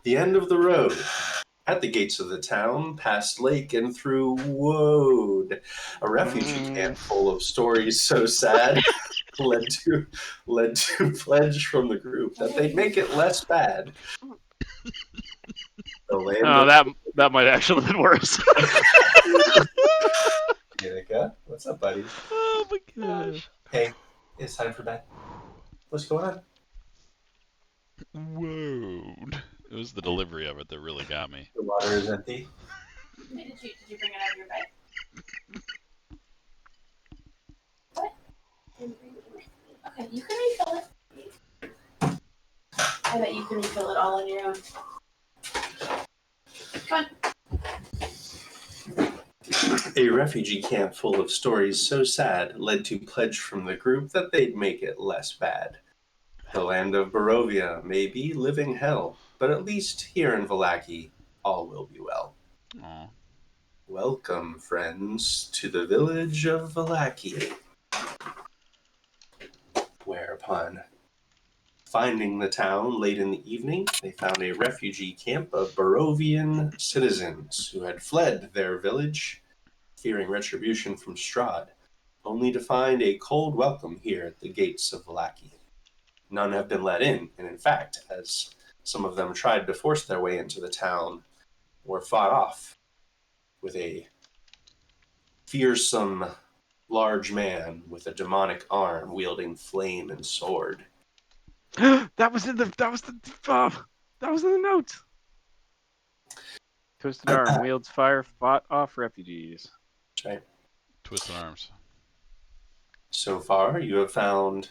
The end of the road. At the gates of the town, past lake and through Woad, a refugee camp full of stories so sad led to pledge from the group that they'd make it less bad. The land Oh, of that might actually have been worse. Danica. What's up, buddy? Oh my gosh. Hey, it's time for bed. What's going on? Whoa. It was the delivery of it that really got me. The water is empty. Did you bring it out of your bag? What? Okay, you can refill it. I bet you can refill it all on your own. Come on. A refugee camp full of stories so sad led to pledge from the group that they'd make it less bad. The land of Barovia may be living hell, but at least here in Vallaki, all will be well. Aw. Welcome, friends, to the village of Vallaki. Whereupon, finding the town late in the evening, they found a refugee camp of Barovian citizens who had fled their village, fearing retribution from Strahd, only to find a cold welcome here at the gates of Vallaki. None have been let in, and in fact, as some of them tried to force their way into the town, were fought off with a fearsome large man with a demonic arm wielding flame and sword. that was in the notes. Twisted arm wields fire, fought off refugees. Right. Twisted arms. So far, you have found,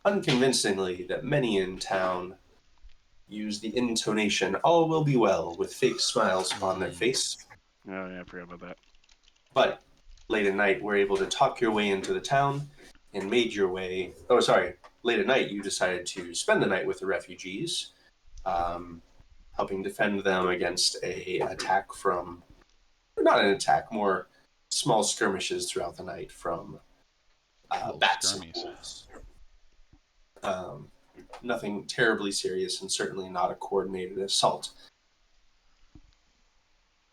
unconvincingly, that many in town use the intonation "all will be well" with fake smiles upon their face. Oh yeah, I forgot about that. But late at night, were able to talk your way into the town and made your way. Oh, sorry. Late at night, you decided to spend the night with the refugees, helping defend them against a attack from, not an attack, more small skirmishes throughout the night from bats and wolves. Nothing terribly serious, and certainly not a coordinated assault.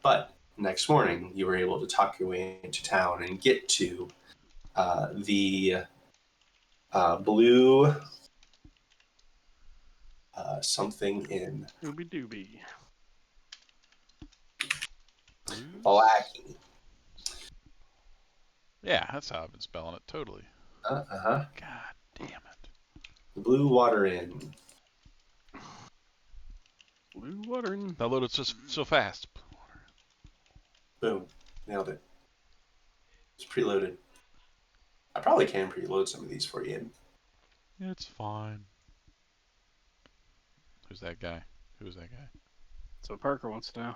But next morning, you were able to talk your way into town and get to the Blue something in Ooby dooby. Vallaki. Yeah, that's how I've been spelling it. Totally. Uh-huh. God damn it. The Blue Water Inn. Blue water in. That loaded so fast. Boom. Nailed it. It's preloaded. I probably can preload some of these for you. It's fine. Who's that guy? Who's that guy? So Parker wants to know.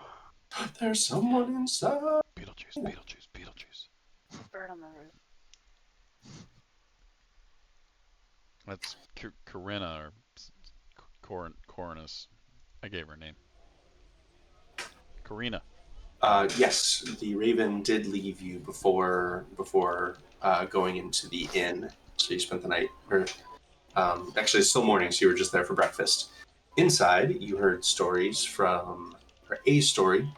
There's someone inside. Beetlejuice, Beetlejuice, Beetlejuice. Bird on the roof. That's Corinna or Corinus. I gave her a name. Karina. Yes, the Raven did leave you before going into the inn. So you spent the night, or actually it's still morning, so you were just there for breakfast. Inside, you heard stories from, or a story,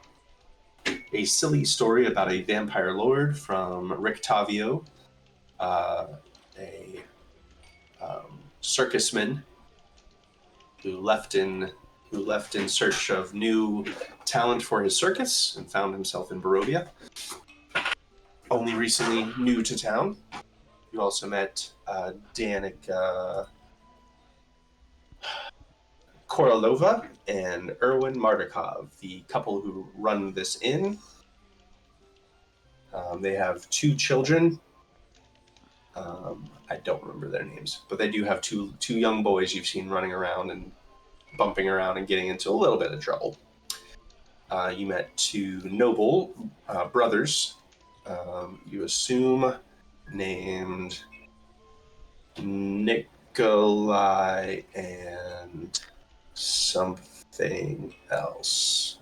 a silly story about a vampire lord from Rictavio, a circusman who left in search of new talent for his circus and found himself in Barovia. Only recently new to town. You also met Danica Korolova and Erwin Mardukov, the couple who run this inn. They have two children. I don't remember their names, but they do have two young boys you've seen running around and bumping around and getting into a little bit of trouble. You met two noble brothers, you assume named Nikolai and something else.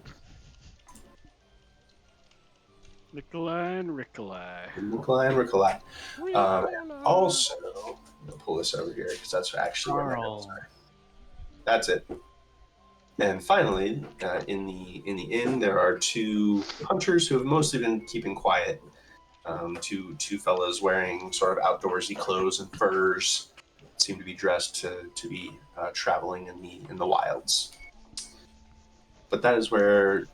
Nikolai and Rikolai. Nikolai and Rikolai. Also, I'm going to pull this over here because that's actually where my notes are. That's it. And finally, in the inn, there are two hunters who have mostly been keeping quiet. Two fellows wearing sort of outdoorsy clothes and furs, seem to be dressed to be traveling in the wilds. But that is where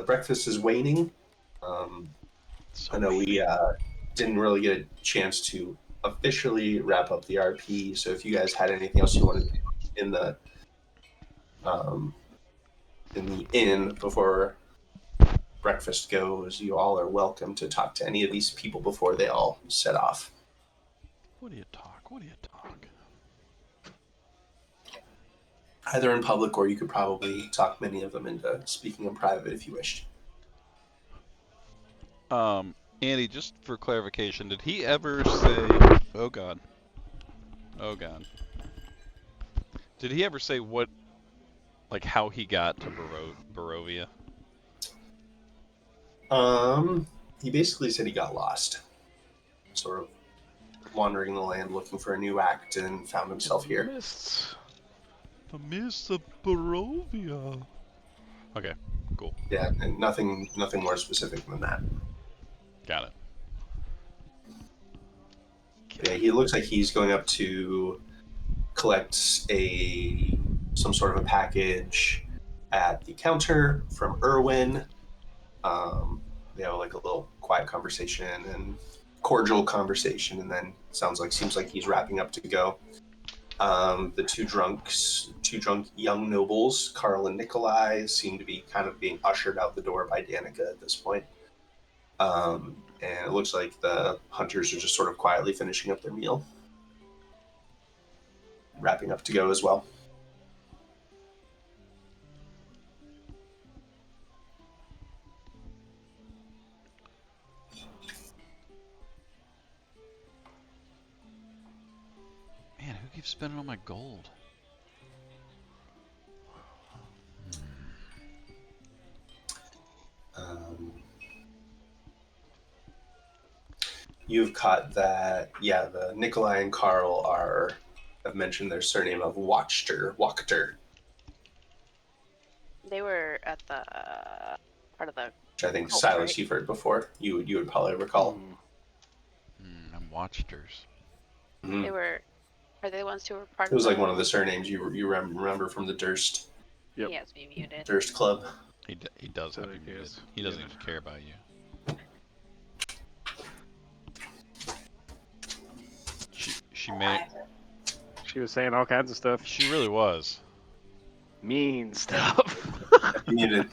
breakfast is waning. So I know we shit. didn't really get a chance to officially wrap up the RP. So if you guys had anything else you wanted to do um, in the inn before breakfast goes, you all are welcome to talk to any of these people before they all set off. What do you talk? What do you talk? Either in public, or you could probably talk many of them into speaking in private if you wished. Andy, just for clarification, did he ever say? Oh God. Oh God. Did he ever say what, like, how he got to Barovia? He basically said he got lost, sort of wandering the land looking for a new act, and found himself here. Mists. The Mists of Barovia. Okay, cool. Yeah, and nothing more specific than that. Got it. Yeah, he looks like he's going up to collect some sort of a package at the counter from Irwin. They have like a little quiet conversation and cordial conversation, and then seems like he's wrapping up to go. The two drunk young nobles, Carl and Nikolai, seem to be kind of being ushered out the door by Danica at this point. And it looks like the hunters are just sort of quietly finishing up their meal, wrapping up to go as well. Man, who keeps spending all my gold? You've caught that, yeah, the Nikolai and Carl have mentioned their surname of Wachter, They were at the part of the. which I think Cult, Silas right? you've heard before. You would probably recall. I'm Watchters. Mhm. They were. Are they the ones who were part It was of? like one of the surnames you remember from the Durst Yep. He has me muted. Durst Club. He does So have you he muted. is. He doesn't Yeah. even care about you. She may. She was saying all kinds of stuff. She really was. Mean stuff. Muted.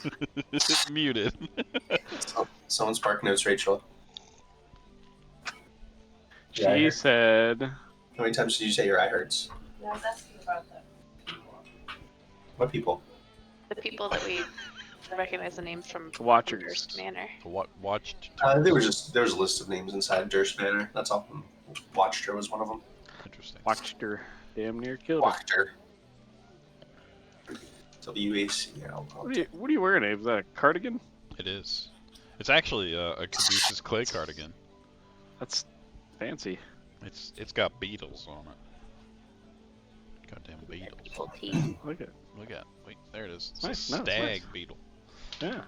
Muted. Someone spark notes, Rachel. She Yeah, I heard. said, How many times did you say your eye hurts? Yeah, I was asking about the people. What people? The people that we recognize the names from Watchers. Durst Manor. Watched. There was a list of names inside Durst Manor. That's all. Watchter was one of them. Interesting. watched her damn near killed her. Wachter. WACL. What are you wearing, Abe? Is that a cardigan? It is. It's actually a Caduceus clay cardigan. That's fancy. It's got beetles on it. Goddamn beetles. Full teeth. Look at Wait, there it is. It's Nice, a no, it's stag nice. beetle. yeah.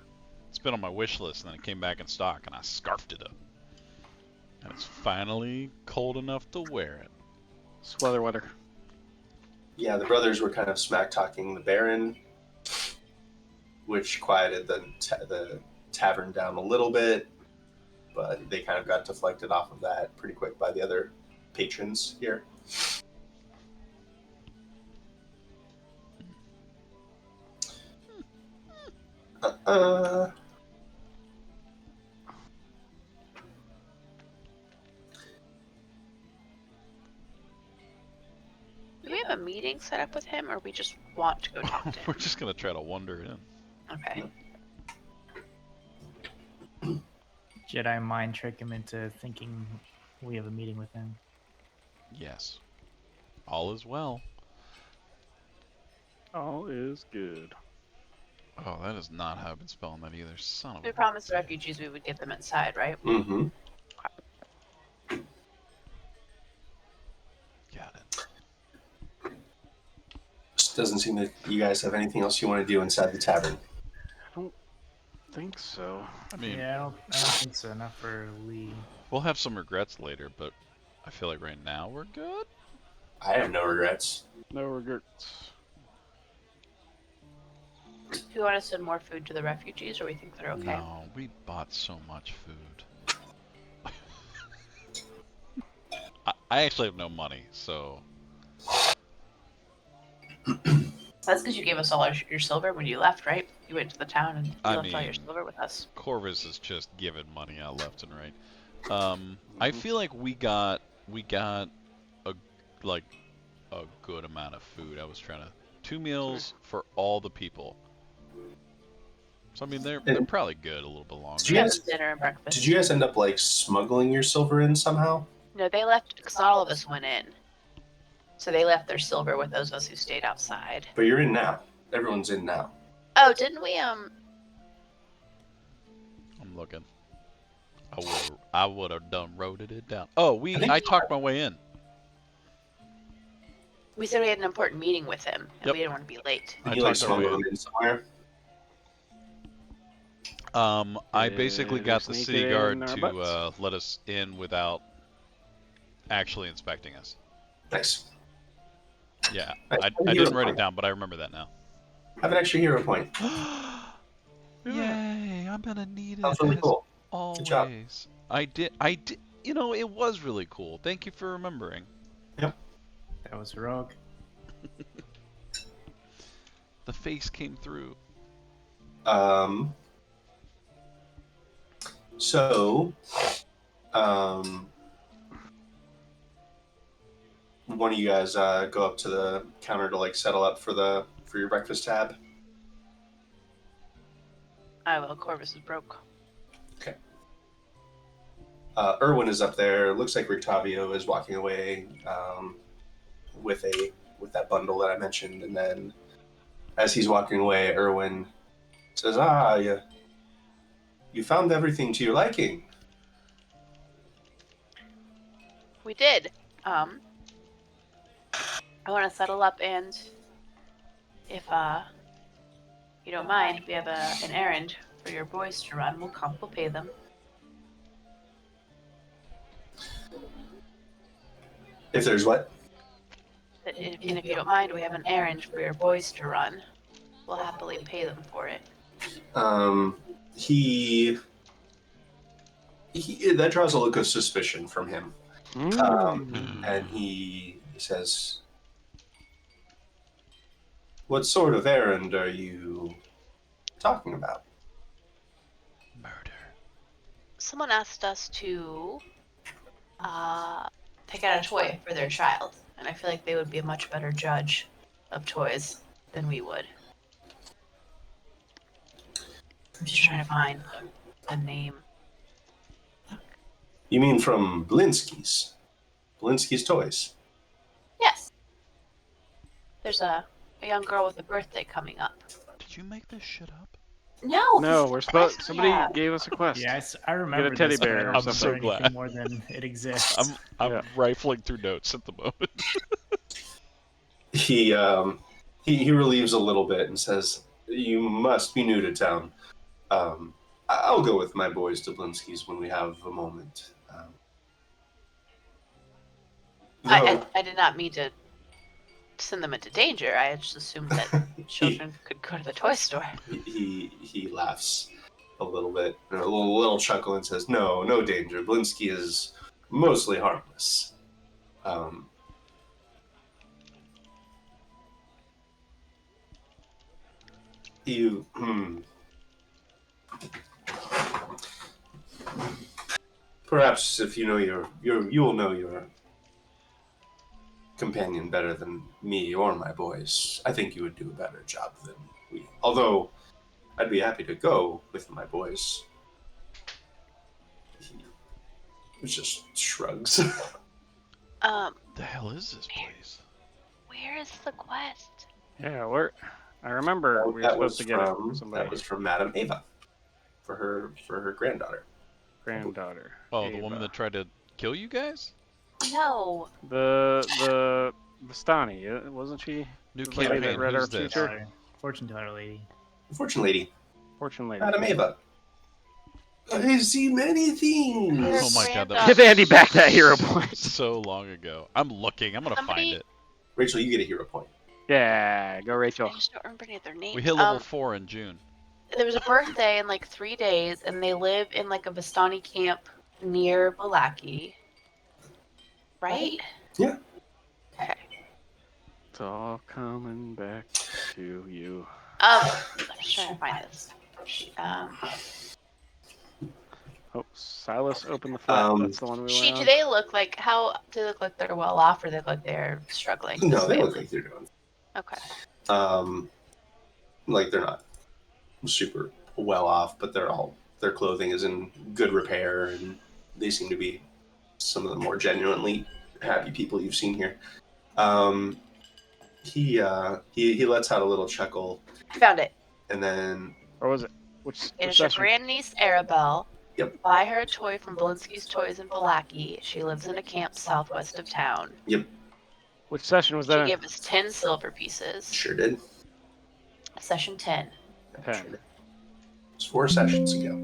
It's been on my wish list, and then it came back in stock, and I scarfed it up. And it's finally cold enough to wear it. Sweater weather. Yeah, the brothers were kind of smack talking the Baron, which quieted the tavern down a little bit, but they kind of got deflected off of that pretty quick by the other patrons here. Do we have a meeting set up with him, or we just want to go talk to We're him? just gonna try to wander in. Okay. Jedi mind trick him into thinking we have a meeting with him. Yes. All is well. All is good. Oh, that is not how I've been spelling that either. Son of We a... promised the refugees we would get them inside, right? Mm-hmm. Got it. Doesn't seem that you guys have anything else you want to do inside the tavern. I don't think so. I mean, Yeah, I don't think so. Not for Lee. we'll have some regrets later, but I feel like right now we're good. I have no regrets. No regrets. Do you want to send more food to the refugees, or we think they're okay? No, we bought so much food. I actually have no money, so That's because you gave us all your silver when you left, right? You went to the town and you I left all your mean- silver with us. Corvus is just giving money out left and right. I feel like we got a a good amount of food. I was trying to 2 meals for all the people. So I mean they're probably good a little bit longer. Did you Yeah, guys- dinner and breakfast. Did you guys end up like smuggling your silver in somehow? No, they left because not all of us went in. So they left their silver with those of us who stayed outside. But you're in now. Everyone's in now. Oh, didn't we? I'm looking. I would have done wrote it down. Oh, I talked my way in. We said we had an important meeting with him, and Yep. we didn't want to be late. I You like talked my way smuggled in. in somewhere? I basically Yeah, got the sneak city it guard in our to butts. let us in without actually inspecting us. Nice. Yeah, Nice. I didn't write it down, but I remember that now. Have an extra hero point. Yay! I'm gonna need it Sounds really as cool. always. Good job. I did. You know, it was really cool. Thank you for remembering. That was rogue. The face came through. So, one of you guys go up to the counter to like settle up for your breakfast tab. I will. Corvus is broke. Erwin is up there. Looks like Rictavio is walking away with that bundle that I mentioned, and then as he's walking away, Erwin says, you found everything to your liking." We did. I want to settle up, and if you don't mind, we have an errand for your boys to run. We'll pay them. If there's what? And if you don't mind, we have an errand for your boys to run. We'll happily pay them for it. He that draws a look of suspicion from him. And he says, "What sort of errand are you talking about?" Murder. Someone asked us to pick out a toy for their child, and I feel like they would be a much better judge of toys than we would. I'm just trying to find the name. You mean from Blinsky's? Blinsky's Toys. Yes. There's a young girl with a birthday coming up. Did you make this shit up? No. No, we're supposed. Somebody Yeah. gave us a quest. Yeah, I remember teddy this, but I bear or don't I'm remember so anything glad. more than it exists. I'm Yeah. rifling through notes at the moment. He relieves a little bit and says, "You must be new to town. I'll go with my boys to Blinsky's when we have a moment." I did not mean to send them into danger. I just assumed that children could go to the toy store. He laughs a little bit, a little chuckle, and says, "No danger. Blinsky is mostly harmless." Perhaps if you know you will know your companion better than me or my boys. I think you would do a better job than we. Although I'd be happy to go with my boys. He just shrugs. The hell is this place? Where is the quest? Yeah, I remember we were That supposed was to get it from from somebody. that was from Madame Ava for her granddaughter. Granddaughter. Oh, the woman Ava. that tried to kill you guys? No. The Stani, wasn't she? New The lady that campaign. read our Who's this? future? Fortune teller lady. Fortune lady, Fortune lady. Madam Ava. I see many things. Oh my god, that Give was Andy back that hero point. so long ago. I'm looking. I'm gonna find Somebody- it. Rachel, you get a hero point. Yeah, go Rachel. I just don't remember any of their names. We hit level 4 in June. There was a birthday in like 3 days, and they live in like a Vistani camp near Balaki. Right? Yeah. Okay. It's all coming back to you. I'm just trying to find this. Oh, Silas opened the flap. That's the one we went Do on. they look like do they look like they're well off, or they look like they're struggling? No, they look like they're doing. Okay. Like they're not super well off, but their clothing is in good repair, and they seem to be some of the more genuinely happy people you've seen here. He lets out a little chuckle, I found it. and then Or was it? Which It is your session? grandniece Arabelle. Yep. Buy her a toy from Belinsky's Toys in Balaki. She lives in a camp southwest of town. Which session was She that? gave us 10 silver pieces. sure did. Session 10. 10. It was 4 sessions ago.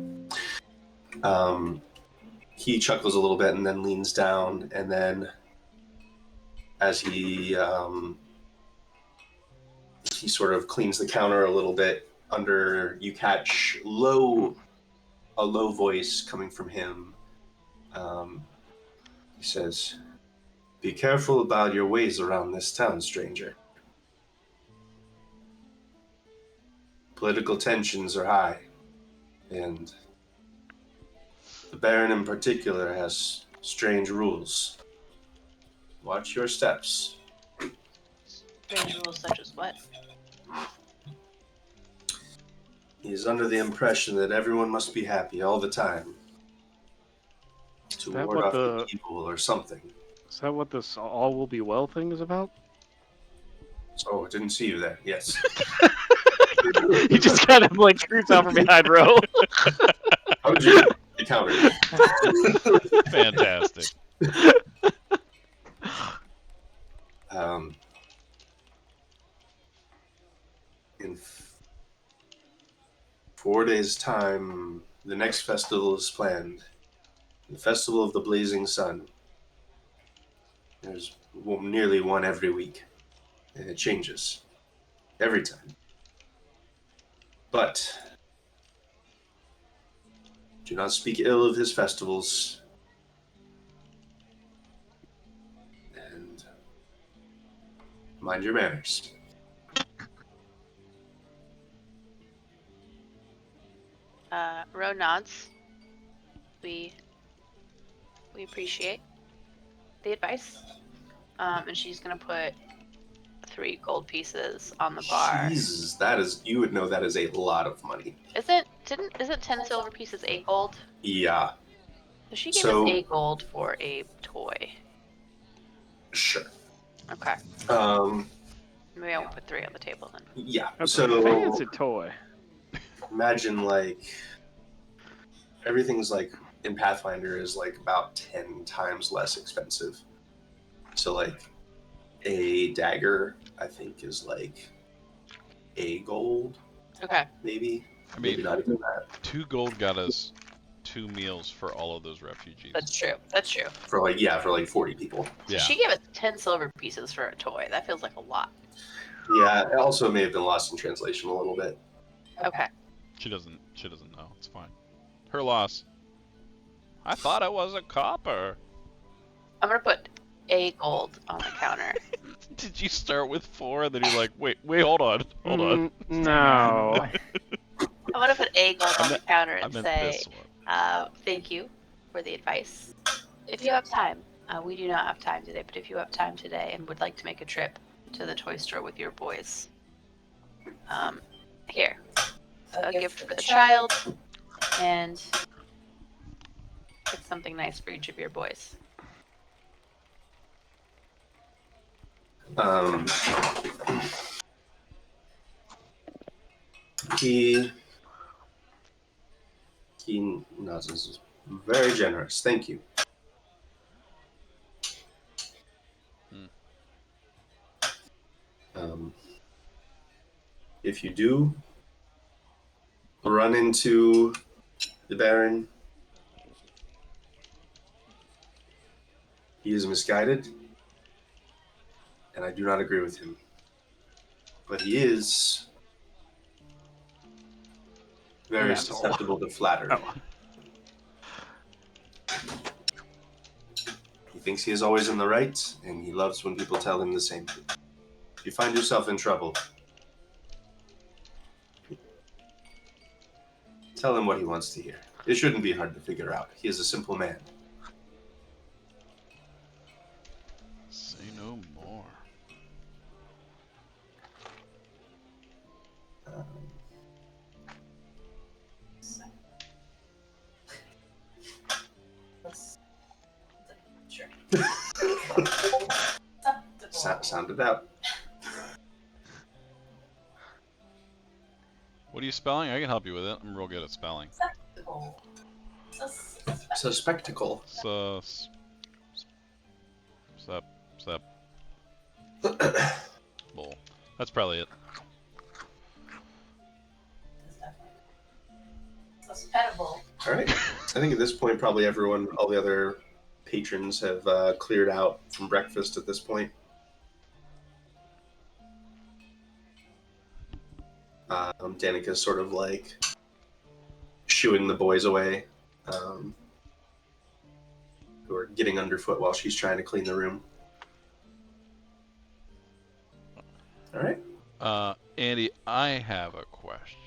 He chuckles a little bit and then leans down, and then as he sort of cleans the counter a little bit, you catch a low voice coming from him. He says, "Be careful about your ways around this town, stranger. Political tensions are high, and the Baron in particular has strange rules. Watch your steps." Strange rules such as what? He's under the impression that everyone must be happy all the time to that ward what off the- evil or something. Is that what this all will be well thing is about? Oh, I didn't see you there. Yes. He just kind of like creeps out from behind row. How did you encounter it? Fantastic. In 4 days' time, the next festival is planned. The Festival of the Blazing Sun. There's nearly one every week, and it changes every time. But do not speak ill of his festivals. And mind your manners. Ro nods. We appreciate the advice. And she's gonna put 3 gold pieces on the bar. Jesus, you would know that is a lot of money. Isn't 10 silver pieces 8 gold? Yeah, So she gave So- us 8 gold for a toy. sure. Okay. Maybe I won't put 3 on the table then. Yeah. That's So a fancy toy. imagine like everything's like in Pathfinder is like about 10 times less expensive. So like a dagger, I think, is like a gold, Okay. maybe. I Maybe mean, not even that. 2 gold got us 2 meals for all of those refugees. That's true. That's true. For like 40 people. So Yeah. she gave us 10 silver pieces for a toy. That feels like a lot. Yeah, it also may have been lost in translation a little bit. Okay. She doesn't know. It's fine. Her loss. I thought I was a copper. I'm gonna put 8 gold on the counter. Did you start with 4 and then you're like, wait, hold on. No. I'm gonna put 8 gold on the counter I and meant say, this one. thank you for the advice. If you have time, we do not have time today, but if you have time today and would like to make a trip to the toy store with your boys, here, a gift for the child, and it's something nice for each of your boys. He nods. This is very generous. Thank you. if you do run into the Baron, he is misguided, and I do not agree with him. But he is very asshole. susceptible to flattery. Oh. He thinks he is always in the right, and he loves when people tell him the same thing. If you find yourself in trouble, tell him what he wants to hear. It shouldn't be hard to figure out. He is a simple man. Say no more. Sure. Sound it out. What are you spelling? I can help you with it. I'm real good at spelling. So spectacle. Bull. That's probably it. Susceptible. All right. I think at this point, probably everyone, all the other patrons have cleared out from breakfast at this point. Danica's sort of like shooing the boys away, who are getting underfoot while she's trying to clean the room. All right. Andy, I have a question.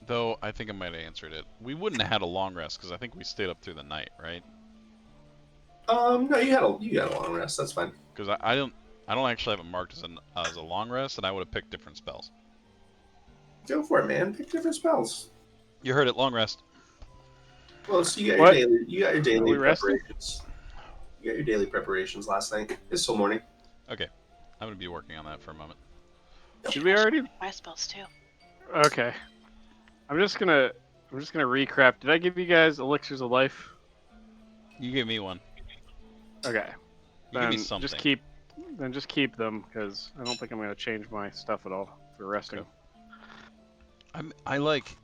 Though I think I might have answered it. We wouldn't have had a long rest because I think we stayed up through the night, right? No, you had a long rest. That's fine. Because I don't actually have it marked as a long rest, and I would have picked different spells. Go for it, man. Pick different spells. You heard it, long rest. Well, so you got What? your daily we resting? preparations. You got your daily preparations last night. It's still morning. Okay, I'm gonna be working on that for a moment. Did we already? My spells too. Okay. I'm just gonna recap. Did I give you guys elixirs of life? You give me one. Okay. You give me something. Just keep them because I don't think I'm gonna change my stuff at all for resting. Okay. I like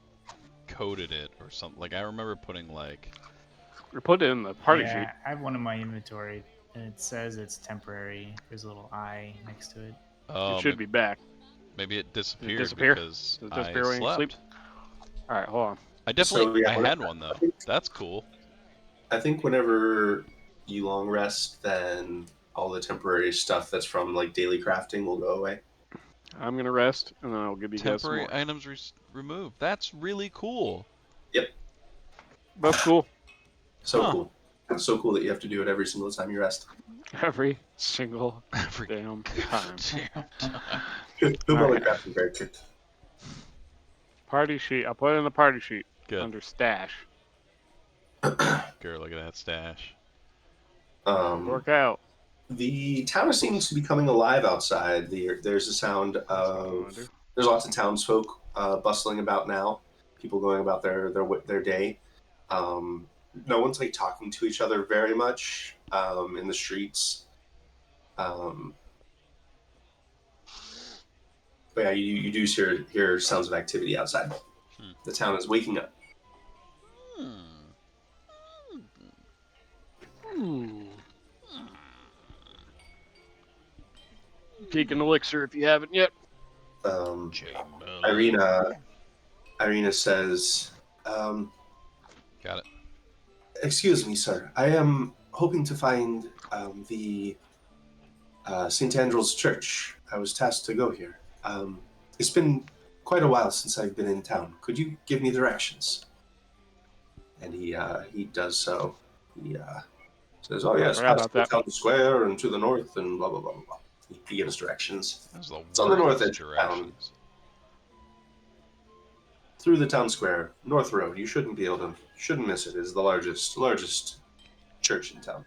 coded it or something. Like I remember putting like. Or put it in the party Yeah, sheet. I have one in my inventory, and it says it's temporary. There's a little eye next to it. It should be back. Maybe it disappeared disappear? because Does it I disappear when you slept. sleep? All right, hold on. I definitely So, yeah, I had one though. That's cool. I think whenever you long rest, then all the temporary stuff that's from like daily crafting will go away. I'm gonna rest, and then I'll give you guys some Temporary more. items removed. That's really cool. Yep. That's cool. So Huh. cool. It's so cool that you have to do it every single time you rest. Every single Every damn time. goddamn time. Who All probably right. crafting character? Party sheet. I'll put it in the party sheet Good. under stash. Girl, look at that stash. Work out. The town seems to be coming alive outside. There's a sound That's what I wanna of do. there's lots of townsfolk bustling about now. People going about their day. No one's like talking to each other very much in the streets. But yeah, you do hear sounds of activity outside. The town is waking up. Take an elixir if you haven't yet. Irina says, Got it. "Excuse me, sir. I am hoping to find the St. Andrew's Church. I was tasked to go here. It's been quite a while since I've been in town. Could you give me directions?" And he does so. He says, "Oh yes, Forgot past about the that. town square and to the north and blah blah blah blah blah." He gives directions. That was the It's on the north worst edge of town. directions. Through the town square, North Road. You shouldn't miss it. It is the largest church in town.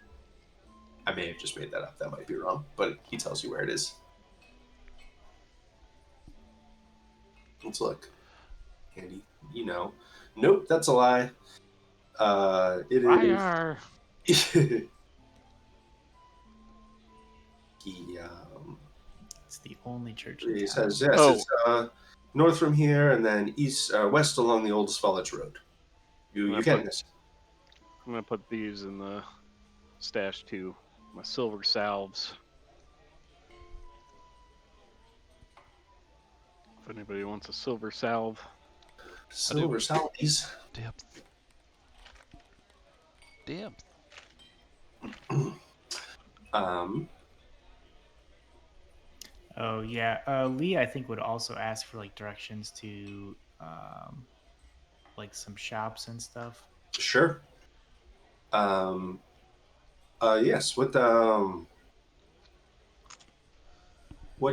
I may have just made that up. That might be wrong, but he tells you where it is. Let's look. And nope, that's a lie. It is. Liar. He It's the only church in He town. says, yes, Oh. it's north from here and then west along the old Svalich Road. You When I can't put- miss it. I'm gonna put these in the stash too. My silver salves. If anybody wants a silver salve. Silver salvies. Depth. Oh yeah, Lee I think would also ask for like directions to like some shops and stuff. Sure. Yes. What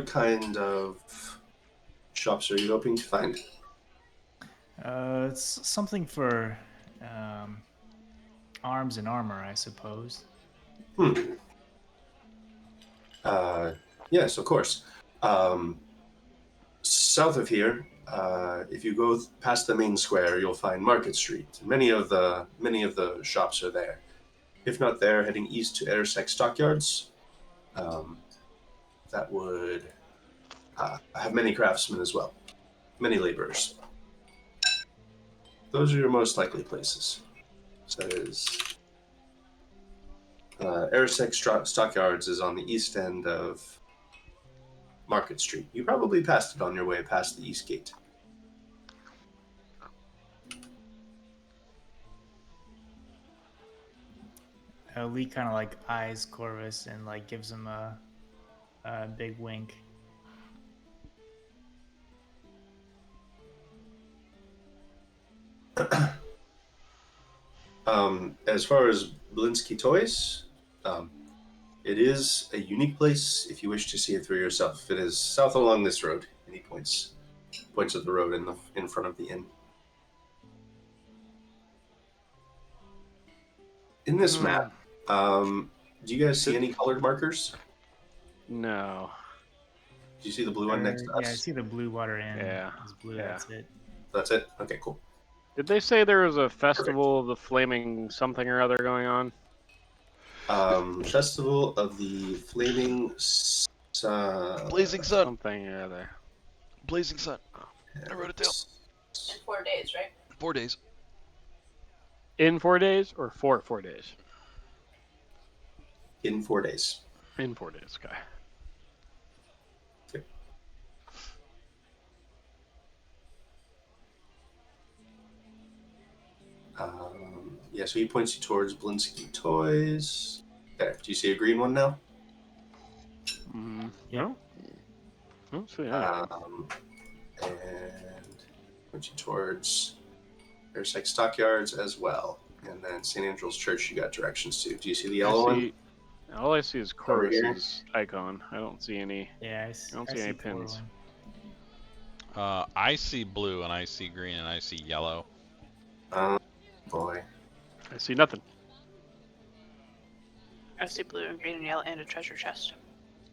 kind of shops are you hoping to find? It's something for arms and armor, I suppose. Yes, of course. South of here, if you go past the main square, you'll find Market Street. Many of the shops are there. If not there, heading east to Ersek Stockyards. That would have many craftsmen as well, many laborers. Those are your most likely places. So that is Ersek Stockyards is on the east end of Market Street. You probably passed it on your way past the east gate. Lee kind of like eyes Corvus and like gives him a big wink. As far as Blinsky Toys, it is a unique place if you wish to see it for yourself. It is south along this road, and he points at the road in front of the inn. In this map, do you guys see any colored markers? No. Do you see the blue one next to us? Yeah, I see the Blue Water Inn. Yeah, It's blue. yeah. That's it. That's it? Okay, cool. Did they say there was a festival of the flaming something or other going on? Festival of the Flaming Blazing Sun. Something or other. Blazing Sun. I wrote it down. In 4 days, right? 4 days. In 4 days or for 4 days? In 4 days. In 4 days, okay. Yeah, so he points you towards Blinsky Toys. There. Do you see a green one now? Yeah. No? I don't see that. And points you towards Ersek Stockyards as well. And then St. Andrew's Church you got directions to. Do you see the yellow one? All I see is Over here? Corvus's icon. I don't see any. Yeah, I don't see any pins. I see blue and I see green and I see yellow. Boy. I see nothing. I see blue and green and yellow and a treasure chest.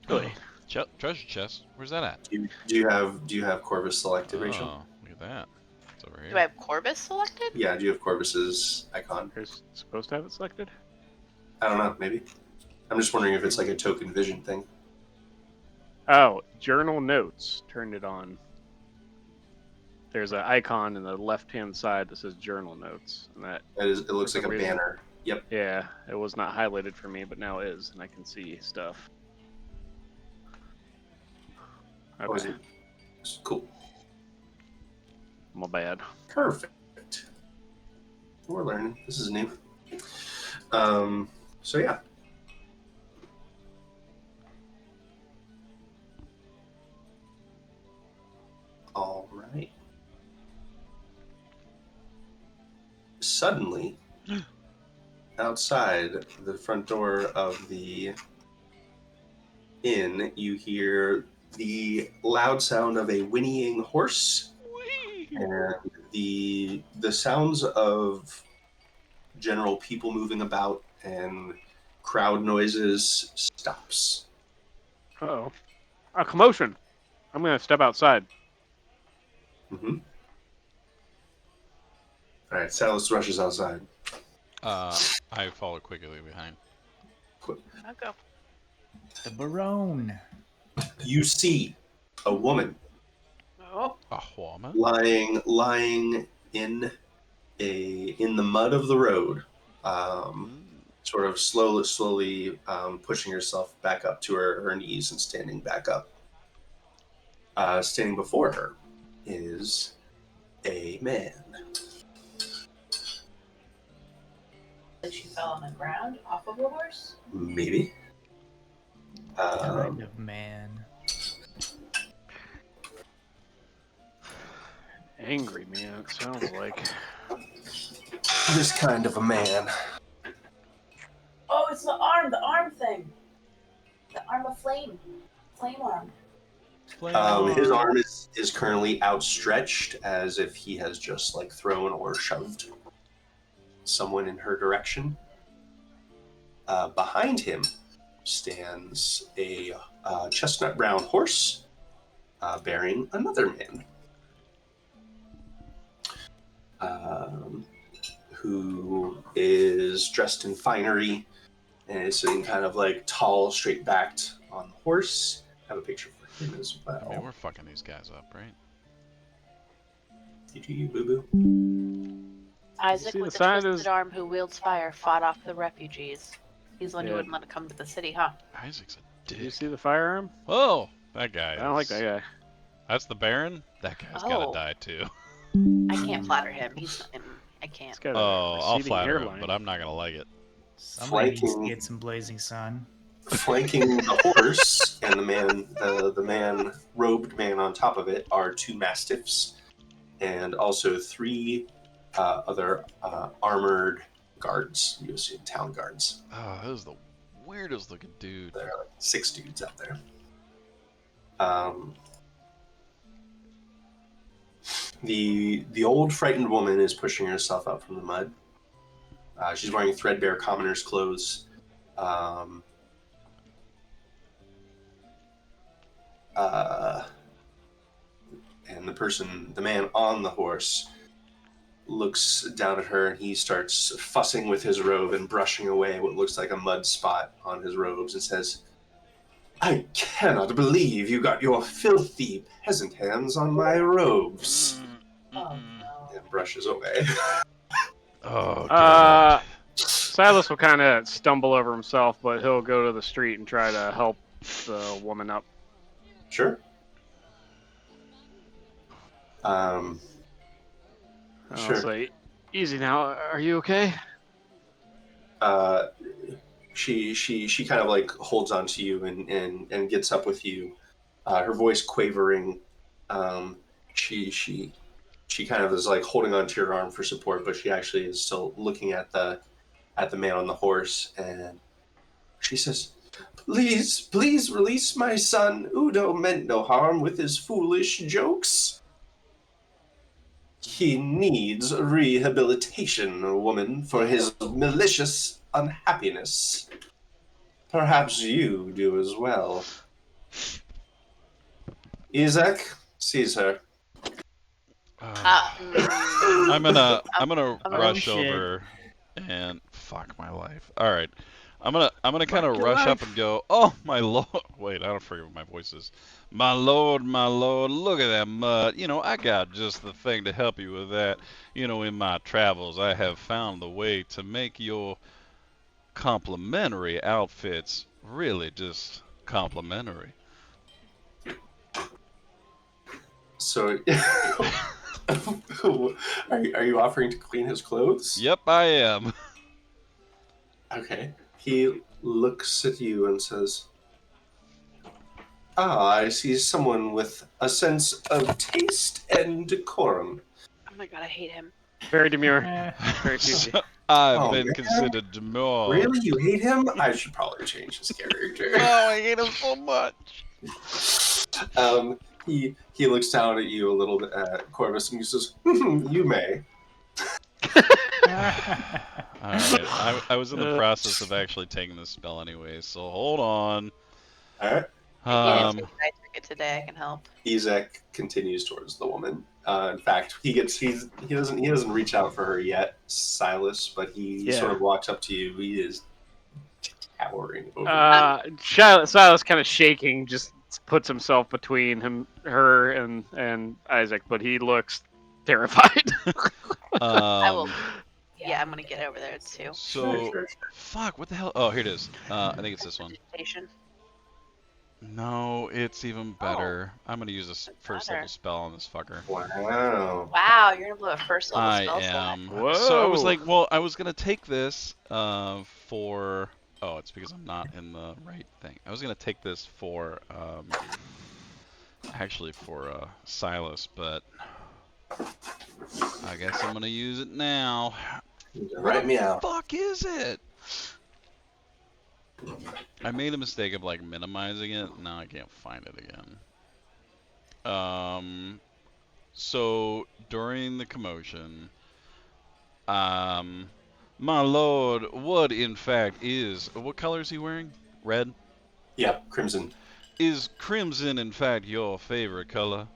Really? Treasure chest. Where's that at? Do you have Corvus selected, Rachel? Oh, look at that. It's over here. Do I have Corvus selected? Yeah, do you have Corvus's icon? You're supposed to have it selected? I don't know, maybe. I'm just wondering if it's like a token vision thing. Oh, journal notes. Turned it on. There's an icon in the left-hand side that says journal notes, and It looks For like a some reason. banner. Yep. yeah, it was not highlighted for me, but now it is, and I can see stuff. Oh, is Okay, it? Cool. my bad. Perfect. We're learning. This is new. So yeah. All right. Suddenly, outside the front door of the inn, you hear the loud sound of a whinnying horse and the sounds of general people moving about and crowd noises stops. Uh-oh. A commotion. I'm gonna step outside. Mm-hmm. All right, Salus rushes outside. I follow quickly behind. I'll go. The Barone. You see a woman Oh, A woman? lying in the mud of the road, sort of slowly pushing herself back up to her knees and standing back up. Standing before her is a man. like she fell on the ground off of a horse? Maybe. Kind of man. Angry man, it sounds like. This kind of a man. Oh, it's the arm thing. The arm of flame. Flame arm. His arm is currently outstretched as if he has just like thrown or shoved someone in her direction. Behind him stands a chestnut brown horse bearing another man who is dressed in finery and is sitting kind of like tall, straight backed on the horse. I have a picture for him as well. I mean, we're fucking these guys up, right? Did you boo boo? Isaac see with the the sign twisted is- arm who wields fire fought off the refugees. He's the one who Yeah. wouldn't let it come to the city, huh? Isaac's a Did you dick. see the firearm? Oh, that guy. I don't like that guy. That's the Baron? That guy's gotta Oh. die too. I can't flatter him. I can't. He's got a Oh, I'll receding flatter him, hairline. but I'm not gonna like it. Somebody needs to Flanking. get some blazing sun. Flanking the horse and the man, robed man on top of it are two mastiffs and also three other armored guards. You assume town guards. Oh, that was the weirdest looking dude. There are like 6 dudes out there. The old frightened woman is pushing herself up from the mud. She's wearing threadbare commoner's clothes. And the man on the horse, looks down at her and he starts fussing with his robe and brushing away what looks like a mud spot on his robes and says, "I cannot believe you got your filthy peasant hands on my robes," Oh no. and brushes away. Oh, God. Silas will kind of stumble over himself, but he'll go to the street and try to help the woman up. Sure. I'll Sure. say, easy now. Are you okay? She kind of like holds on to you and gets up with you, her voice quavering. She kind of is like holding on to your arm for support, but she actually is still looking at the man on the horse, and she says, please release my son. Udo meant no harm with his foolish jokes. He needs rehabilitation, woman, for his malicious unhappiness. Perhaps you do as well. Isaac sees her. I'm gonna rush shit. over and fuck my life. All right, I'm gonna kind of your rush up life. and go, oh my lord. Wait, I don't forget what my voice is. My lord, look at that mud. You know, I got just the thing to help you with that. You know, in my travels, I have found the way to make your complimentary outfits really just complimentary. So, are you offering to clean his clothes? Yep, I am. Okay. He looks at you and says, "Ah, I see someone with a sense of taste and decorum." Oh my god, I hate him. Very demure. Eh, Very cutesy. I've Oh, been man. considered demure. Really? You hate him? I should probably change his character. Oh, I hate him so much. He looks down at you a little bit, Corvus, and he says, "You may." Alright, I was in the process of actually taking this spell anyways, so hold on. All right. I took it today. I can help. Isaac continues towards the woman. In fact, he doesn't reach out for her yet, Silas, but he Yeah. sort of walks up to you. He is towering over you. Silas kind of shaking, just puts himself between her and Isaac, but he looks terrified. I will. Um, Yeah, I'm gonna get over there too. so, fuck, what the hell? Oh, here it is. I think it's this one. Station. No, it's even better. I'm gonna use a first level better. spell on this fucker. Wow. Wow, you're gonna blow a first level I spell slot. am. Whoa. So I was like, well, I was gonna take this for. Oh, it's because I'm not in the right thing. I was gonna take this for actually for Silas, but I guess I'm gonna use it now. Write me out. Fuck is it? I made a mistake of like minimizing it. Now I can't find it again. So during the commotion, my lord, what in fact is what color is he wearing? Red? Yep, crimson. Is crimson in fact your favorite color?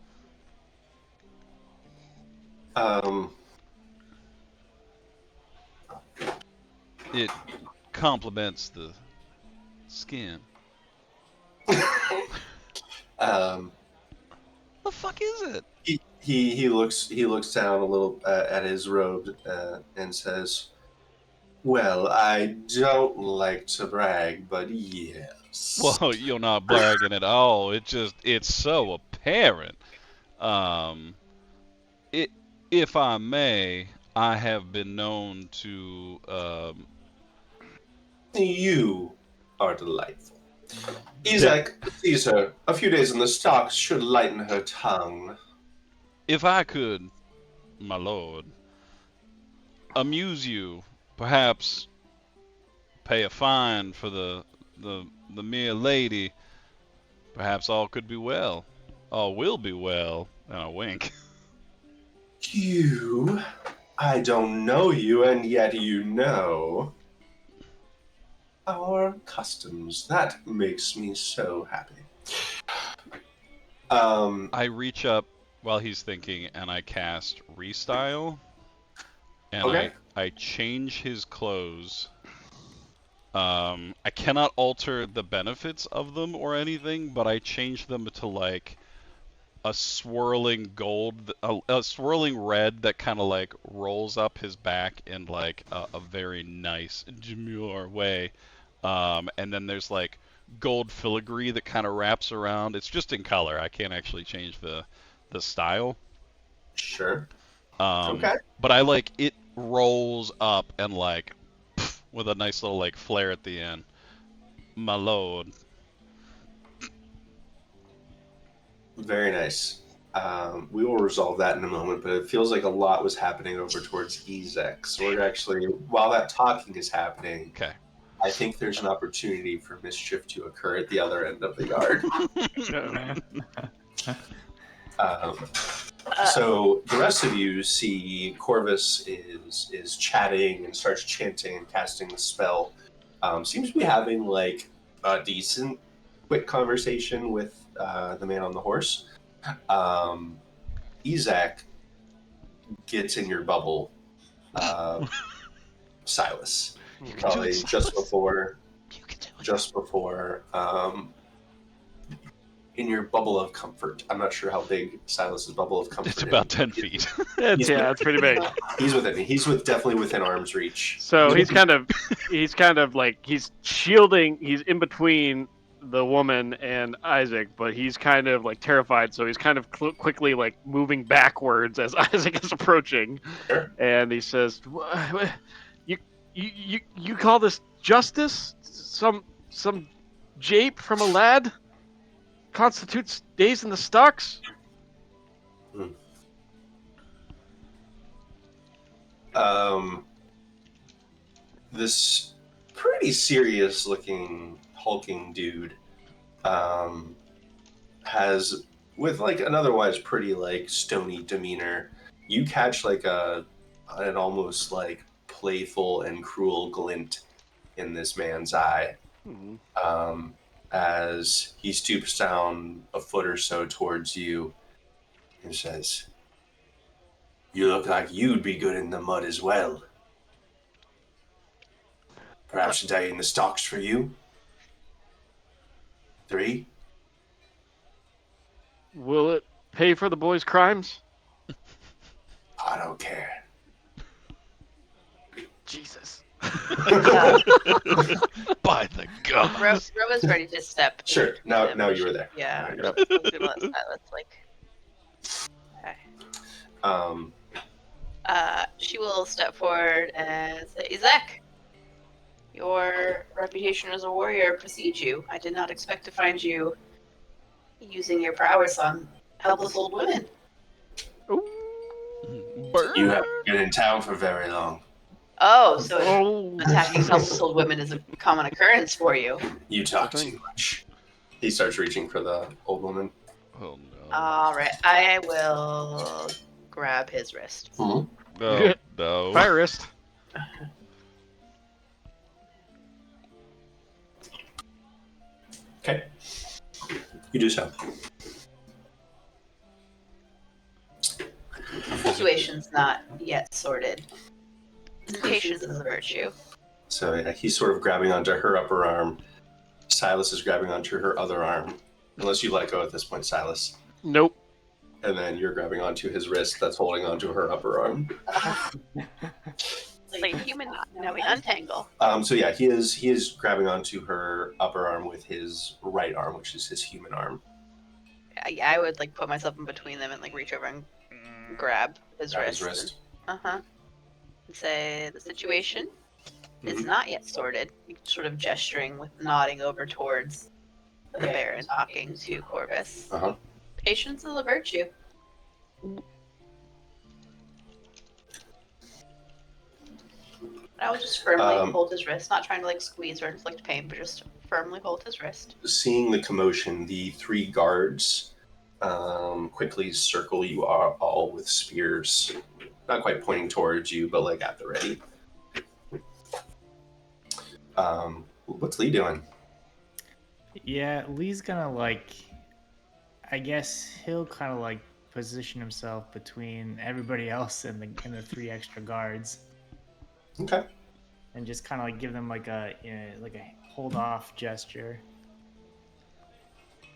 It complements the skin. Um, The fuck is it? he looks down a little at his robe and says, "Well, I don't like to brag, but yes." Well, you're not bragging at all. It's so apparent. Um, it, if I may, I have been known to You are delightful. Isaac sees her. A few days in the stocks should lighten her tongue. if I could, my lord, amuse you, perhaps pay a fine for the mere lady, perhaps all could be well. All will be well. And a wink. You? I don't know you, and yet you know our customs. That makes me so happy. I reach up while he's thinking and I cast Restyle. And Okay. I change his clothes. I cannot alter the benefits of them or anything, but I change them to like a swirling gold, a swirling red that kind of like rolls up his back in like a very nice demure way. And then there's like gold filigree that kind of wraps around. It's just in color. I can't actually change the style. Sure. Um, Okay. But I like it rolls up and like pff, with a nice little like flare at the end. My lord. Very nice. We will resolve that in a moment, but it feels like a lot was happening over towards Ezek. So we're actually, while that talking is happening, Okay. I think there's an opportunity for mischief to occur at the other end of the yard. So the rest of you see Corvus is chatting and starts chanting and casting the spell. Seems to be having like a decent, quick conversation with the man on the horse. Ezek gets in your bubble, Silas. Probably just before, in your bubble of comfort. I'm not sure how big Silas's bubble of comfort is. It's about 10 feet. It's pretty big. He's within me. He's definitely within arm's reach. So he's kind of like he's shielding. He's in between the woman and Isaac, but he's kind of like terrified. So he's kind of quickly like moving backwards as Isaac is approaching, Sure. and he says, "You call this justice? Some jape from a lad constitutes days in the stocks?" This pretty serious looking hulking dude has, with like an otherwise pretty like stony demeanor, you catch like an almost like playful and cruel glint in this man's eye. As he stoops down a foot or so towards you and says, "You look like you'd be good in the mud as well. Perhaps a day in the stocks for you? 3? Will it pay for the boy's crimes? I don't care. Jesus. Uh, By the gods. Ro is ready to step. Sure. between Now, them, now but you were she- there. Yeah. Now I you're was gonna let Silas okay. She will step forward and say, Zach, your reputation as a warrior precedes you. I did not expect to find you using your prowess on helpless old women. Burn. You haven't been in town for very long. Oh, so Oh, attacking helpless Jesus. old women is a common occurrence for you. You talk Good thing. too much. He starts reaching for the old woman. Oh no. All right, I will grab his wrist. Oh no. Fire wrist. Okay. You do so. The situation's not yet sorted. Patience is a virtue. So yeah, he's sort of grabbing onto her upper arm. Silas is grabbing onto her other arm. Unless you let go at this point, Silas. Nope. And then you're grabbing onto his wrist that's holding onto her upper arm. It's like a human knot. Now we untangle. So yeah, he is grabbing onto her upper arm with his right arm, which is his human arm. I would like put myself in between them and like reach over and grab his Grab wrist. his wrist. And say the situation is Mhm. not yet sorted. Sort of gesturing with nodding over towards the Baron, talking to Corvus. Uh-huh. Patience is a virtue. I will just firmly hold his wrist, not trying to like squeeze or inflict pain, but just firmly hold his wrist. Seeing the commotion, the three guards quickly circle you all with spears. Not quite pointing towards you, but like at the ready. What's Lee doing? Yeah, Lee's gonna like, I guess he'll kind of like position himself between everybody else and the three extra guards, Okay. and just kind of like give them like a hold off gesture.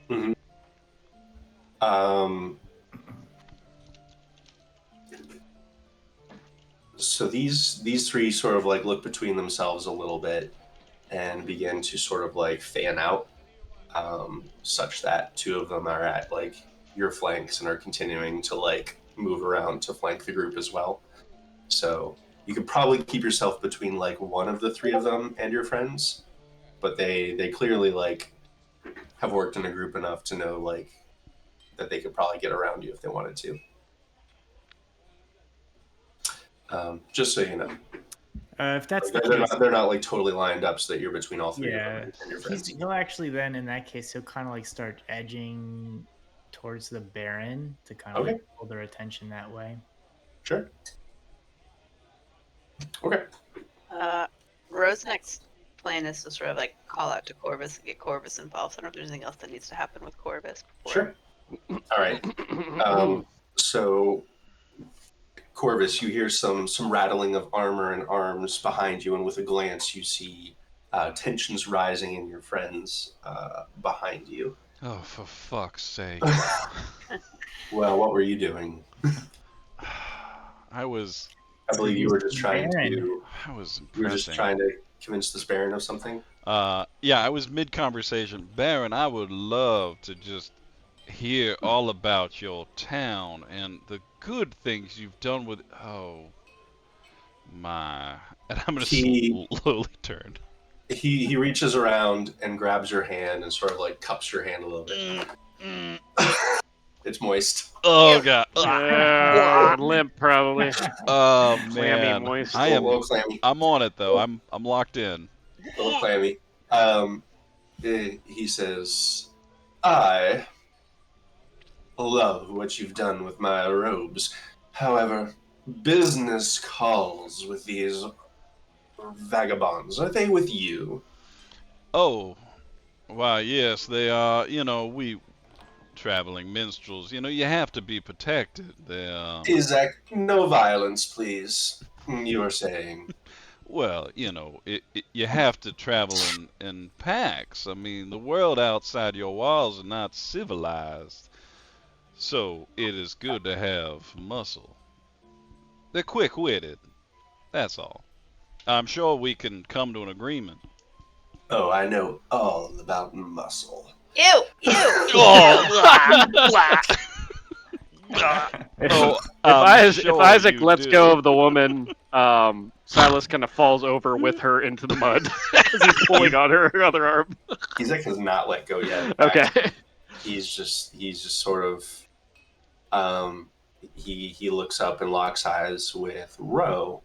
Mm-hmm. So these three sort of like look between themselves a little bit and begin to sort of like fan out, such that two of them are at like your flanks and are continuing to like move around to flank the group as well. So you could probably keep yourself between like one of the three of them and your friends, but they clearly like have worked in a group enough to know like that they could probably get around you if they wanted to. Just so you know. If that's the They're case, not like totally lined up so that you're between all three yeah, of them and your friends. he'll actually then in that case he'll kind of like start edging towards the Baron to kind of Okay. like hold their attention that way. Sure. Okay. Rose's next plan is to sort of like call out to Corvus and get Corvus involved. I don't know if there's anything else that needs to happen with Corvus. Sure. All right. So, Corvus, you hear some rattling of armor and arms behind you, and with a glance, you see tensions rising in your friends behind you. Oh, for fuck's sake. Well, what were you doing? I was I believe you were just trying Baron. to. impressing. You were just trying to convince this Baron of something. Yeah, I was mid-conversation. Baron, I would love to just hear all about your town and the good things you've done with. Oh my! And I'm gonna slowly turn. He reaches around and grabs your hand and sort of like cups your hand a little bit. It's moist. Oh god! Limp, probably. Oh Clammy, man! moist. I A am. little clammy. I'm on it though. I'm locked in. A little clammy. He says, I love what you've done with my robes. However, business calls with these vagabonds. Are they with you? Oh, why yes, they are. You know, we traveling minstrels. You know, you have to be protected. They Isaac, no violence, please. You are saying. Well, you know, you have to travel in packs. I mean, the world outside your walls is not civilized. So it is good to have muscle. They're quick-witted. That's all. I'm sure we can come to an agreement. Oh, I know all about muscle. Ew! Ew! Oh, oh, If sure Isaac you lets do. go of the woman, Silas kind of falls over with her into the mud as he's pulling on her other arm. Isaac has not let go yet. In fact, Okay. he's just sort of he looks up and locks eyes with Ro,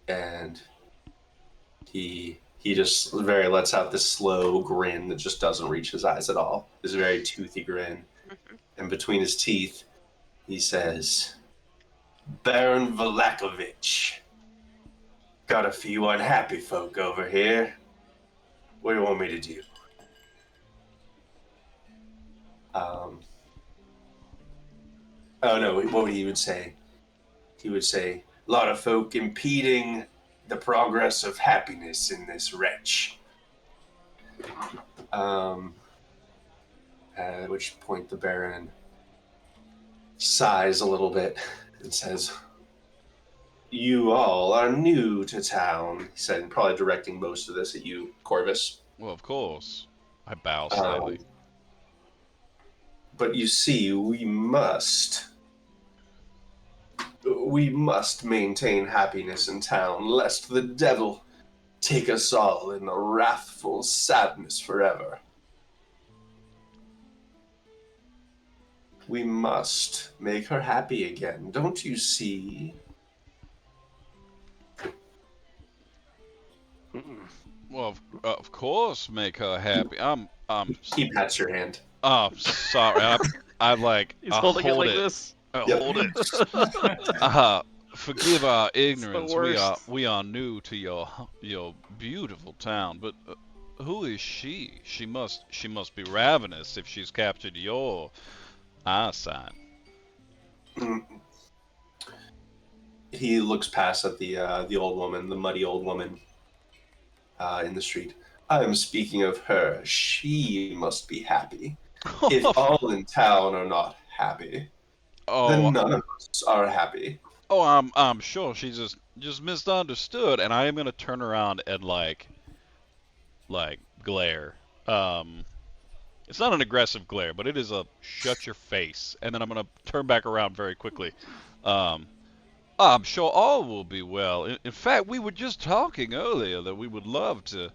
and he just very lets out this slow grin that just doesn't reach his eyes at all. This very toothy grin, and between his teeth, he says, "Baron Valakovich, got a few unhappy folk over here. What do you want me to do?" Oh no, what would he would say? He would say, "A lot of folk impeding the progress of happiness in this wretch." At which point the Baron sighs a little bit and says, "You all are new to town," he said, probably directing most of this at you, Corvus. Well, of course. I bow slightly. But you see, we must maintain happiness in town, lest the devil take us all in a wrathful sadness forever. We must make her happy again, don't you see? Well, of course, make her happy. He pats your hand. Sorry. I like. He's I holding it hold like this. I Yep. hold it. Forgive our ignorance. worst. We are new to your beautiful town. But who is she? She must be ravenous if she's captured your eyesight. He looks past at the old woman, the muddy old woman in the street. I am speaking of her. She must be happy. If all in town are not happy, then none of us are happy. Oh, I'm sure she's just misunderstood, and I am gonna turn around and like glare. It's not an aggressive glare, but it is a shut your face, and then I'm gonna turn back around very quickly. I'm sure all will be well. In fact, we were just talking earlier that we would love to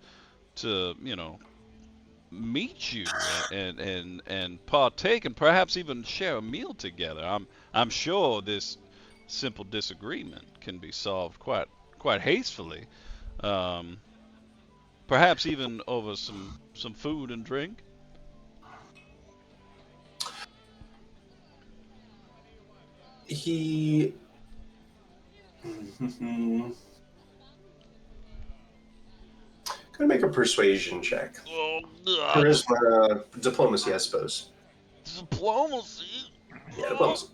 meet you and partake and perhaps even share a meal together. I'm sure this simple disagreement can be solved quite hastily. Perhaps even over some food and drink. He gonna make a persuasion check. Charisma, diplomacy, I suppose. Diplomacy. Yeah, diplomacy.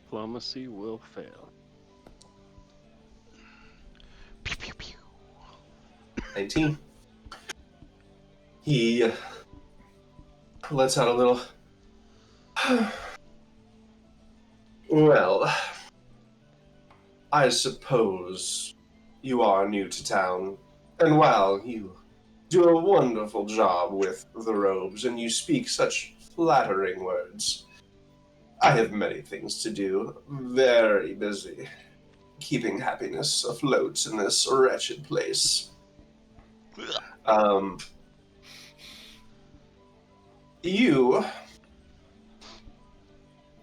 Diplomacy will fail. Pew, pew, pew. 19. He lets out a little. Well, I suppose you are new to town, and while you do a wonderful job with the robes and you speak such flattering words, I have many things to do, very busy, keeping happiness afloat in this wretched place. You,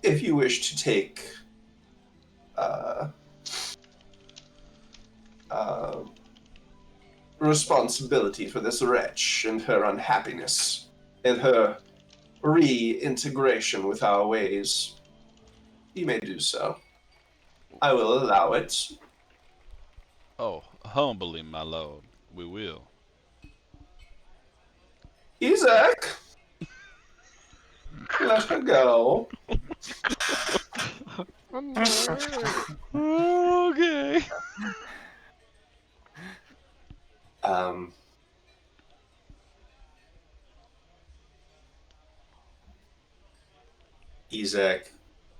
if you wish to take responsibility for this wretch and her unhappiness and her reintegration with our ways, you may do so. I will allow it. Oh, humbly, my lord, we will. Isaac, let her go. Okay. Ezek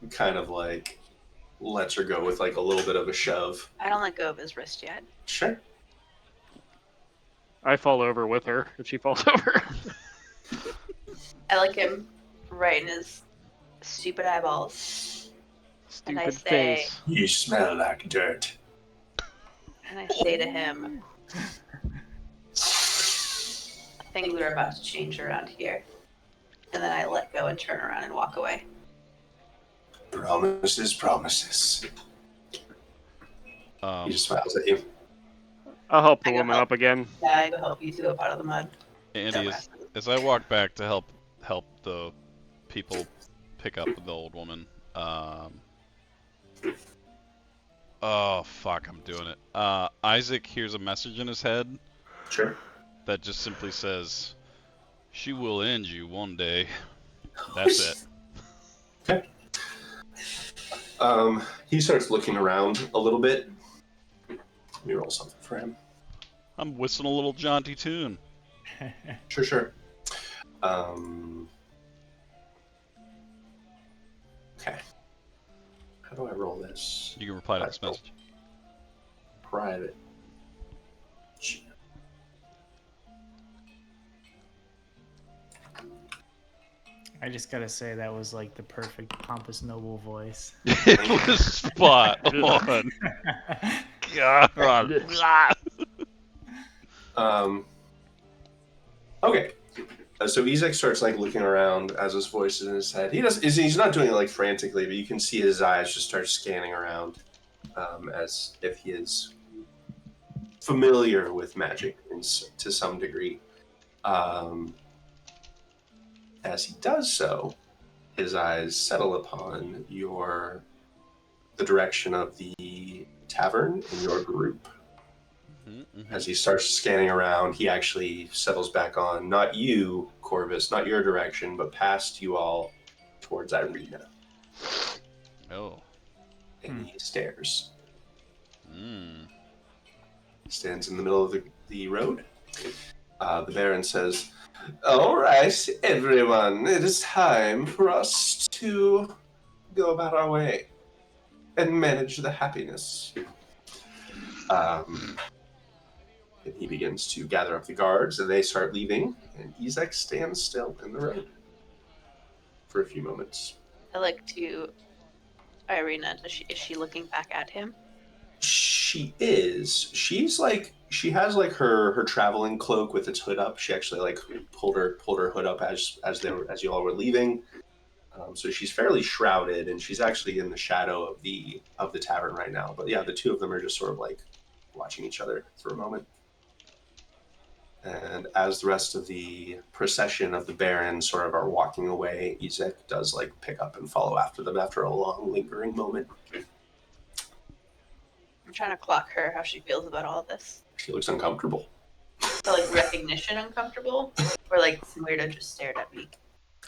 kind of like lets her go with like a little bit of a shove. I don't let go of his wrist yet. Sure. I fall over with her if she falls over. I look him right in his stupid eyeballs. And I Stupid say- face. You smell like dirt. And I say to him, things are about to change around here. And then I let go and turn around and walk away. Promises, promises. He just smiles at you. I'll help the I go woman help. up again. Yeah, I go help you two up out of the mud. Andy, as I walk back to help the people pick up the old woman, oh fuck, I'm doing it. Isaac hears a message in his head Sure. that just simply says, "She will end you one day." That's it. Okay. He starts looking around a little bit. Let me roll something for him. I'm whistling a little jaunty tune. Sure. Okay. How do I roll this? You can reply to this message. Private. I just gotta say that was like the perfect pompous noble voice. It was spot on. God. Okay. So Ezek starts like looking around as his voice is in his head. He's not doing it like frantically, but you can see his eyes just start scanning around, as if he is familiar with magic to some degree. As he does so, his eyes settle upon the direction of the tavern in your group. As he starts scanning around, he actually settles back on not you, Corvus, not your direction, but past you all towards Irina. Oh. And he stares. Mm. Stands in the middle of the road. The Baron says, "All right, everyone, it is time for us to go about our way and manage the happiness." And he begins to gather up the guards, and they start leaving, and Ezek stands still in the road for a few moments. I look to Irina. Is she looking back at him? She is. She has like her traveling cloak with its hood up. She actually like pulled her hood up as you all were leaving. So she's fairly shrouded, and she's actually in the shadow of the tavern right now. But yeah, the two of them are just sort of like watching each other for a moment. And as the rest of the procession of the Baron sort of are walking away, Ezek does like pick up and follow after them after a long lingering moment. I'm trying to clock her how she feels about all of this. She looks uncomfortable. So like recognition uncomfortable, or like some weirdo just stared at me.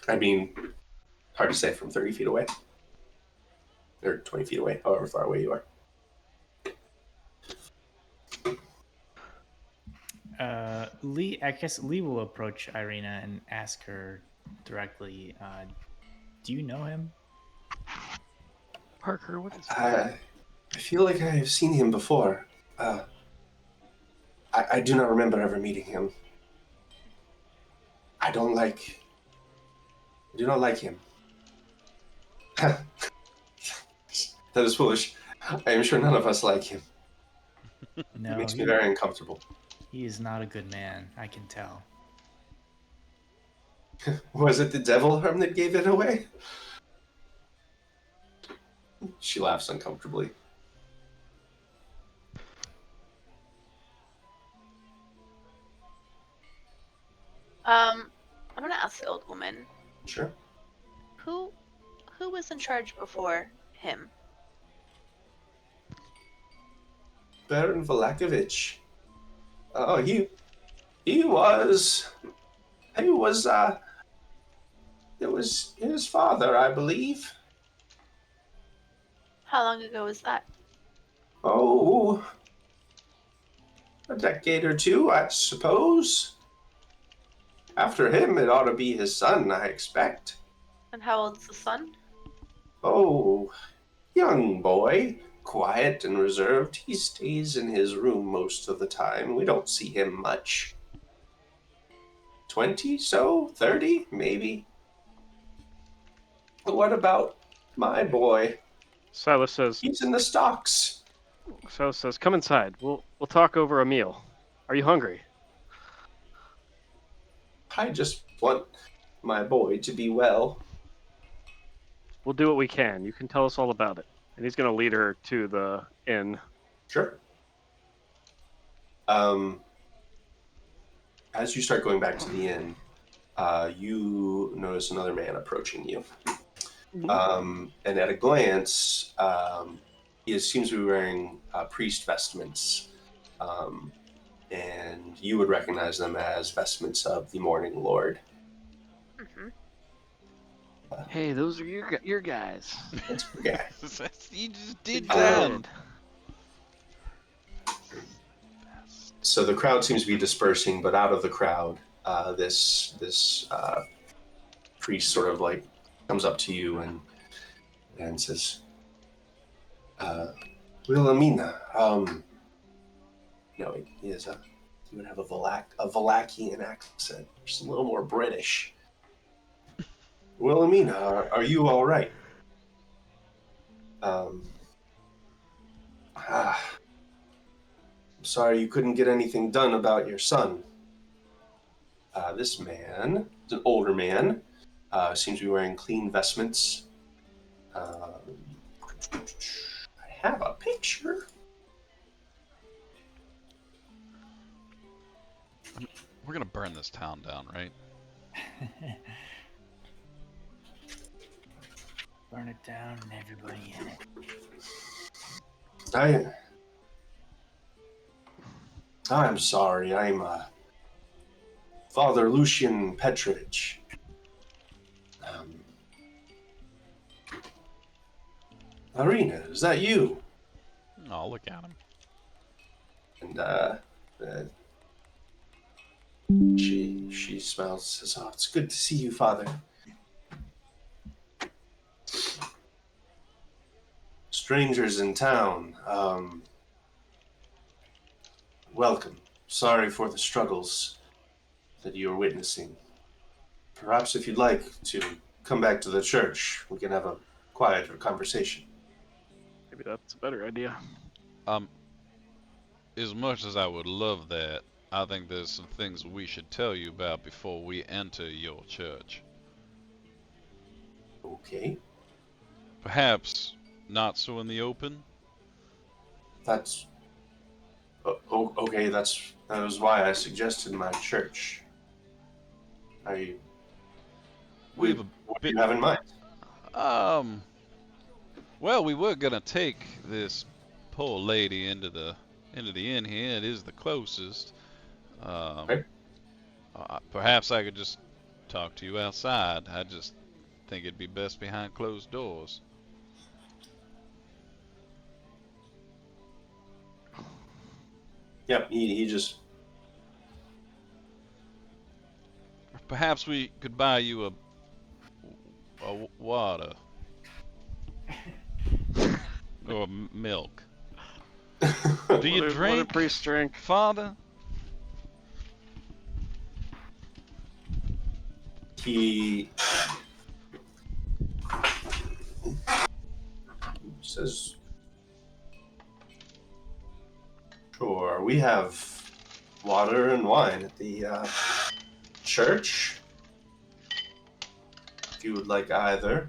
I mean, hard to say from 30 feet away. Or 20 feet away, however far away you are. Lee, I guess Lee will approach Irina and ask her directly, do you know him? Parker, what is I feel like I have seen him before. I do not remember ever meeting him. I do not like him. That is foolish. I am sure none of us like him. No, It makes me very uncomfortable. he is not a good man, I can tell. Was it the devil harm that gave it away? She laughs uncomfortably. I'm gonna ask the old woman, Sure. who was in charge before him? Baron Valakovich. Oh, he was. It was his father, I believe. How long ago was that? Oh, a decade or two, I suppose. After him, it ought to be his son, I expect. And how old's the son? Oh, young boy, quiet and reserved. He stays in his room most of the time. We don't see him much. 20 so? 30 maybe? But what about my boy? Silas says, He's in the stocks. "Come inside. We'll talk over a meal. Are you hungry?" I just want my boy to be well. We'll do what we can. You can tell us all about it. And he's gonna lead her to the inn. Sure. As you start going back to the inn, you notice another man approaching you. And at a glance, he seems to be wearing priest vestments. And you would recognize them as vestments of the Morning Lord. Hey, those are your guys. That's okay. You just did Um, that. So the crowd seems to be dispersing, but out of the crowd, this priest sort of like comes up to you and says, Wilhelmina, he would have a Valachian accent, just a little more British. Wilhelmina, are you all right? I'm sorry you couldn't get anything done about your son. This man is an older man, seems to be wearing clean vestments. I have a picture. We're gonna burn this town down, right? Burn it down and everybody in it. I'm sorry. I'm Father Lucian Petrovich. Arena, is that you? Oh, look at him. And she smiles and says, "Oh, it's good to see you, Father. Strangers in town. Welcome. Sorry for the struggles that you are witnessing. Perhaps if you'd like to come back to the church, we can have a quieter conversation." Maybe that's a better idea. As much as I would love that, I think there's some things we should tell you about before we enter your church. Okay. Perhaps not so in the open? That's okay. That was why I suggested my church. We have a What do bit. you have in mind? Well, we were gonna take this poor lady into the inn here. It is the closest. Okay. Perhaps I could just talk to you outside. I just think it'd be best behind closed doors. Yep. He just. Perhaps we could buy you a water or milk. Do you What a drink, priest drink. Father? He says, "Sure, we have water and wine at the church. If you would like either,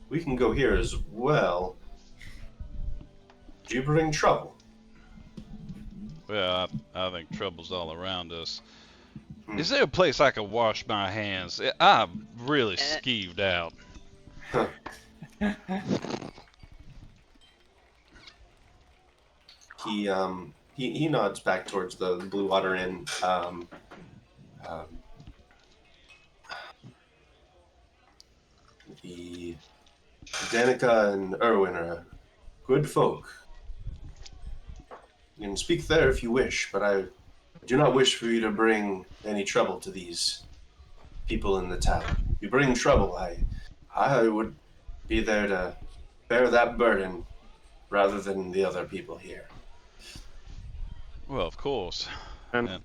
we can go here as well. Do you bring trouble?" Well, I think trouble's all around us. Hmm. Is there a place I could wash my hands? I'm really skeeved out. He nods back towards the Blue Water Inn. The Danica and Erwin are good folk. You can speak there if you wish, but I do not wish for you to bring any trouble to these people in the town. If you bring trouble, I would be there to bear that burden rather than the other people here. Well, of course. And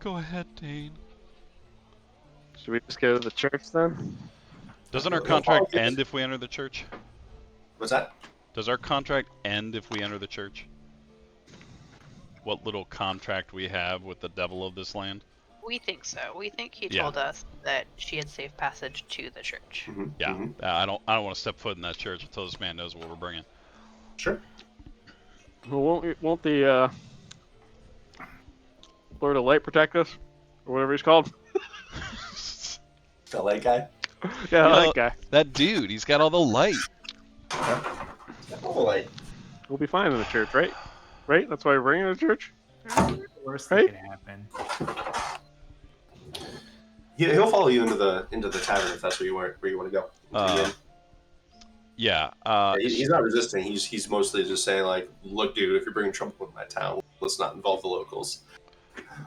Go ahead, Dane. should we just go to the church then? Doesn't our He'll follow contract you. end if we enter the church? What's that? Does our contract end if we enter the church? What little contract we have with the devil of this land? We think so. We think he Yeah. told us that she had safe passage to the church. Mm-hmm. Yeah. Mm-hmm. I don't want to step foot in that church until this man knows what we're bringing. Sure. Well, won't the Lord of Light protect us, or whatever he's called? The light guy? Yeah, You know, that guy. That dude, he's got all the light. Oh, light. We'll be fine in the church, right? Right? That's why we're bringing it to church. The worst Right? that could happen. Yeah, he'll follow you into the tavern if that's where you want to go. Into the inn. Yeah. He's not resisting. He's mostly just saying like, look, dude, if you're bringing trouble in my town, let's not involve the locals.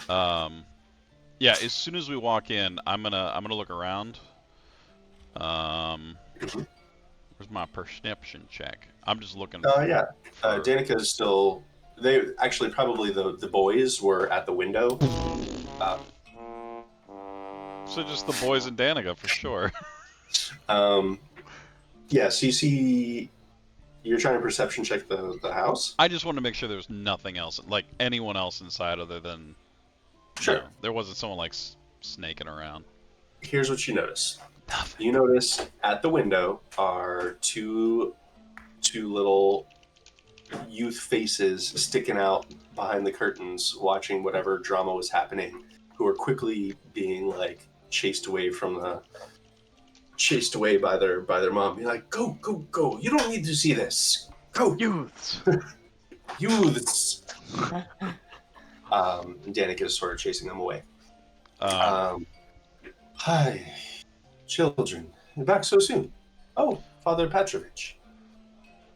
Yeah. As soon as we walk in, I'm gonna look around. Where's my perception check? I'm just looking. Yeah. For... Danica is still. They actually probably the boys were at the window. So just the boys and Danica for sure. Yeah. So you see, you're trying to perception check the house. I just wanted to make sure there was nothing else, like anyone else inside other than. Sure. You know, there wasn't someone like snaking around. Here's what you notice. Nothing. You notice at the window are two little youth faces sticking out behind the curtains, watching whatever drama was happening, who are quickly being like chased away by their mom. Be like, go, go, go! You don't need to see this. Go, Youths. youths. And Danica is sort of chasing them away. Hi, children. You're back so soon. Oh, Father Petrovich.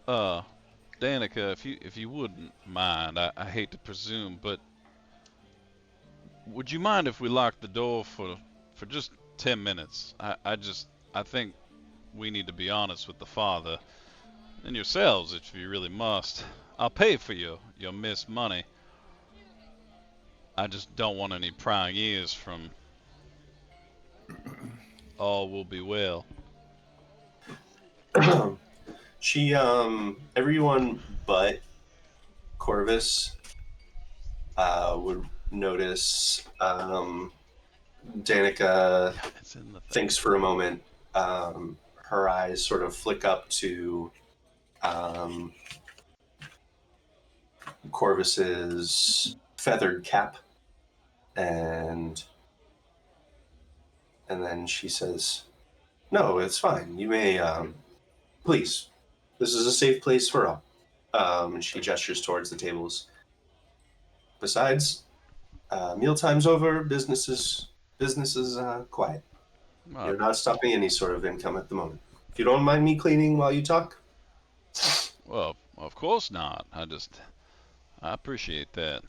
Danica, if you wouldn't mind, I hate to presume, but would you mind if we locked the door for just 10 minutes? I think we need to be honest with the father and yourselves if you really must. I'll pay for your missed money. I just don't want any prying ears from all will be well. She, everyone but Corvus would notice Danica It's in the thing. thinks for a moment. Her eyes sort of flick up to Corvus's feathered cap, and then she says, "No, it's fine. You may, please. This is a safe place for all." And she gestures towards the tables. Besides, mealtime's over. Business is quiet. You're not stopping any sort of income at the moment. If you don't mind me cleaning while you talk. Well, of course not. I appreciate that.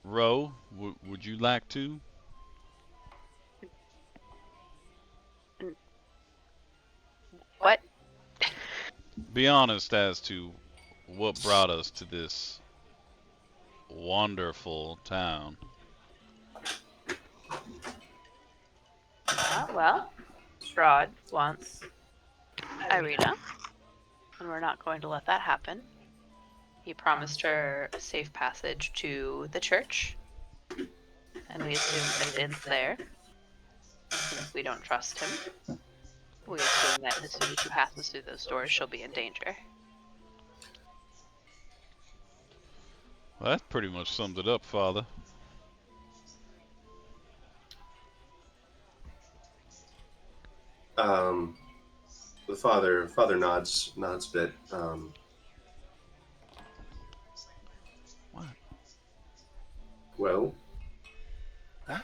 Ro, would you like to? What? Be honest as to what brought us to this wonderful town. Well, Strahd wants Irina, and we're not going to let that happen. He promised her a safe passage to the church, and we assume that it ends there. And if we don't trust him, we assume that as soon as she passes through those doors, she'll be in danger. Well, that pretty much sums it up, Father. The father nods a bit. What? Well, What?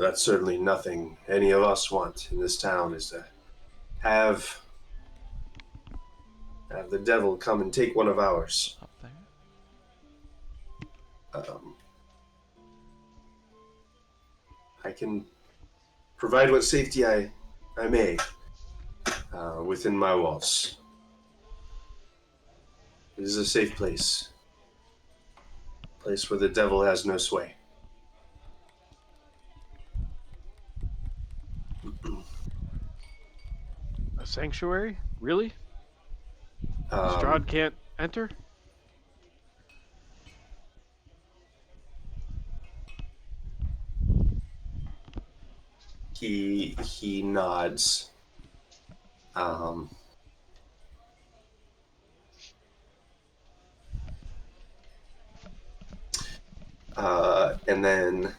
that's certainly nothing any of us want in this town, is to have the devil come and take one of ours. Up there? can provide what safety I may within my walls. It is a safe place. A place where the devil has no sway. A sanctuary? Really? Um, Strahd can't enter? he nods. And then,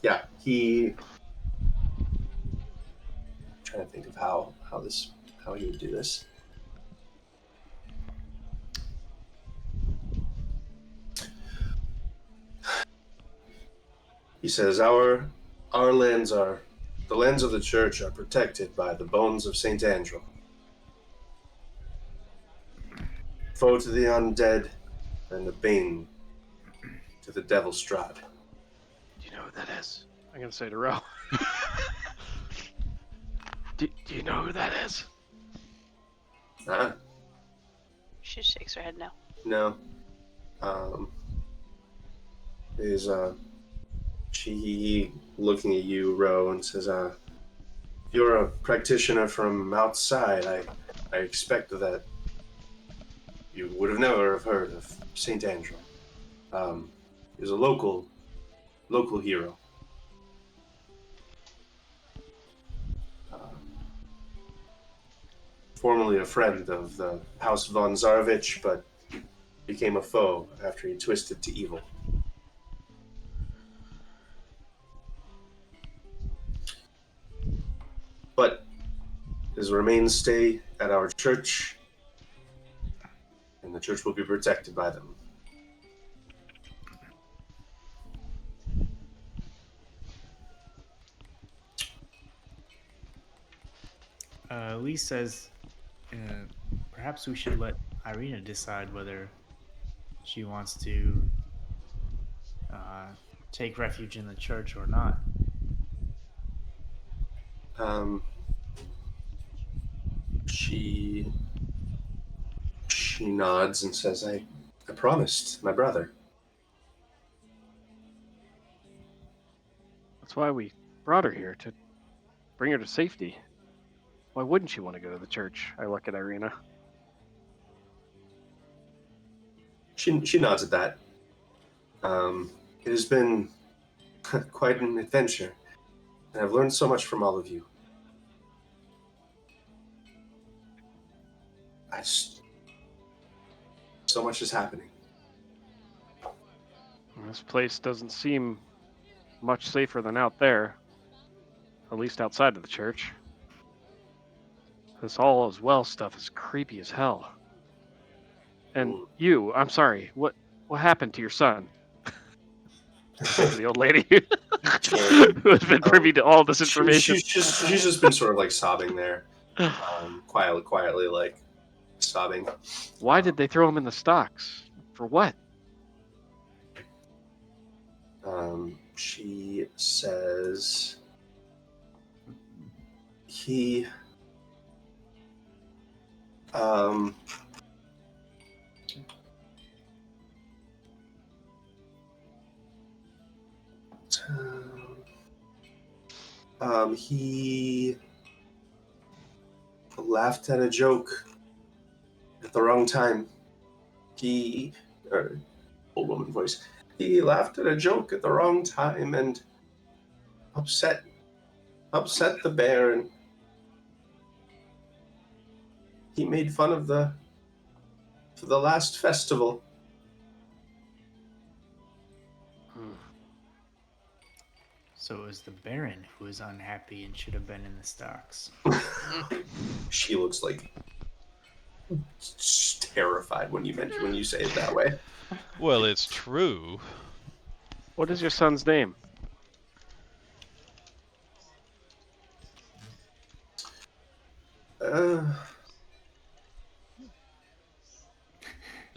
yeah, I'm trying to think of how he would do this. He says, the lands of the church are protected by the bones of Saint Andrew. Foe to the undead, and a bane to the devil Strahd. Do you know who that is? I'm gonna say to Ro. do you know who that is? She shakes her head no. No. Is she looking at you, Ro, and says, "You're a practitioner from outside. I expect that you would have never have heard of Saint Andrew. He's a local hero. Formerly a friend of the House von Zarovich, but became a foe after he twisted to evil. But his remains stay at our church, and the church will be protected by them." Lee says, perhaps we should let Irina decide whether she wants to take refuge in the church or not. She nods and says, I promised my brother. That's why we brought her here, to bring her to safety. Why wouldn't she want to go to the church? I look at Irina. She nods at that. It has been quite an adventure, and I've learned so much from all of you. So much is happening. This place doesn't seem much safer than out there. At least outside of the church. This all as well stuff is creepy as hell. And you, I'm sorry, what happened to your son? The old lady who has been privy to all this information. She's just been sort of like sobbing there, quietly like sobbing. Why did they throw him in the stocks? For what? She says he he laughed at a joke at the wrong time. Old woman voice. He laughed at a joke at the wrong time and upset the bear, and he made fun of for the last festival. So it was the Baron who was unhappy and should have been in the stocks. She looks like terrified when you say it that way. Well, it's true. What is your son's name?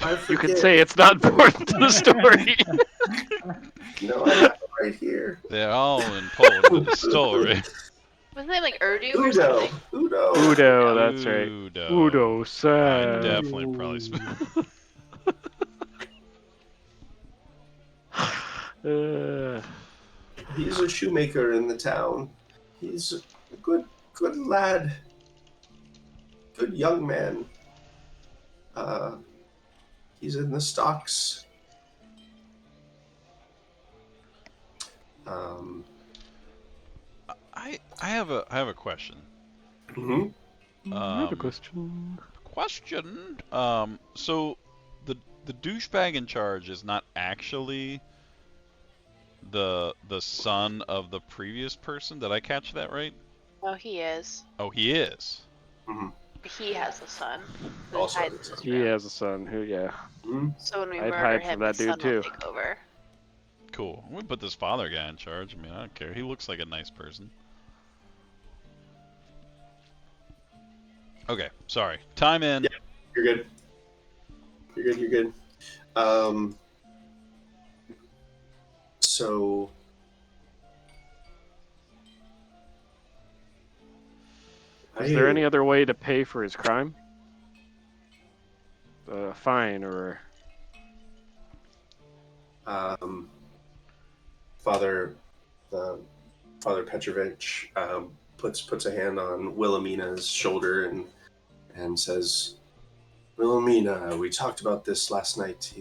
I forget. You can say it's not important to the story. No, I have it right here. They're all important to the story. Wasn't it like Urdu or Udo. something? Udo. Udo, that's right. Udo. Udo I san. definitely probably. Uh, He's a shoemaker in the town. He's a good lad. Good young man. He's in the stocks. Um, I have a question. mhm. I have a question. Question. So the douchebag in charge is not actually the son of the previous person. Did I catch that right? Oh, he is. Oh, he is. Mhm. He has a son who Also hides has a in son. his He room. has a son who, yeah. Mhm. So when we I'd murder hide from him, that his dude, son will too. take over. Cool. We put this father guy in charge. I mean, I don't care. He looks like a nice person. Okay, sorry. Time in. Yeah. You're good. You're good. So Was there any other way to pay for his crime? A fine or... um, Father Father Petrovich puts a hand on Wilhelmina's shoulder and says, Wilhelmina, we talked about this last night.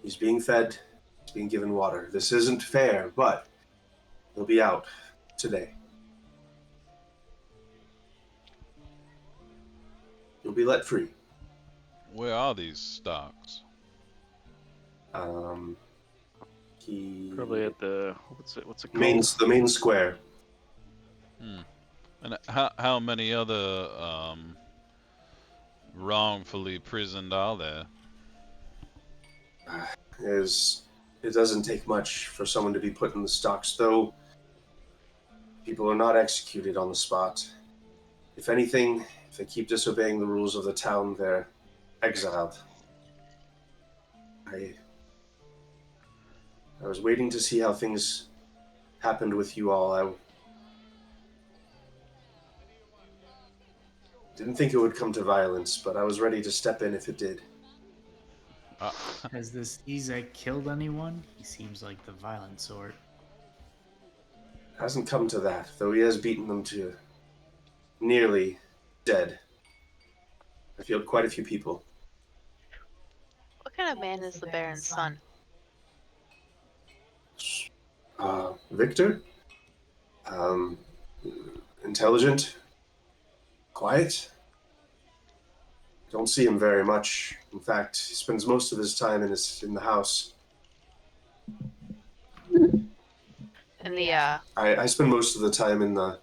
He's being fed, he's being given water. This isn't fair, but he'll be out today. He'll be let free. Where are these stocks? Um, he Probably at the... What's it main called? the main square. And how many other wrongfully prisoned are there? It doesn't take much for someone to be put in the stocks, though. People are not executed on the spot. If anything, if they keep disobeying the rules of the town, they're exiled. I was waiting to see how things happened with you all. I didn't think it would come to violence, but I was ready to step in if it did. Has this Izek killed anyone? He seems like the violent sort. It hasn't come to that, though he has beaten them to nearly dead. I killed quite a few people. What kind of man is the Baron's son? Victor? Um, Intelligent? Quiet? Don't see him very much. In fact, he spends most of his time in the house. And the I spend most of the time in the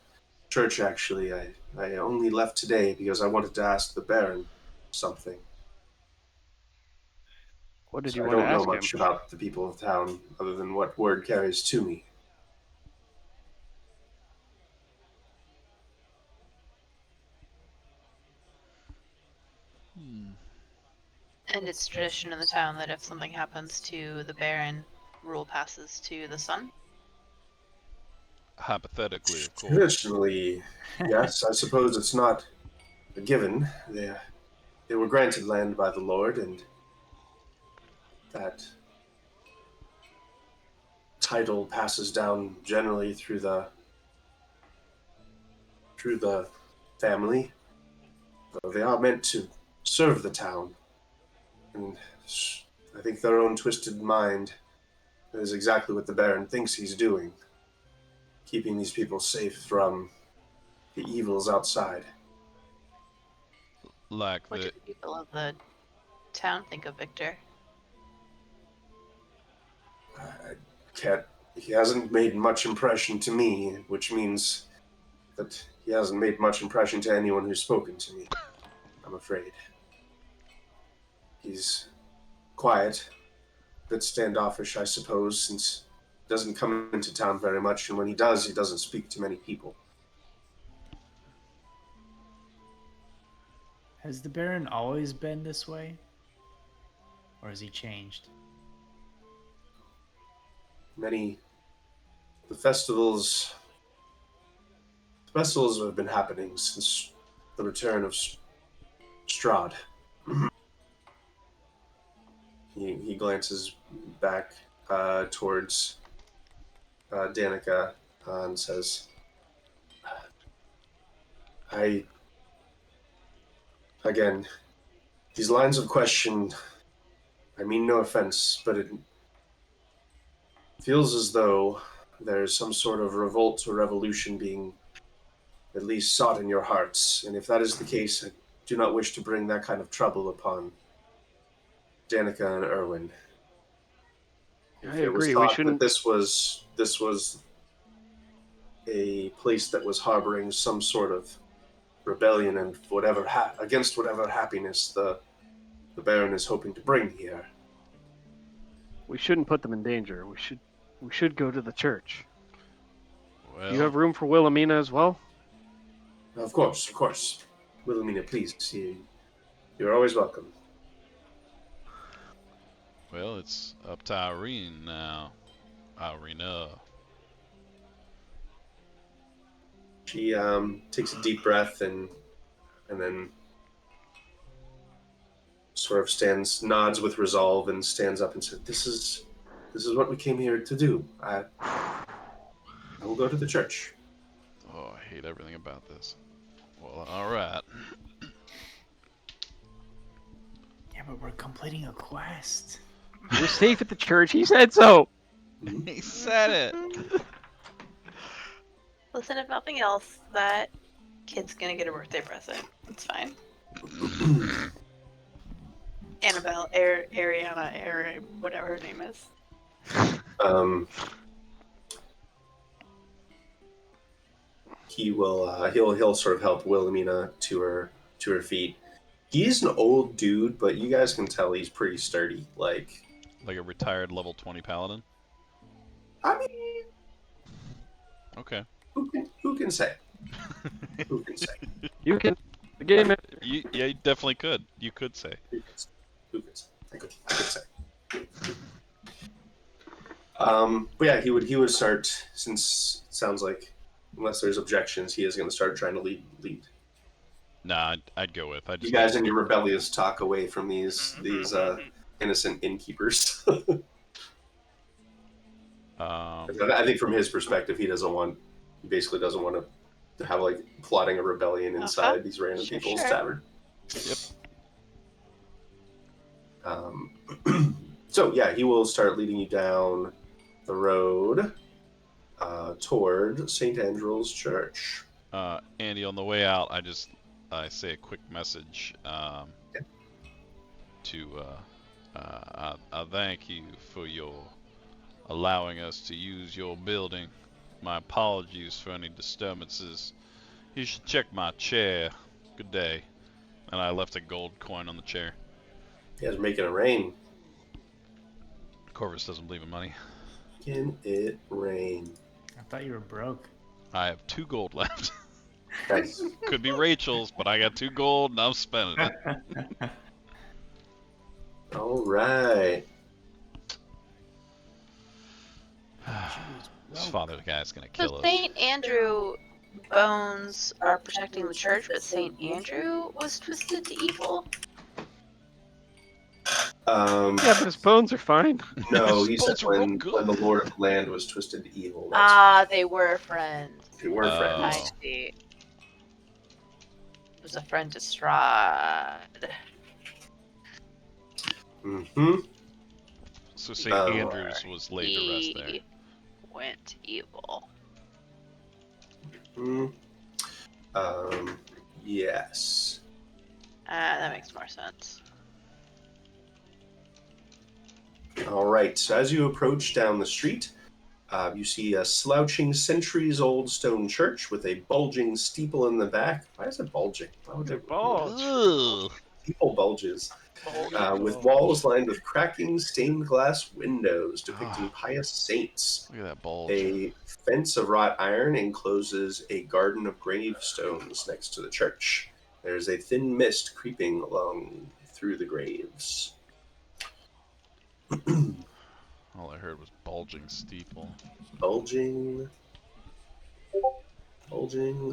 church, actually. I only left today because I wanted to ask the Baron something. What did So you I want to don't know ask him? much about the people of town other than what word carries to me. and it's tradition in the town that if something happens to the Baron, rule passes to the son. Hypothetically, of course. Traditionally, yes. I suppose it's not a given. They were granted land by the Lord, and that title passes down generally through the family. Though they are meant to serve the town, and I think their own twisted mind is exactly what the Baron thinks he's doing, keeping these people safe from the evils outside. Like What do the the people of the town think of Victor? I can't. He hasn't made much impression to me, which means that he hasn't made much impression to anyone who's spoken to me, I'm afraid. He's quiet, a bit standoffish, I suppose, since he doesn't come into town very much, and when he does, he doesn't speak to many people. Has the Baron always been this way? Or has he changed? the festivals have been happening since the return of Strahd. He glances back towards Danica and says, again, these lines of question, I mean no offense, but it feels as though there's some sort of revolt or revolution being at least sought in your hearts. And if that is the case, I do not wish to bring that kind of trouble upon Danica and Erwin. I If it was agree. thought We shouldn't. that this was a place that was harboring some sort of rebellion and against whatever happiness the Baron is hoping to bring here. We shouldn't put them in danger. We should go to the church. Well, Do you have room for Wilhelmina as well? Of course. Wilhelmina, please. You're always welcome. well, it's up to Irene now. Irina. She takes a deep breath and then sort of nods with resolve and stands up and says, This is what we came here to do. I will go to the church. Oh, I hate everything about this. Well, alright. Yeah, but we're completing a quest. We're safe at the church. He said so. He said it! Listen, if nothing else, that kid's gonna get a birthday present. It's fine. Annabelle, Ariana, whatever her name is. He'll sort of help Wilhelmina to her feet. He's an old dude, but you guys can tell he's pretty sturdy. Like a retired level 20 paladin? I mean, Okay. who can say? Who can say? You can. The game. Yeah, you definitely could. You could say. Who can say? I could say. But yeah, he would start, since it sounds like, unless there's objections, he is going to start trying to lead. Nah, I'd go with. You guys and your rebellious talk away from these innocent innkeepers. I think from his perspective, he basically doesn't want to have like plotting a rebellion inside these random people's tavern. Yep. So yeah, he will start leading you down the road toward St. Andrew's Church. Andy, on the way out, I say a quick message to I thank you for your allowing us to use your building. My apologies for any disturbances. You should check my chair. Good day. And I left a gold coin on the chair. You guys are making it rain. Corvus doesn't believe in money. Can it rain? I thought you were broke. I have 2 gold left. Nice. Could be Rachel's, but I got 2 gold and I'm spending it. All right. This father guy's gonna So kill us. St. Andrew bones are protecting the church, but St. Andrew was twisted to evil? Yeah, but his bones are fine. No, His he said bolts are real when good. the Lord of the Land was twisted to evil. They were friends. They were Oh. I friends. see. It was a friend to Strahd. Mm-hmm. So St. Andrews was laid to rest there. He went evil. Yes. That makes more sense. All right. So as you approach down the street, you see a slouching, centuries-old stone church with a bulging steeple in the back. Why is it bulging? Why would they Bulge. Ugh. Steeple bulges. With walls lined with cracking stained glass windows depicting pious saints. Look at that bulge. A fence of wrought iron encloses a garden of gravestones next to the church. There's a thin mist creeping along through the graves. All I heard was bulge. bulging steeple. Bulging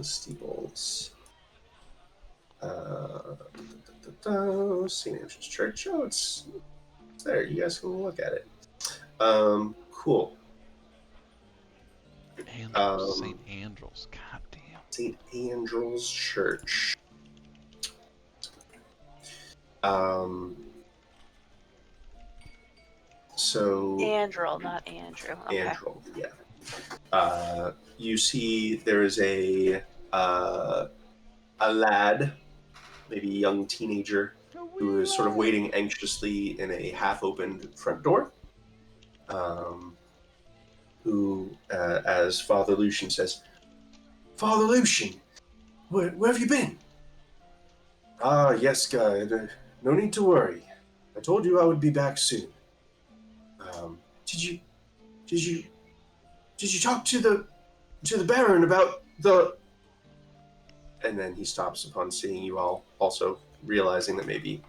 steeples. St. Andrew's Church. Oh, it's there. You guys can look at it. Cool. Andrews, St. Andrews. God damn. St. Andrew's Church. So Andrew, not Andrew. Okay. Andrew, yeah. You see, there is a lad, maybe a young teenager, who is sort of waiting anxiously in a half-opened front door. Who, as Father Lucian says, "Father Lucian, where have you been?" "Ah, yes, guy. No need to worry. I told you I would be back soon. Did you talk to the Baron about the?" And then he stops upon seeing you all, also realizing that maybe.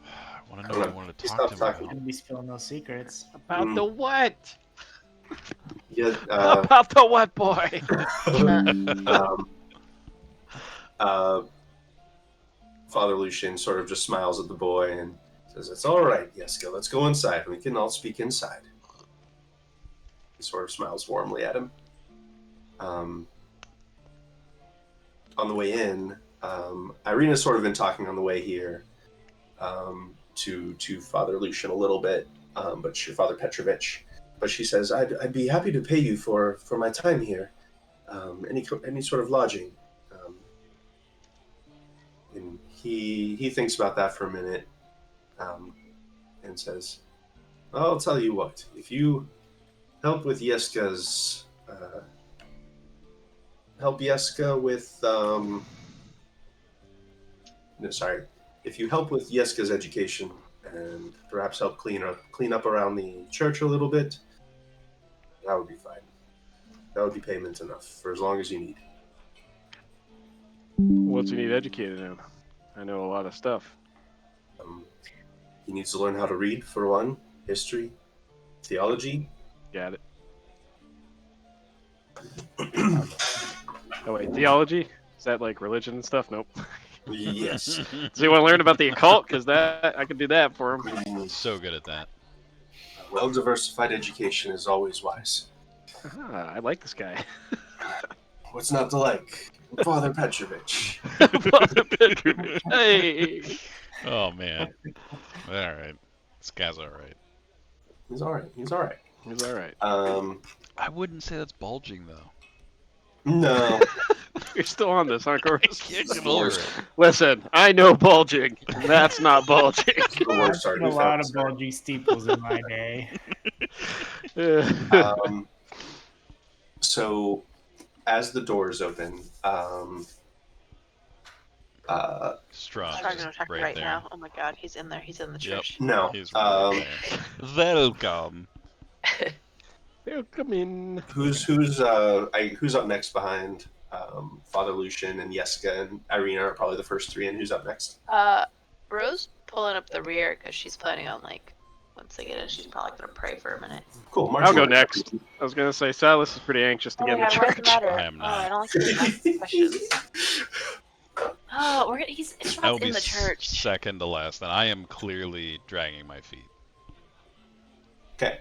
I want to know what I wanted to He talk stops to him talking. about. And we spill no secrets. About the what? Yeah, About the what, boy? Father Lucian sort of just smiles at the boy and says, "It's all right, Yeska. Let's go inside. We can all speak inside." He sort of smiles warmly at him. On the way in, Irina's sort of been talking on the way here to Father Lucian a little bit, but Father Petrovich. But she says, "I'd be happy to pay you for my time here. Any sort of lodging." And he thinks about that for a minute, and says, "I'll tell you what. If you help with Yeska's if you help with Yeska's education and perhaps help clean up around the church a little bit, that would be fine. That would be payment enough for as long as you need." What's he need educated in? I know a lot of stuff. He needs to learn how to read, for one, history, theology. Got it. Oh wait, theology? Is that like religion and stuff? Nope. Yes. Does he want to learn about the occult? Because that I could do that for him. So good at that. Well-diversified education is always wise. I like this guy. What's not to like? Father Petrovich. Hey. Oh man. All right. This guy's all right. He's all right. He's all right. I wouldn't say that's bulging though. No. You're still on this, huh, Corvus? Can't get over it. Listen, I know bulging. That's not bulging. I've seen a lot of bulgy steeples in my day. So, as the doors open, Strahd I'm is gonna attack right right there. now. Oh my god, he's in there. He's in the church. no. He's right there. Welcome. Welcome in. Who's up next behind Father Lucian and Yeska and Irina are probably the first three in. Who's up next? Rose pulling up the rear because she's planning on once they get in, she's probably gonna pray for a minute. Cool. I'll go next. I was gonna say Silas is pretty anxious to get in the What's the church. matter? I am not. I don't like to ask questions. Oh, he's I will Strahd's be in the church. second to last, and I am clearly dragging my feet. Okay.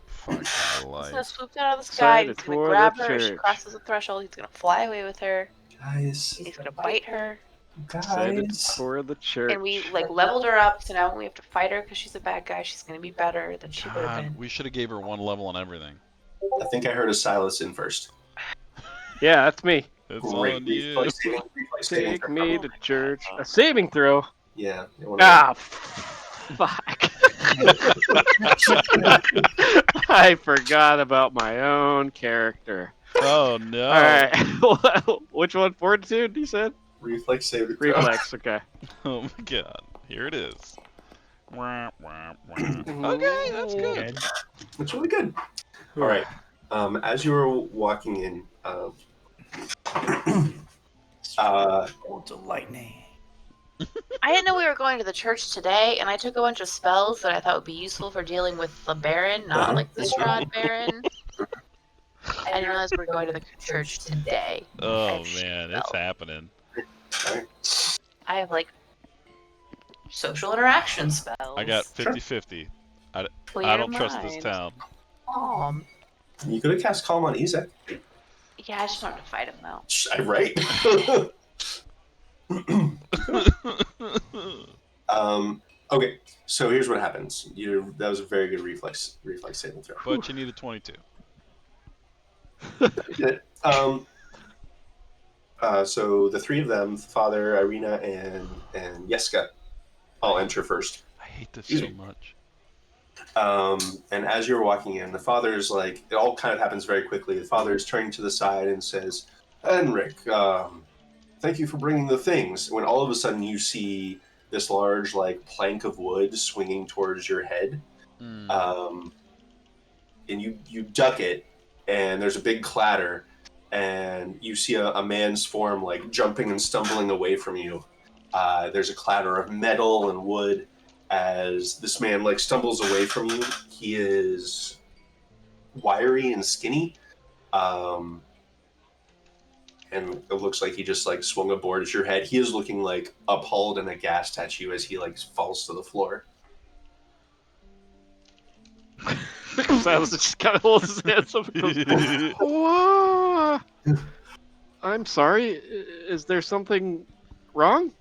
Fuck my He's gonna life. swoop down out of the sky. He's Excited gonna for grab the her. As she church. crosses the threshold. He's gonna fly away with her. Guys. He's gonna bite her. Excited for the church. And we leveled her up, so now when we have to fight her because she's a bad guy, she's gonna be better than she would have God, been. we should have gave her one level on everything. I think I heard a Silas in first. Yeah, that's me. It's Great. on you. Reflex saving Take throw. me to church. A saving throw. Yeah. Fuck. I forgot about my own character. Oh no. All right. Which one? Fortitude, you said? Reflex saving throw. Reflex, okay. Oh my god. Here it is. Wah, wah, wah. Okay, that's good. That's really good. All right. As you were walking in, Bolt of lightning. I I didn't know we were going to the church today, and I took a bunch of spells that I thought would be useful for dealing with the Baron, not like the Strahd Baron. I didn't realize we were going to the church today. Oh man, it's happening. I have like social interaction spells. I got 50-50. I Clear don't trust this mind. town. You could have cast Calm on Ezek. Yeah, I just wanted to fight him though. Right? Okay, so here's what happens. That was a very good reflex saving throw. But you need a 22. So the three of them, Father, Irina, and Yeska, all enter first. I hate this so much. And as you're walking in, the father's like, it all kind of happens very quickly. The father is turning to the side and says, Henrik, thank you for bringing the things. When all of a sudden you see this large like plank of wood swinging towards your head, and you duck it, and there's a big clatter, and you see a man's form like jumping and stumbling away from you. There's a clatter of metal and wood as this man like stumbles away from you. He is wiry and skinny, and it looks like he just like swung a board at your head. He is looking like appalled and aghast at you as he like falls to the floor. Silas just kind of holds his hands up and goes, "Whoa! I'm sorry. Is there something wrong?"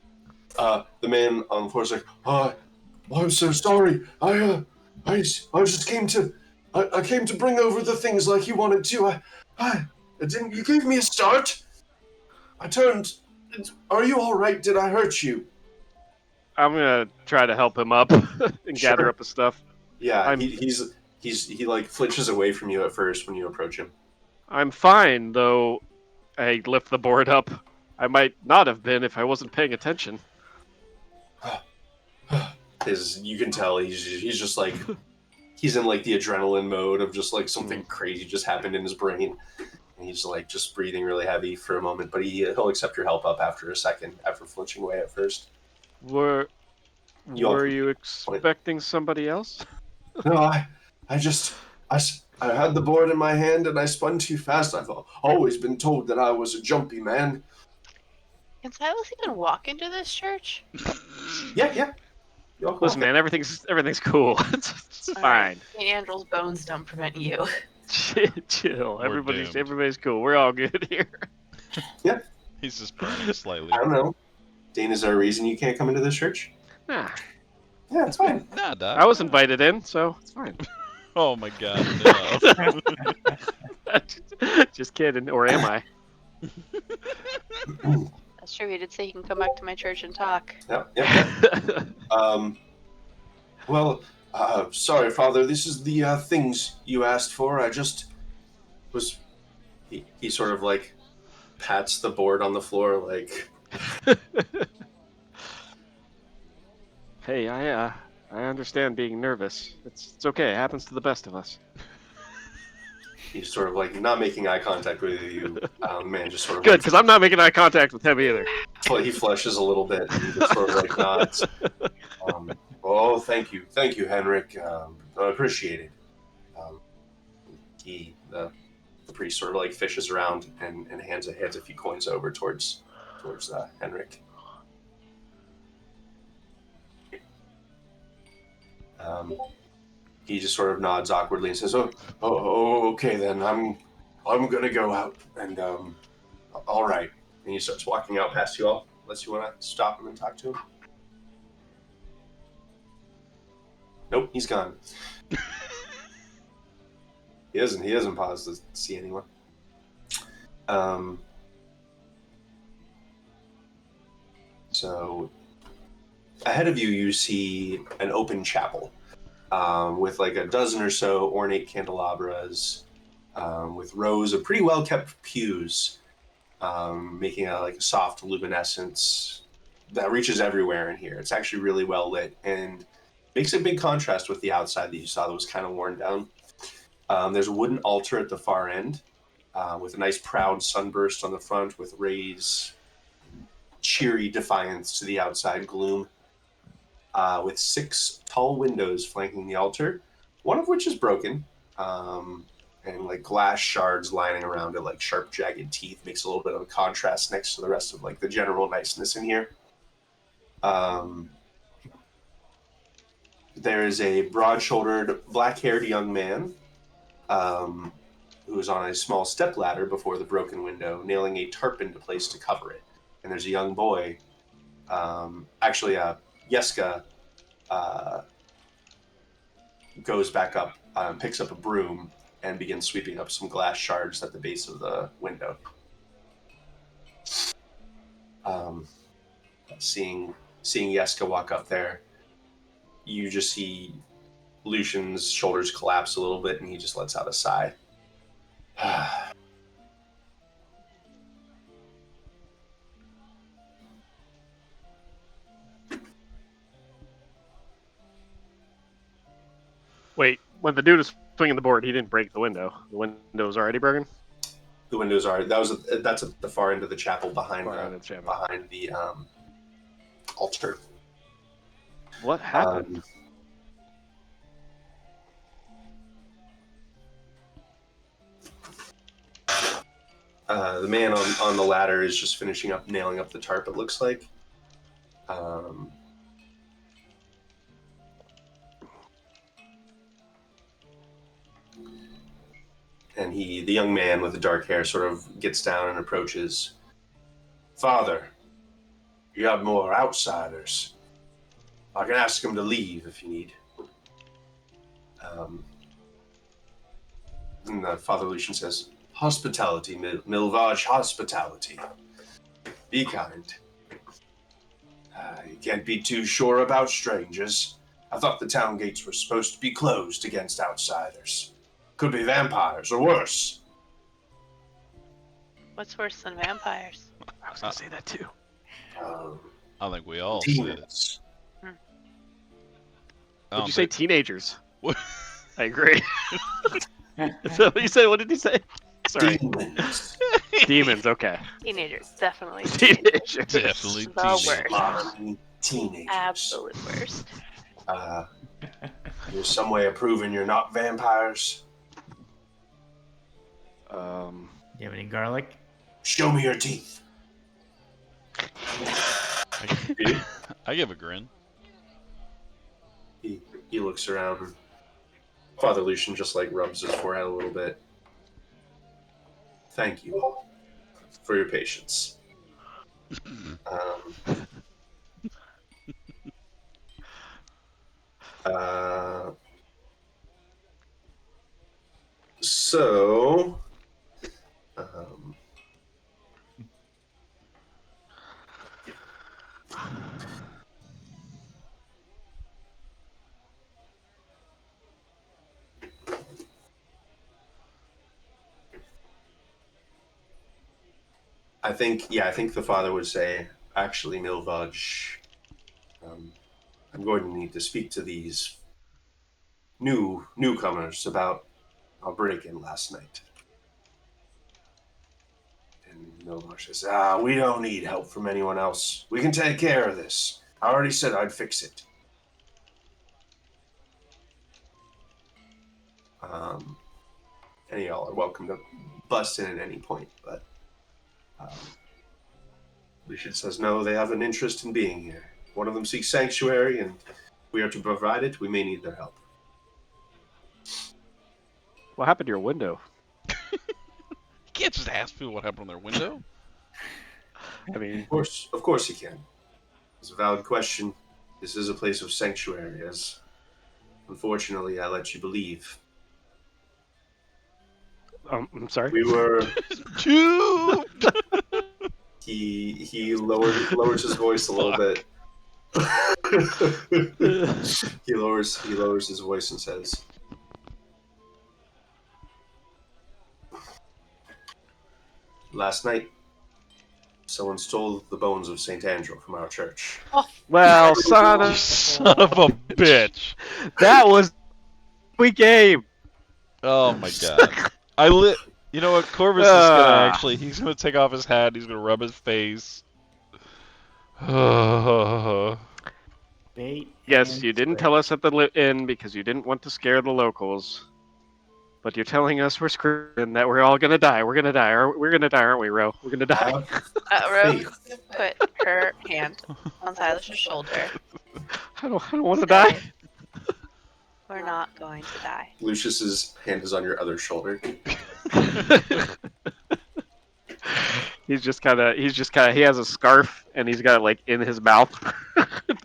The man on the floor is like, I'm so sorry. I just came to bring over the things like you wanted to. I didn't. You gave me a start. I turned. Are you all right? Did I hurt you? I'm gonna try to help him up and gather up his stuff. Yeah, he like flinches away from you at first when you approach him. I'm fine, though. I lift the board up. I might not have been if I wasn't paying attention. You can tell he's just like he's in like the adrenaline mode of just like something crazy just happened in his brain, and he's like just breathing really heavy for a moment, but he'll accept your help up after a second after flinching away at first. Were you expecting somebody else? No, I had the board in my hand and I spun too fast. I've always been told that I was a jumpy man. Can Silas even walk into this church? Yeah. Listen, man, everything's cool. it's fine. St. Andrew's bones don't prevent you. Chill. We're Everybody's cool. We're all good here. Yeah. He's just burning slightly. I don't know. Dane, is there a reason you can't come into this church? Nah. Yeah, it's fine. Nah, Doc. I was invited in, so it's fine. Oh my god, no. Just kidding. Or am I? That's true. He did say he can come back to my church and talk. Yeah. Well, sorry, Father. This is the things you asked for. I just was. He sort of like pats the board on the floor, like. Hey, I understand being nervous. It's okay. It happens to the best of us. He's sort of like not making eye contact with you. Man, just sort of. Good, because I'm not making eye contact with him either. He flushes a little bit and just sort of like nods. Oh, thank you, Henrik. I appreciate it. The priest sort of like fishes around and hands a few coins over towards Henrik. He just sort of nods awkwardly and says, "Oh, okay then. I'm gonna go out and all right." And he starts walking out past you all. Unless you want to stop him and talk to him. Nope, he's gone. He doesn't pause to see anyone. So ahead of you, you see an open chapel with like a dozen or so ornate candelabras, with rows of pretty well kept pews, making a soft luminescence that reaches everywhere in here. It's actually really well lit and makes a big contrast with the outside that you saw that was kind of worn down. There's a wooden altar at the far end, with a nice proud sunburst on the front with rays, cheery defiance to the outside gloom. with 6 tall windows flanking the altar, one of which is broken, and like glass shards lining around it, like sharp, jagged teeth, makes a little bit of a contrast next to the rest of like the general niceness in here. There is a broad-shouldered, black-haired young man who is on a small stepladder before the broken window, nailing a tarp into place to cover it. And there's a young boy, Yeska, goes back up, picks up a broom, and begins sweeping up some glass shards at the base of the window. Seeing Yeska walk up there, you just see Lucian's shoulders collapse a little bit, and he just lets out a sigh. Wait, when the dude was swinging the board, he didn't break the window. The window was already broken. The windows are that's at the far end of the chapel behind the altar. What happened? The man on the ladder is just finishing up nailing up the tarp, it looks like. And the young man with the dark hair sort of gets down and approaches. Father, you have more outsiders. I can ask them to leave if you need. And Father Lucian says, hospitality, Milvaj, hospitality. Be kind. You can't be too sure about strangers. I thought the town gates were supposed to be closed against outsiders. Could be vampires, or worse. What's worse than vampires? I was going to say that too. I think we all say it. Demons. Did you say teenagers? What? I agree. Is that what you said? What did you say? Sorry. Demons. Demons, okay. Teenagers, definitely. Teenagers. Definitely The teenagers. worst. Teenagers. Absolute worst. There's some way of proving you're not vampires. You have any garlic? Show me your teeth. I give a grin. He looks around. Father Lucian just like rubs his forehead a little bit. Thank you all for your patience. So, I think the father would say, actually, Milvaj, I'm going to need to speak to these newcomers about our break-in last night. And Milvaj says, we don't need help from anyone else. We can take care of this. I already said I'd fix it. Any of y'all are welcome to bust in at any point, but Lucian says no, they have an interest in being here. One of them seeks sanctuary, and we are to provide it. We may need their help. What happened to your window? You can't just ask people what happened on their window. I mean, Of course you can. It's a valid question. This is a place of sanctuary, as unfortunately I let you believe. I'm sorry. We were. He lowers his voice a little bit. he lowers his voice and says, "Last night, someone stole the bones of Saint Andrew from our church." Well, You son of a bitch. That was we game. Oh my god. You know what? Corvus is gonna he's gonna take off his hat, he's gonna rub his face. Bait Yes, you didn't tell us at the inn because you didn't want to scare the locals. But you're telling us we're screwed and that we're all gonna die. We're gonna die. We're gonna die, aren't we, Ro? We're gonna die. Ro Faith. put her hand on Silas's shoulder. I don't want to Say, die. We're not going to die. Lucius's hand is on your other shoulder. He has a scarf and he's got it like in his mouth,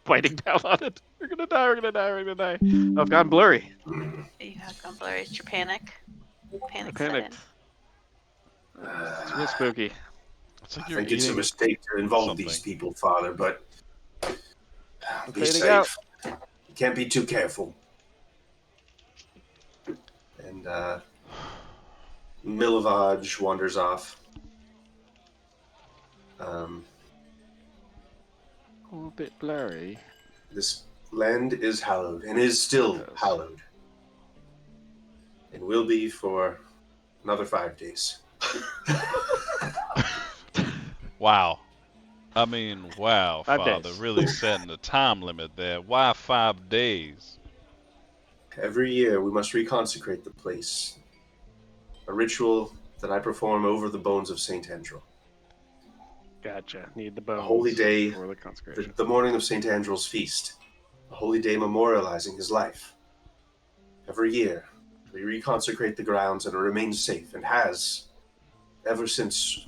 biting down on it. We're gonna die. We're gonna die. We're gonna die. I've gone blurry. You have gone blurry. It's your panic. I Panic set in. panicked. It's real spooky. It's like I you're think it's a eating mistake to involve something. these people, Father, but I'm be fading safe. out. You can't be too careful. And Milovaj wanders off. A bit blurry. This land is hallowed, and is still Yes. hallowed. And will be for another 5 days. Wow. I mean, wow, 5 Father. days. Really setting a time limit there. Why 5 days? Every year we must reconsecrate the place. A ritual that I perform over the bones of Saint Andrew. Gotcha. Need the bones. A holy day, for the consecration. the morning of Saint Andrew's feast. A holy day memorializing his life. Every year we reconsecrate the grounds and it remains safe, and has ever since,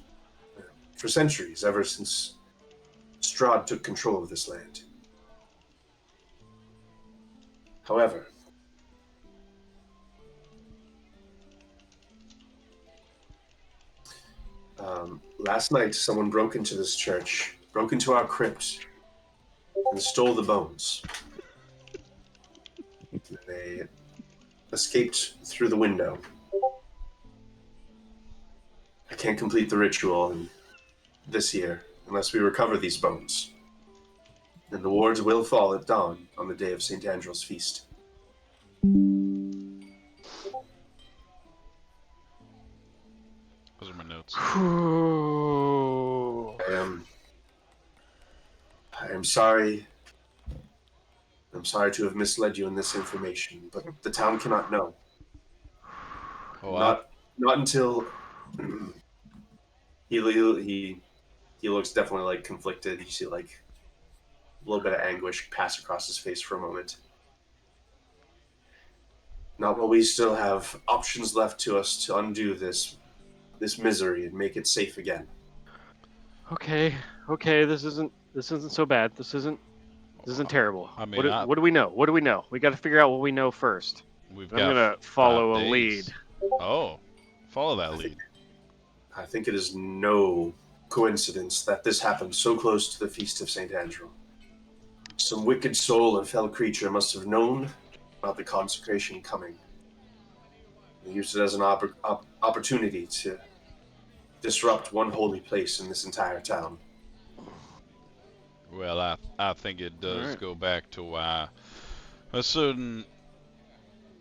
for centuries, ever since Strahd took control of this land. However, last night someone broke into this church, broke into our crypt, and stole the bones. They escaped through the window. I can't complete the ritual this year unless we recover these bones. And the wards will fall at dawn on the day of St. Andrew's feast. Those are my notes. I am sorry. I'm sorry to have misled you in this information, but the town cannot know. Oh, Not until he looks definitely like conflicted. You see like a little bit of anguish pass across his face for a moment. Not while we still have options left to us to undo this misery and make it safe again. Okay. This isn't so bad. This isn't terrible. I mean, what do we know? What do we know? We got to figure out what we know first. we've I'm got gonna 5 follow a days. lead. Oh, follow that lead. I think it is no coincidence that this happened so close to the Feast of St. Andrew. Some wicked soul and fell creature must have known about the consecration coming. They used it as an opportunity to disrupt one holy place in this entire town. Well, I think it does Alright. go back to why a certain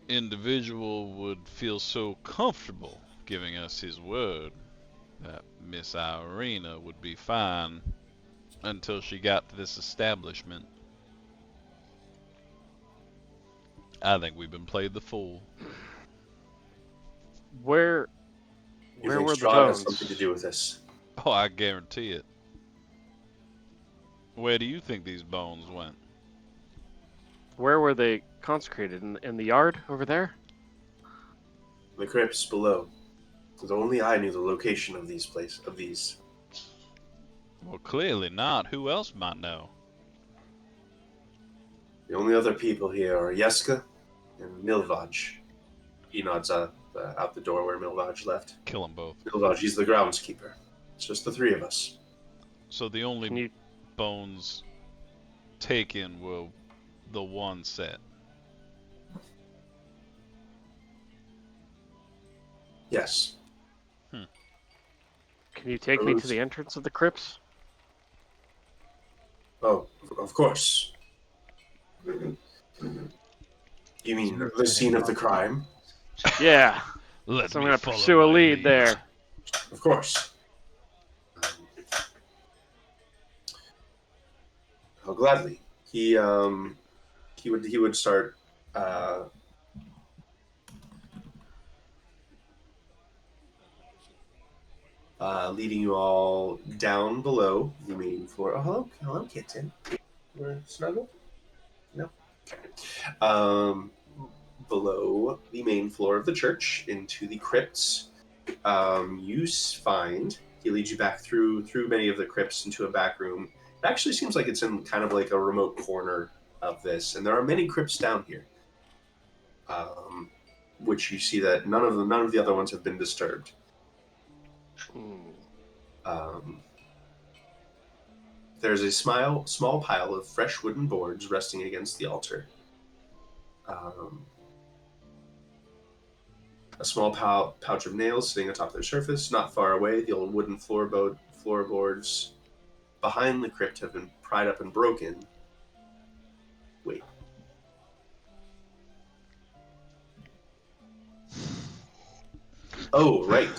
individual would feel so comfortable giving us his word that Miss Irina would be fine until she got to this establishment. I think we've been played the fool. Where You where think were the Strahd has bones? something to do with this? Oh, I guarantee it. Where do you think these bones went? Where were they consecrated? In the yard over there? The crypts below. Because only I knew the location of these places. Well, clearly not. Who else might know? The only other people here are Yeska and Milvaj. He nods out the door where Milvaj left. Kill them both. Milvaj, he's the groundskeeper. It's just the three of us. So the only Can you bones taken were the one set. Yes. can you take me to the entrance of the crypts? Oh, of course. You mean the scene of the crime? Yeah. Let So I'm me gonna follow pursue a my lead there. Of course. Oh, gladly. He he would start leading you all down below the main floor. Oh, hello, kitten. You want to snuggle? No. Below the main floor of the church into the crypts. You find he leads you back through many of the crypts into a back room. It actually seems like it's in kind of like a remote corner of this, and there are many crypts down here, which you see that none of the other ones have been disturbed. There's a small pile of fresh wooden boards resting against the altar. A small pouch of nails sitting atop their surface. Not far away, the old wooden floorboards behind the crypt have been pried up and broken. Wait. Oh, right.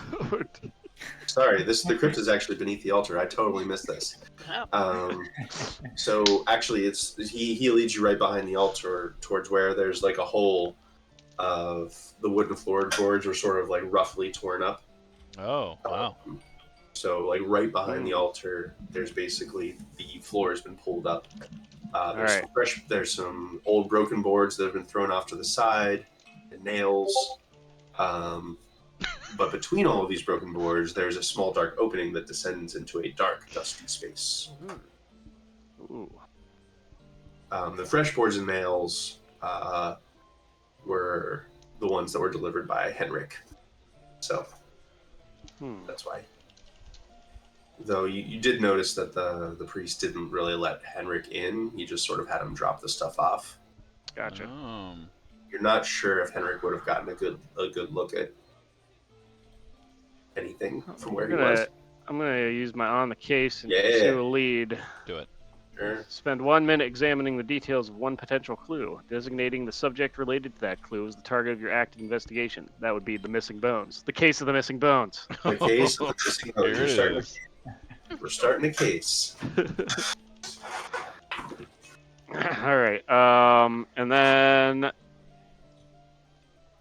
Sorry, the crypt is actually beneath the altar. I totally missed this. So actually, he leads you right behind the altar towards where there's like a hole of the wooden floorboards were sort of like roughly torn up. Oh, wow. So like right behind the altar, there's basically the floor has been pulled up. There's some old broken boards that have been thrown off to the side, and nails. But between all of these broken boards, there's a small dark opening that descends into a dark, dusty space. Ooh. The fresh boards and nails were the ones that were delivered by Henrik. So that's why. Though you did notice that the priest didn't really let Henrik in. He just sort of had him drop the stuff off. Gotcha. You're not sure if Henrik would have gotten a good look at anything from where he was. I'm gonna use my on the case and Yeah. pursue a lead. Do it. Sure. Spend 1 minute examining the details of one potential clue, designating the subject related to that clue as the target of your active investigation. That would be the missing bones. The case of the missing bones. The case of the missing bones. We're starting a case. All right. And then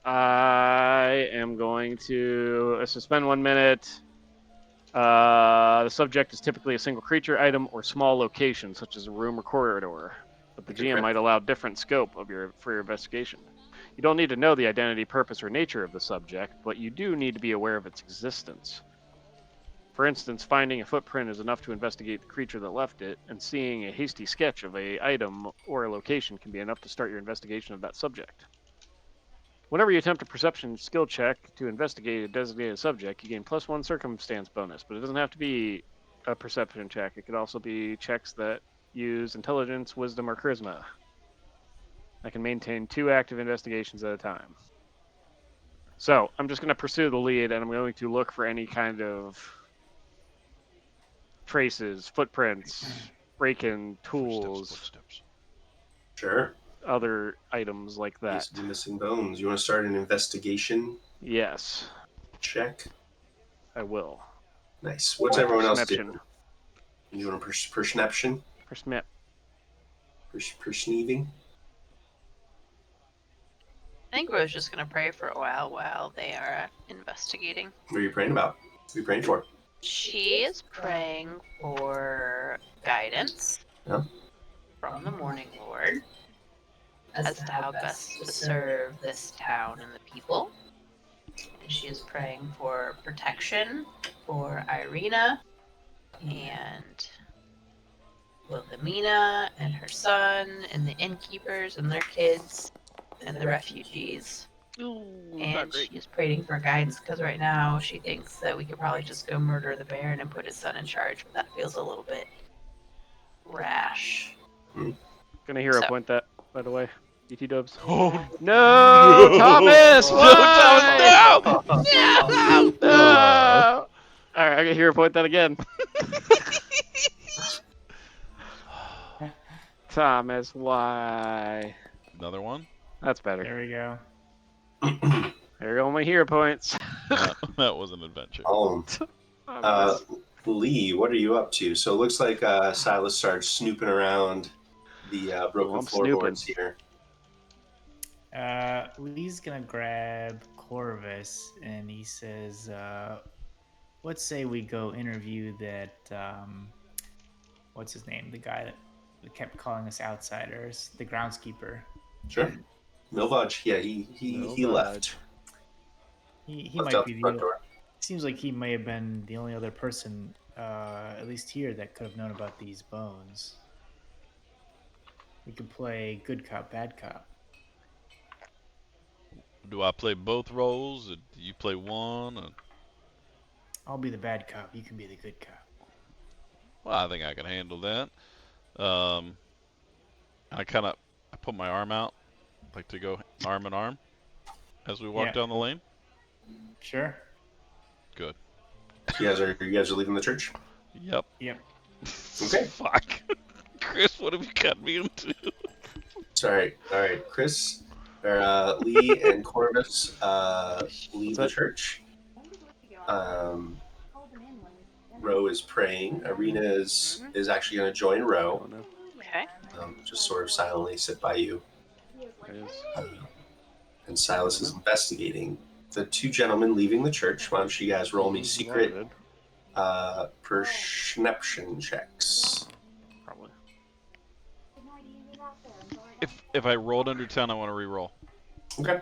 I am going to suspend 1 minute. The subject is typically a single creature, item, or small location, such as a room or corridor. But the GM might allow different scope for your investigation. You don't need to know the identity, purpose, or nature of the subject, but you do need to be aware of its existence. For instance, finding a footprint is enough to investigate the creature that left it, and seeing a hasty sketch of an item or a location can be enough to start your investigation of that subject. Whenever you attempt a perception skill check to investigate a designated subject, you gain +1 circumstance bonus, but it doesn't have to be a perception check. It could also be checks that use intelligence, wisdom, or charisma. I can maintain 2 active investigations at a time. So, I'm just going to pursue the lead, and I'm going to look for any kind of traces, footprints, break-in tools, Footsteps. Sure. other items like that. Case of the missing bones. You want to start an investigation Yes, check? I will. Nice. What's everyone else Perception. doing? You want a perception? Persnip. Persneeving? I think Ro's just gonna pray for a while they are investigating. What are you praying about? What are you praying for? She is praying for guidance from the Morning Lord as to how best to serve this town and the people. And she is praying for protection for Irina and Wilhelmina and her son and the innkeepers and their kids and the refugees. Ooh, And she is praying for guidance because right now she thinks that we could probably just go murder the Baron and put his son in charge, but that feels a little bit rash. Gonna hero point that, by the way. ET dubs. Oh, No, Thomas! No, Why? Thomas, No! No! Alright, I can hero point that again. Thomas, why? Another one? That's better. There we go. There go my hero points. That was an adventure. Lee, what are you up to? So it looks like Silas starts snooping around the broken I'm floorboards here. Lee's gonna grab Corvus and he says, let's say we go interview that what's his name? The guy that kept calling us outsiders, the groundskeeper. Sure. Milvaj, yeah, he left. He Left might out be the front the. door. Seems like he may have been the only other person, at least here, that could have known about these bones. We could play good cop, bad cop. Do I play both roles, or do you play one? Or... I'll be the bad cop. You can be the good cop. Well, I think I can handle that. I put my arm out, like to go arm in arm, as we walk Yeah. down the lane. Sure. Good. You guys are leaving the church? Yep. Yep. Okay. Fuck. Chris, what have you got me into? Sorry. All right. Chris, or Lee and Corvus leave the that? church. Ro is praying. Arena is actually going to join Oh Ro. no. Okay. Just sort of silently sit by you. There it is. And Silas is investigating the two gentlemen leaving the church. Why don't you guys roll me secret perception checks? Probably. If I rolled under 10, I want to re-roll. Okay.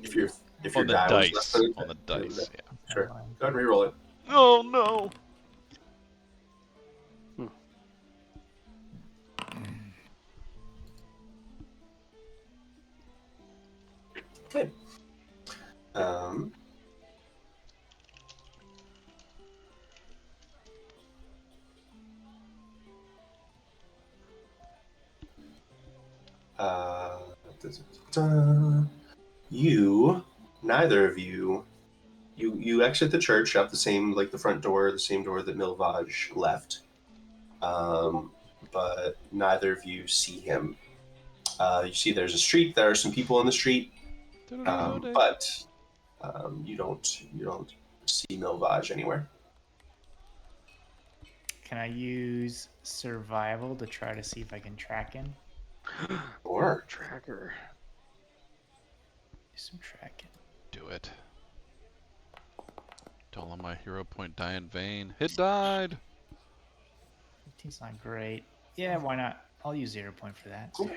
If your On the die was less dice. than On the dice, yeah. Sure. Go ahead and re-roll it. Oh no! Okay. Um, uh, you, neither of you, you exit the church out the same, like the front door, the same door that Milvaj left. But neither of you see him. You see there's a street, there are some people in the street, but you don't see Milvaj anywhere. Can I use survival to try to see if I can track him? Or Tracker. Do some tracking. Do it. Don't let my hero point die in vain. It died! 15's not great. Yeah, why not? I'll use 0 point for that. Cool.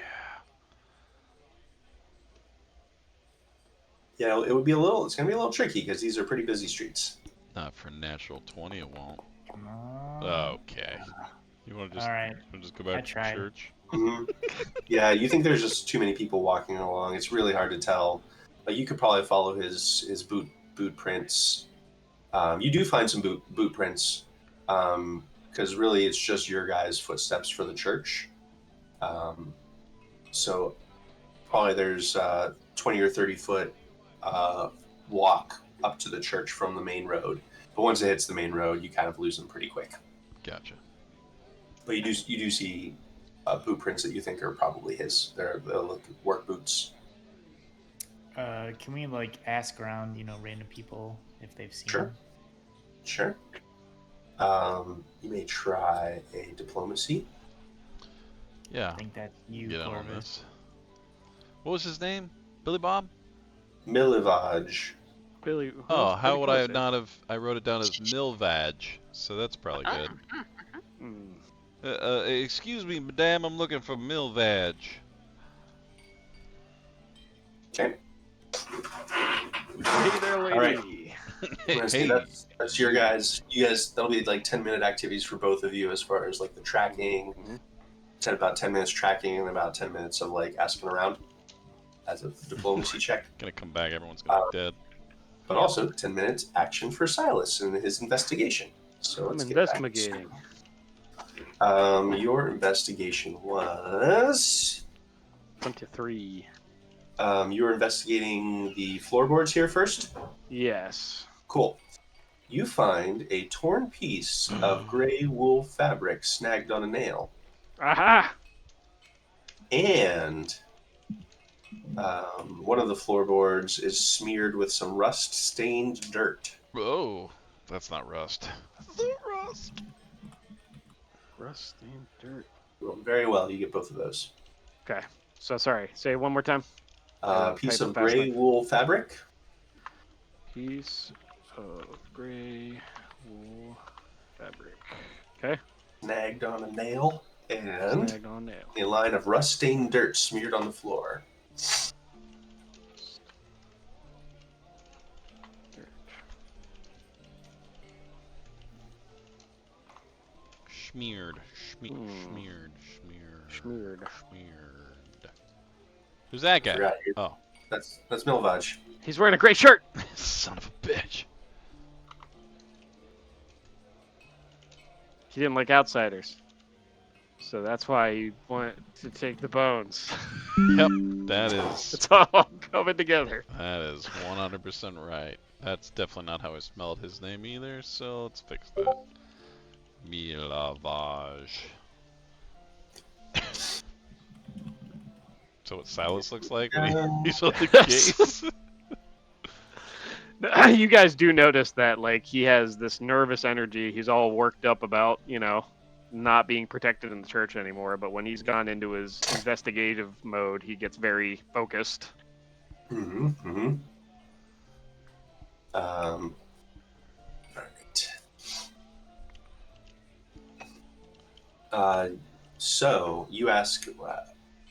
Yeah, it would be it's going to be a little tricky because these are pretty busy streets. Not for natural 20, it won't. Come on. Okay. You want to just, All right. go back to tried. church? Mm-hmm. Yeah, you think there's just too many people walking along. It's really hard to tell. Like, you could probably follow his boot prints. You do find some boot prints, because really it's just your guys' footsteps for the church. So probably there's 20 or 30 foot walk up to the church from the main road. But once it hits the main road, you kind of lose them pretty quick. Gotcha. But you do see boot prints that you think are probably his. They're like work boots. Can we ask around, random people if they've seen Sure. him? Sure. You may try a diplomacy. Yeah. I think that's you, Get in on Corvus. this. What was his name? Billy Bob? Milivage. Billy. Oh, how would I not have... I wrote it down as Milvaj, so that's probably good. Excuse me, madame, I'm looking for Milvaj. Okay. Hey there, lady. All right. Hey. That's your guys. You guys, that'll be 10-minute activities for both of you as far as the tracking. About 10 minutes tracking and about 10 minutes of asking around as a diplomacy check. Gonna come back, everyone's gonna be dead. But also 10 minutes action for Silas in his investigation. So I'm let's investigating. Your investigation was 23. you were investigating the floorboards here first? Yes. Cool. You find a torn piece of gray wool fabric snagged on a nail. Aha! And one of the floorboards is smeared with some rust-stained dirt. Oh, that's not rust. That's not rust. Rust and dirt. Well, very well, you get both of those. Okay. So sorry. Say it one more time. I didn't Piece type it of fast gray enough. wool fabric. Piece of gray wool fabric. Okay. Snagged on a nail. And Snagged on nail. a line of rust-stained dirt smeared on the floor. Schmeared. Schmeared. Schmeared. Who's that guy? Forgot. Oh. That's Milvaj. He's wearing a gray shirt. Son of a bitch. He didn't like outsiders. So that's why he wanted to take the bones. Yep, that is It's all coming together. 100% right. That's definitely not how I smelled his name either, so let's fix that. Milavage. So what Silas looks like when he's on the case? You guys do notice that, like, he has this nervous energy. He's all worked up about, not being protected in the church anymore. But when he's gone into his investigative mode, he gets very focused. All right. So you ask,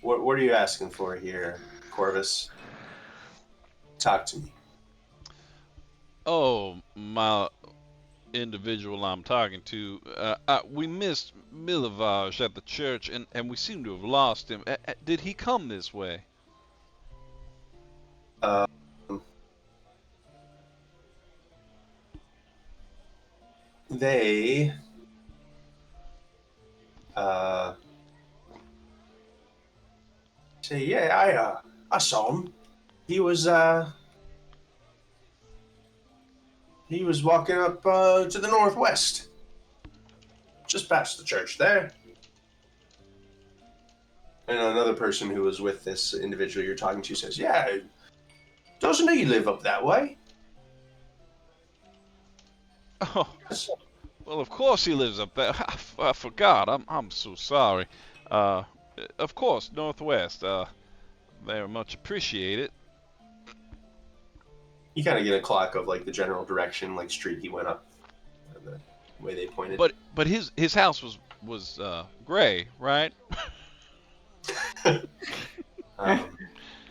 what are you asking for here, Corvus? Talk to me. Oh, my individual I'm talking to, we missed Milavage at the church, and we seem to have lost him. Did he come this way? They say, yeah, I saw him. He was walking up to the northwest, just past the church there. And another person who was with this individual you're talking to says, yeah, doesn't he live up that way? Oh, well, of course he lives up there. I forgot. I'm so sorry. Of course, northwest. Very much appreciate it. You kind of get a clock of like the general direction, like street he went up, and the way they pointed. But his house was gray, right?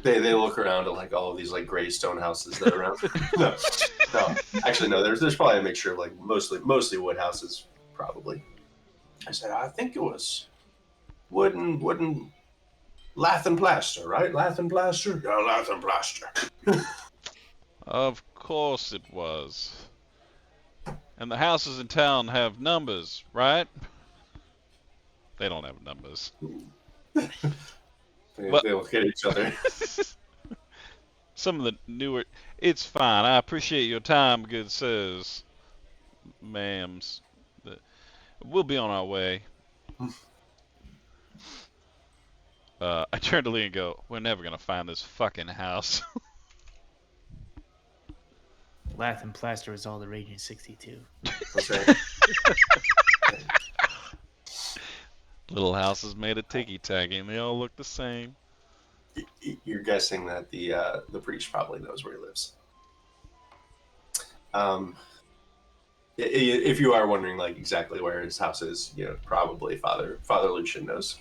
They look around at like all of these like gray stone houses that are around. no, actually no. There's probably a mixture of like mostly wood houses, probably. I said I think it was wooden lath and plaster, right? Lath and plaster. Yeah, lath and plaster. Of course it was. And the houses in town have numbers, right? They don't have numbers. They look at each other. Some of the newer... It's fine. I appreciate your time, good sirs. Ma'ams. We'll be on our way. I turn to Lee and go, we're never going to find this fucking house. Lath and plaster was all the rage in 62. That's right. Little houses made of ticky-tacky, and they all look the same. You're guessing that the priest probably knows where he lives. If you are wondering like exactly where his house is, probably Father Lucian knows.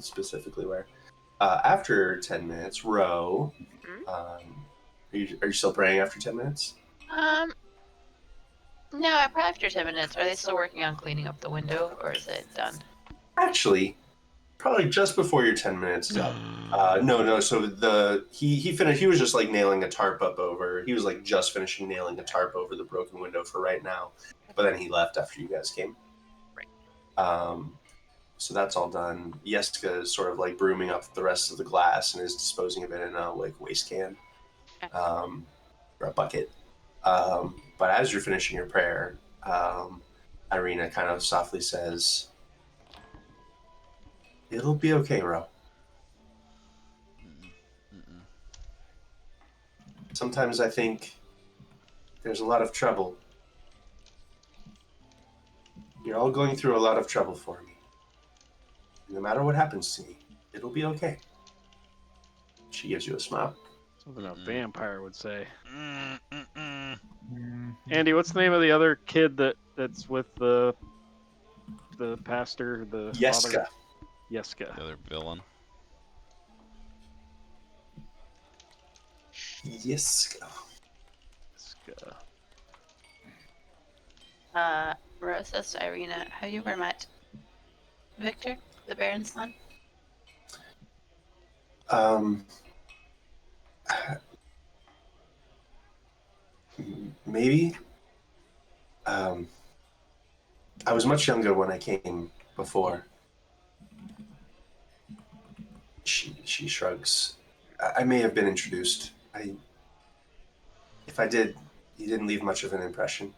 Specifically where. After 10 minutes, Ro, are you still praying after 10 minutes? No, probably after 10 minutes. Are they still working on cleaning up the window, or is it done? Actually, probably just before your 10 minutes is up. No. So he finished. He was just like nailing a tarp up over. He was like just finishing nailing a tarp over the broken window for right now. But then he left after you guys came. Right. So that's all done. Yeska is sort of like brooming up the rest of the glass and is disposing of it in a like waste can, or a bucket. But as you're finishing your prayer, Irina kind of softly says, "It'll be okay, Ro. Sometimes I think there's a lot of trouble. You're all going through a lot of trouble for me. No matter what happens to me, it'll be okay. She gives you a smile. Something a vampire would say. Mm-mm-mm. Andy, what's the name of the other kid that's with the pastor, the Yeska. father? Yeska. The other villain. Yeska. Yeska. Rose says to Irina, have you ever met Victor, the Baron's son? Maybe. I was much younger when I came before. She shrugs. I may have been introduced. If I did, he didn't leave much of an impression.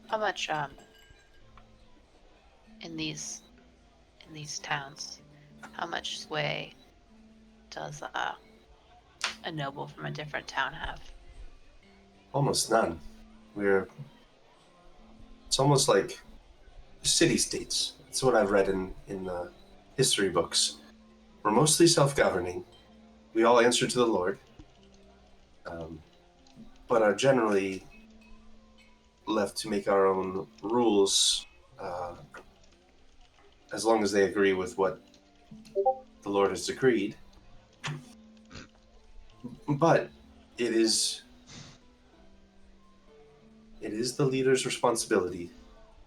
How much in these towns, how much sway does a noble from a different town have? Almost none. It's almost like city-states. That's what I've read in the history books. We're mostly self-governing. We all answer to the Lord, but are generally left to make our own rules, as long as they agree with what the Lord has decreed. But it is the leader's responsibility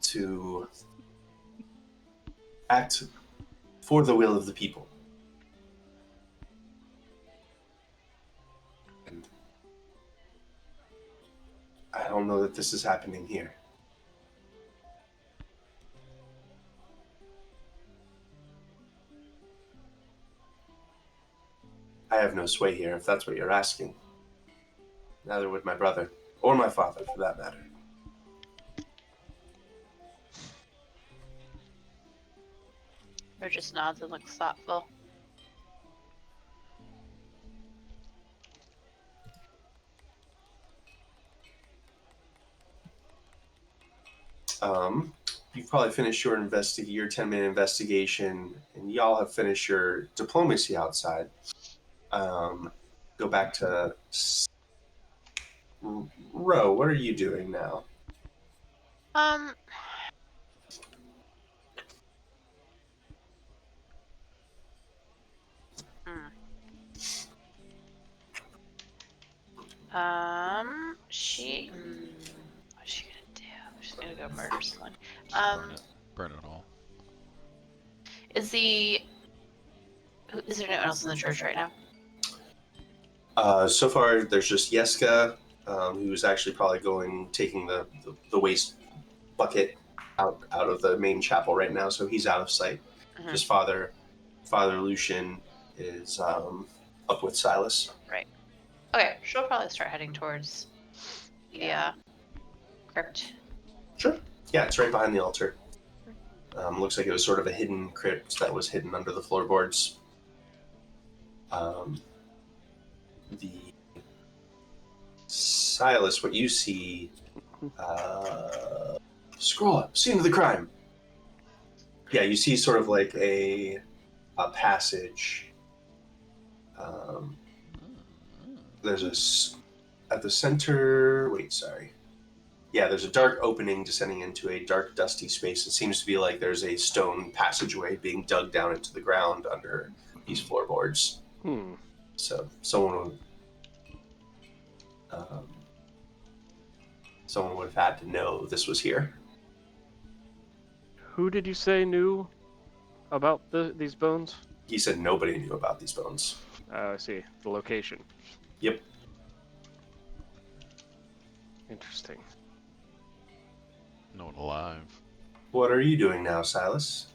to act for the will of the people. And I don't know that this is happening here. I have no sway here, if that's what you're asking. Neither would my brother, or my father, for that matter. Or just nods and looks thoughtful? You've probably finished your your 10-minute investigation, and y'all have finished your diplomacy outside. Go back to Ro. What are you doing now? Um. What's she gonna do? She's gonna go murder someone. Burn it all. Is there no one else in the church right now? So far, there's just Yeska, who's actually probably taking the waste bucket out of the main chapel right now, so he's out of sight. Mhm. Just Father Lucian is up with Silas. Right. Okay, she'll probably start heading towards the crypt. Sure. Yeah, it's right behind the altar. Looks like it was sort of a hidden crypt that was hidden under the floorboards. The Silas, what you see, scroll up, scene of the crime. Yeah, you see sort of like a passage. There's at the center. Wait, sorry. Yeah, there's a dark opening descending into a dark, dusty space. It seems to be like there's a stone passageway being dug down into the ground under these floorboards. So someone would have had to know this was here. Who did you say knew about these bones? He said nobody knew about these bones. I see. The location. Yep. Interesting. No one alive. What are you doing now, Silas?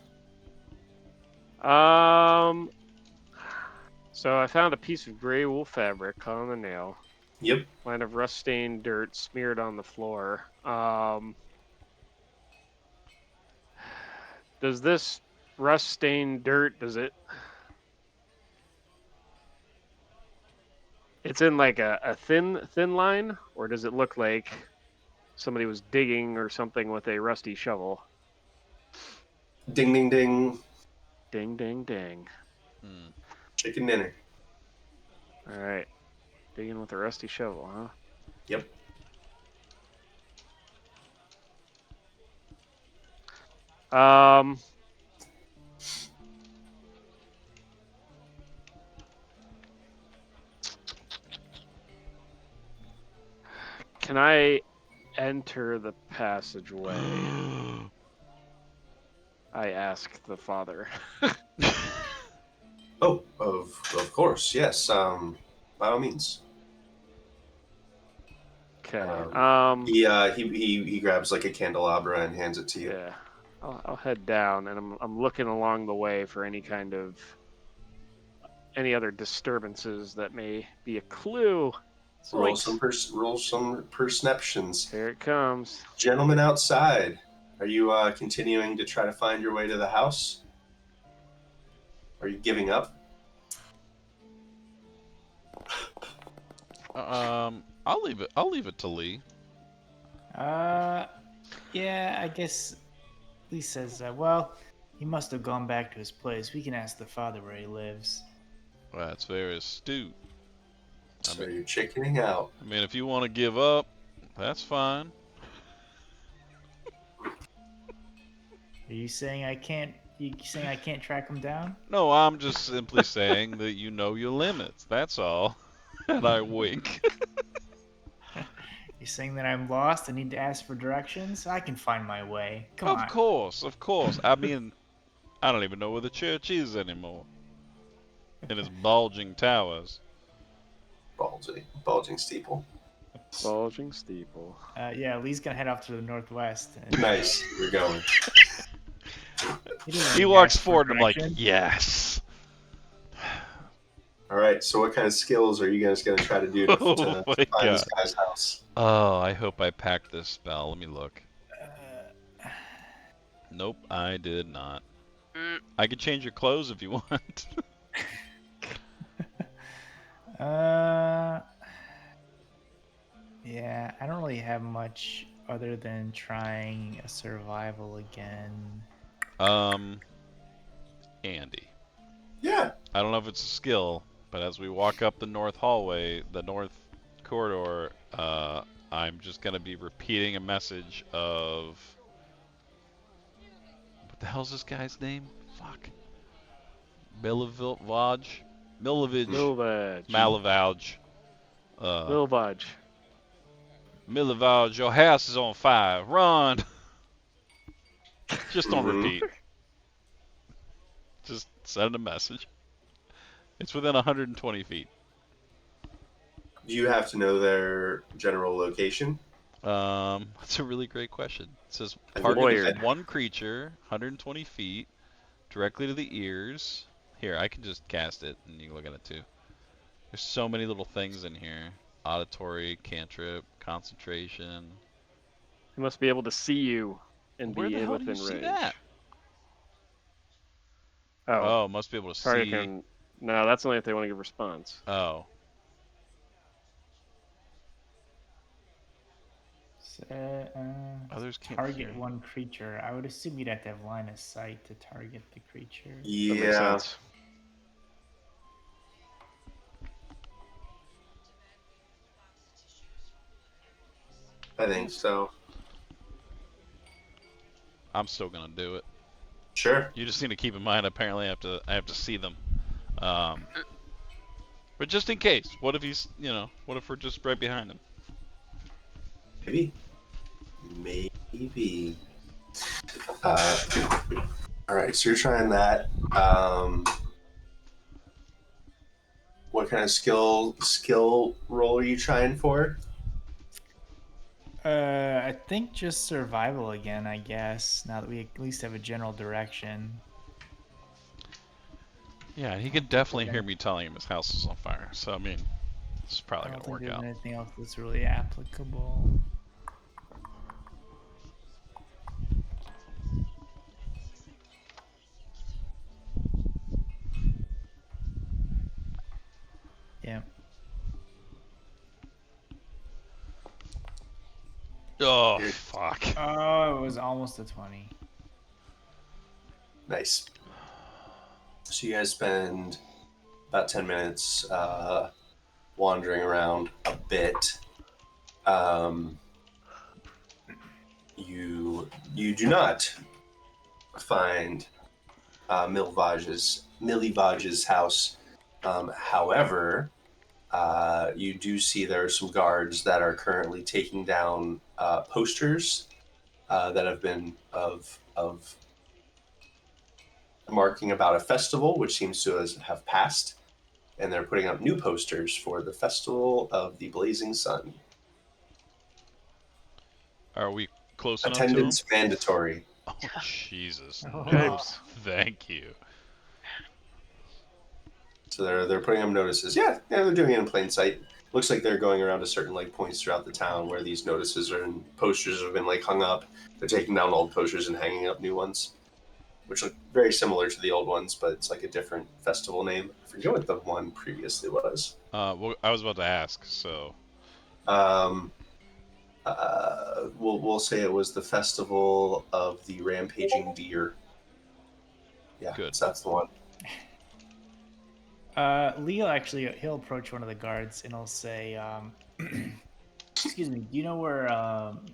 So I found a piece of gray wool fabric on the nail. Yep. Line of rust-stained dirt smeared on the floor. Does this rust-stained dirt, it's in like a thin line, or does it look like somebody was digging or something with a rusty shovel? Ding, ding, ding. Ding, ding, ding. Hmm. Chicken dinner. All right. Digging with a rusty shovel, huh? Yep. Um. Can I enter the passageway? I ask the father. Oh, of course, yes. By all means. Okay. He grabs like a candelabra and hands it to you. Yeah. I'll head down, and I'm looking along the way for any other disturbances that may be a clue. Roll Zoinks. some perceptions. Here it comes. Gentlemen outside, are you continuing to try to find your way to the house? Are you giving up? I'll leave it. I'll leave it to Lee. Yeah, I guess Lee says, well, he must have gone back to his place. We can ask the father where he lives. That's very astute. So you're chickening out. I mean, if you want to give up, that's fine. Are you saying I can't? You saying I can't track him down? No, I'm just simply saying that you know your limits. That's all. And I wink. You're saying that I'm lost and need to ask for directions? I can find my way. Come Of on. course, of course. I mean, I don't even know where the church is anymore. In its bulging towers. Bulging steeple. Bulging steeple. Yeah, Lee's gonna head off to the northwest. And Nice. We're going. He walks forward and I'm like, yes. All right. So what kind of skills are you guys going to try to do to Oh my find this God. guy's house? Oh, I hope I packed this spell. Let me look. Nope, I did not. I could change your clothes if you want. Yeah, I don't really have much other than trying a survival again. Andy. Yeah. I don't know if it's a skill, but as we walk up the north hallway, the north corridor, I'm just gonna be repeating a message of what the hell's this guy's name? Fuck. Milovaj? Milovich. Milvaj. Malavaj. Milvaj. Milovaj, your house is on fire. Run! Just on Mhm. repeat. Just send a message. It's within 120 feet. Do you have to know their general location? That's a really great question. It says I target Lawyered. is one creature, 120 feet, directly to the ears. Here, I can just cast it, and you can look at it too. There's so many little things in here. Auditory, cantrip, concentration. He must be able to see you and Where be the hell do you within see range. that? Oh, Oh, must be able to target see. can. No, that's only if they want to give response. Oh. Others can't Target hear. one creature. I would assume you'd have to have line of sight to target the creature. That makes Yeah. sense. I think so. I'm still gonna do it. Sure. You just need to keep in mind. Apparently, I have to see them. But just in case, what if he's, what if we're just right behind him? Maybe. All right. So you're trying that. What kind of skill roll are you trying for? I think just survival again, I guess, now that we at least have a general direction. Yeah, he could definitely hear me telling him his house is on fire. So I mean, this is I probably don't gonna think work there's out. anything else that's really applicable. Yeah. Oh fuck! Oh, it was almost a 20. Nice. So you guys spend about 10 minutes wandering around a bit. You do not find Millie Vaj's house. However, you do see there are some guards that are currently taking down posters that have been of marking about a festival, which seems to have passed, and they're putting up new posters for the Festival of the Blazing Sun. Are we close enough to him? Attendance mandatory. Oh, Jesus. Oh. No. James. Thank you. So they're putting up notices. Yeah, they're doing it in plain sight. Looks like they're going around to certain like points throughout the town where these notices are and posters have been like hung up. They're taking down old posters and hanging up new ones, which look very similar to the old ones, but it's like a different festival name. I forget what the one previously was. Well, I was about to ask, so. We'll say it was the Festival of the Rampaging Deer. Yeah, Good. so that's the one. Leo actually he'll approach one of the guards and he'll say, "Excuse me, do you know where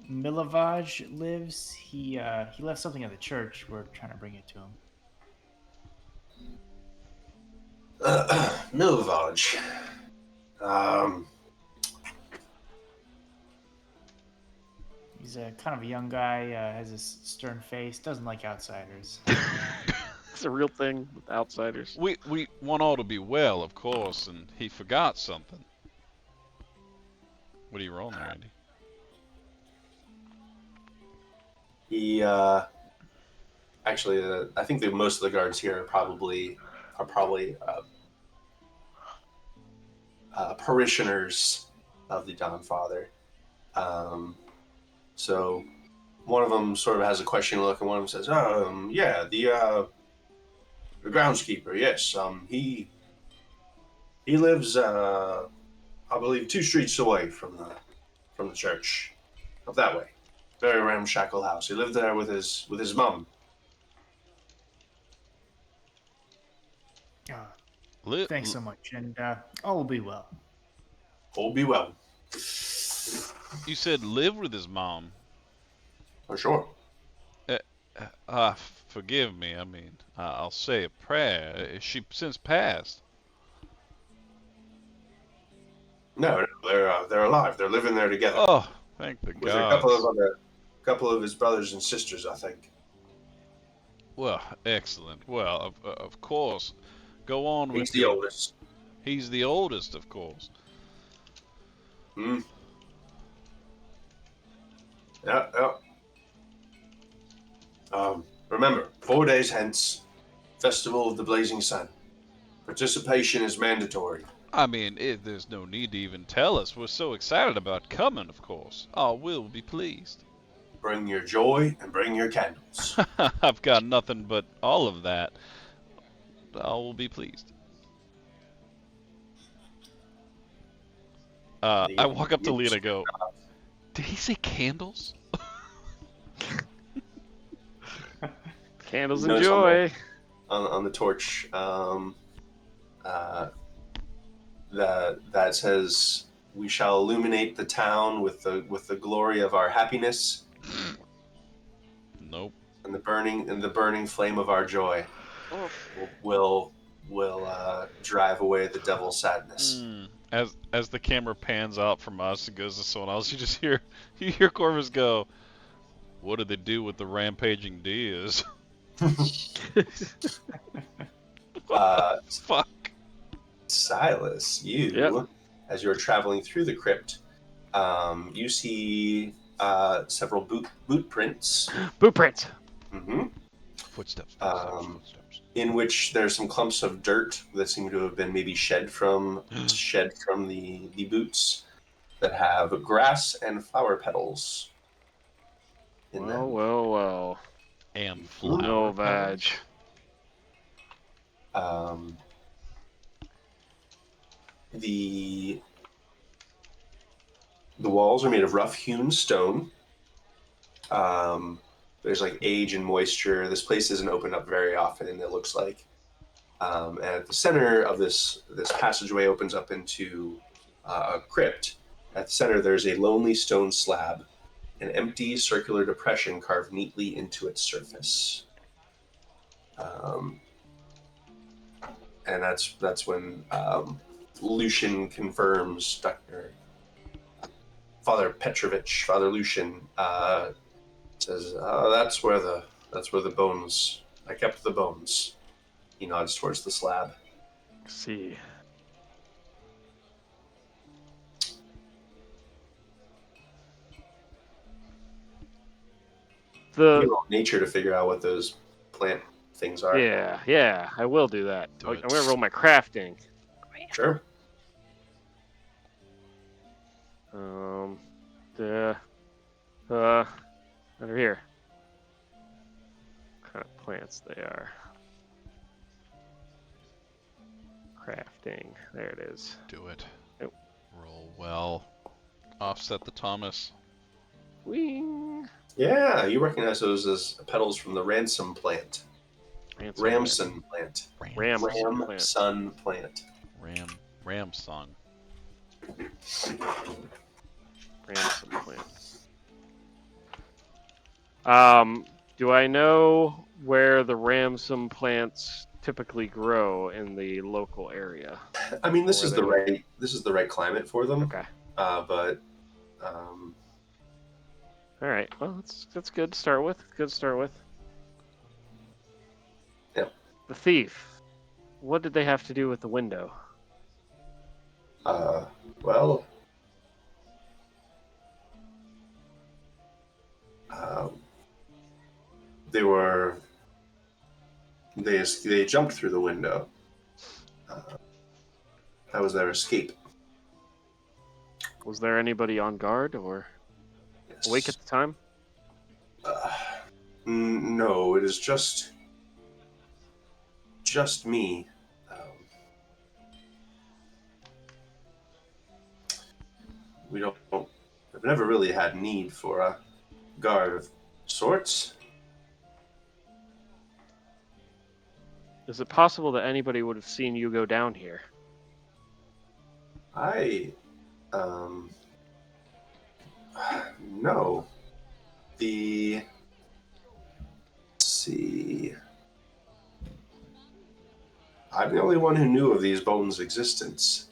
Milavaj lives? He left something at the church. We're trying to bring it to him." Milvaj. He's a kind of a young guy, has a stern face, doesn't like outsiders. It's a real thing with outsiders. We want all to be well, of course, and he forgot something. What are you rolling there, Andy? He actually, I think that most of the guards here are probably parishioners of the Dawn Father. So one of them sort of has a questioning look, and one of them says, yeah, the groundskeeper, yes. He lives, I believe, 2 streets away from the church, up that way. Very ramshackle house. He lived there with his mum. Thanks so much, and all will be well. All be well. You said live with his mom. For sure. Forgive me. I mean, I'll say a prayer. She since passed. No, they're alive. They're living there together. Oh, thank the With a gods. couple of his brothers and sisters, I think. Well, excellent. Well, of course. Go on with He's the your- oldest. He's the oldest, of course. Hmm. Yeah. Remember, 4 days hence, Festival of the Blazing Sun. Participation is mandatory. I mean, there's no need to even tell us. We're so excited about coming, of course. Oh, we'll be pleased. Bring your joy and bring your candles. I've got nothing but all of that. I will be pleased. I walk up to Leah and go, did he say candles? Candles and Notice joy. on the torch that says, "We shall illuminate the town with the glory of our happiness Nope. and the burning flame of our joy. Will drive away the devil's sadness." As the camera pans out from us and goes to someone else, you just hear Corvus go, "What did they do with the rampaging deers?" Fuck. Silas, you, as you're traveling through the crypt, you see several boot prints. Boot prints. Mm-hmm. Footsteps. In which there's some clumps of dirt that seem to have been maybe shed from the boots that have grass and flower petals in them. Well. And flower No petals. vag. The walls are made of rough-hewn stone. There's like age and moisture. This place isn't opened up very often, it looks like. And at the center of this passageway opens up into a crypt. At the center, there's a lonely stone slab, an empty circular depression carved neatly into its surface. And that's when Lucian confirms Father Lucian says, that's where the bones. I kept the bones. He nods towards the slab. See. You roll nature to figure out what those plant things are. Yeah, I will do that. Do I'm it. gonna roll my crafting. Sure. Under here. What kind of plants they are? Crafting. There it is. Do it. Nope. Roll well. Offset the Thomas. Wing. Yeah, you recognize those as petals from the ransom plant. Ramson plant. plant. Sun plant. Ram song. Ramson plant. Do I know where the Ramson plants typically grow in the local area? I mean, this Or is where the right climate for them. Okay. But All right. Well, that's good to start with. Good to start with. Yep. The thief. What did they have to do with the window? well, they jumped through the window. That was their escape. Was there anybody on guard or Yes. awake at the time? No, it is just me. I've never really had need for a guard of sorts. Is it possible that anybody would have seen you go down here? No. Let's see. I'm the only one who knew of these bones' existence.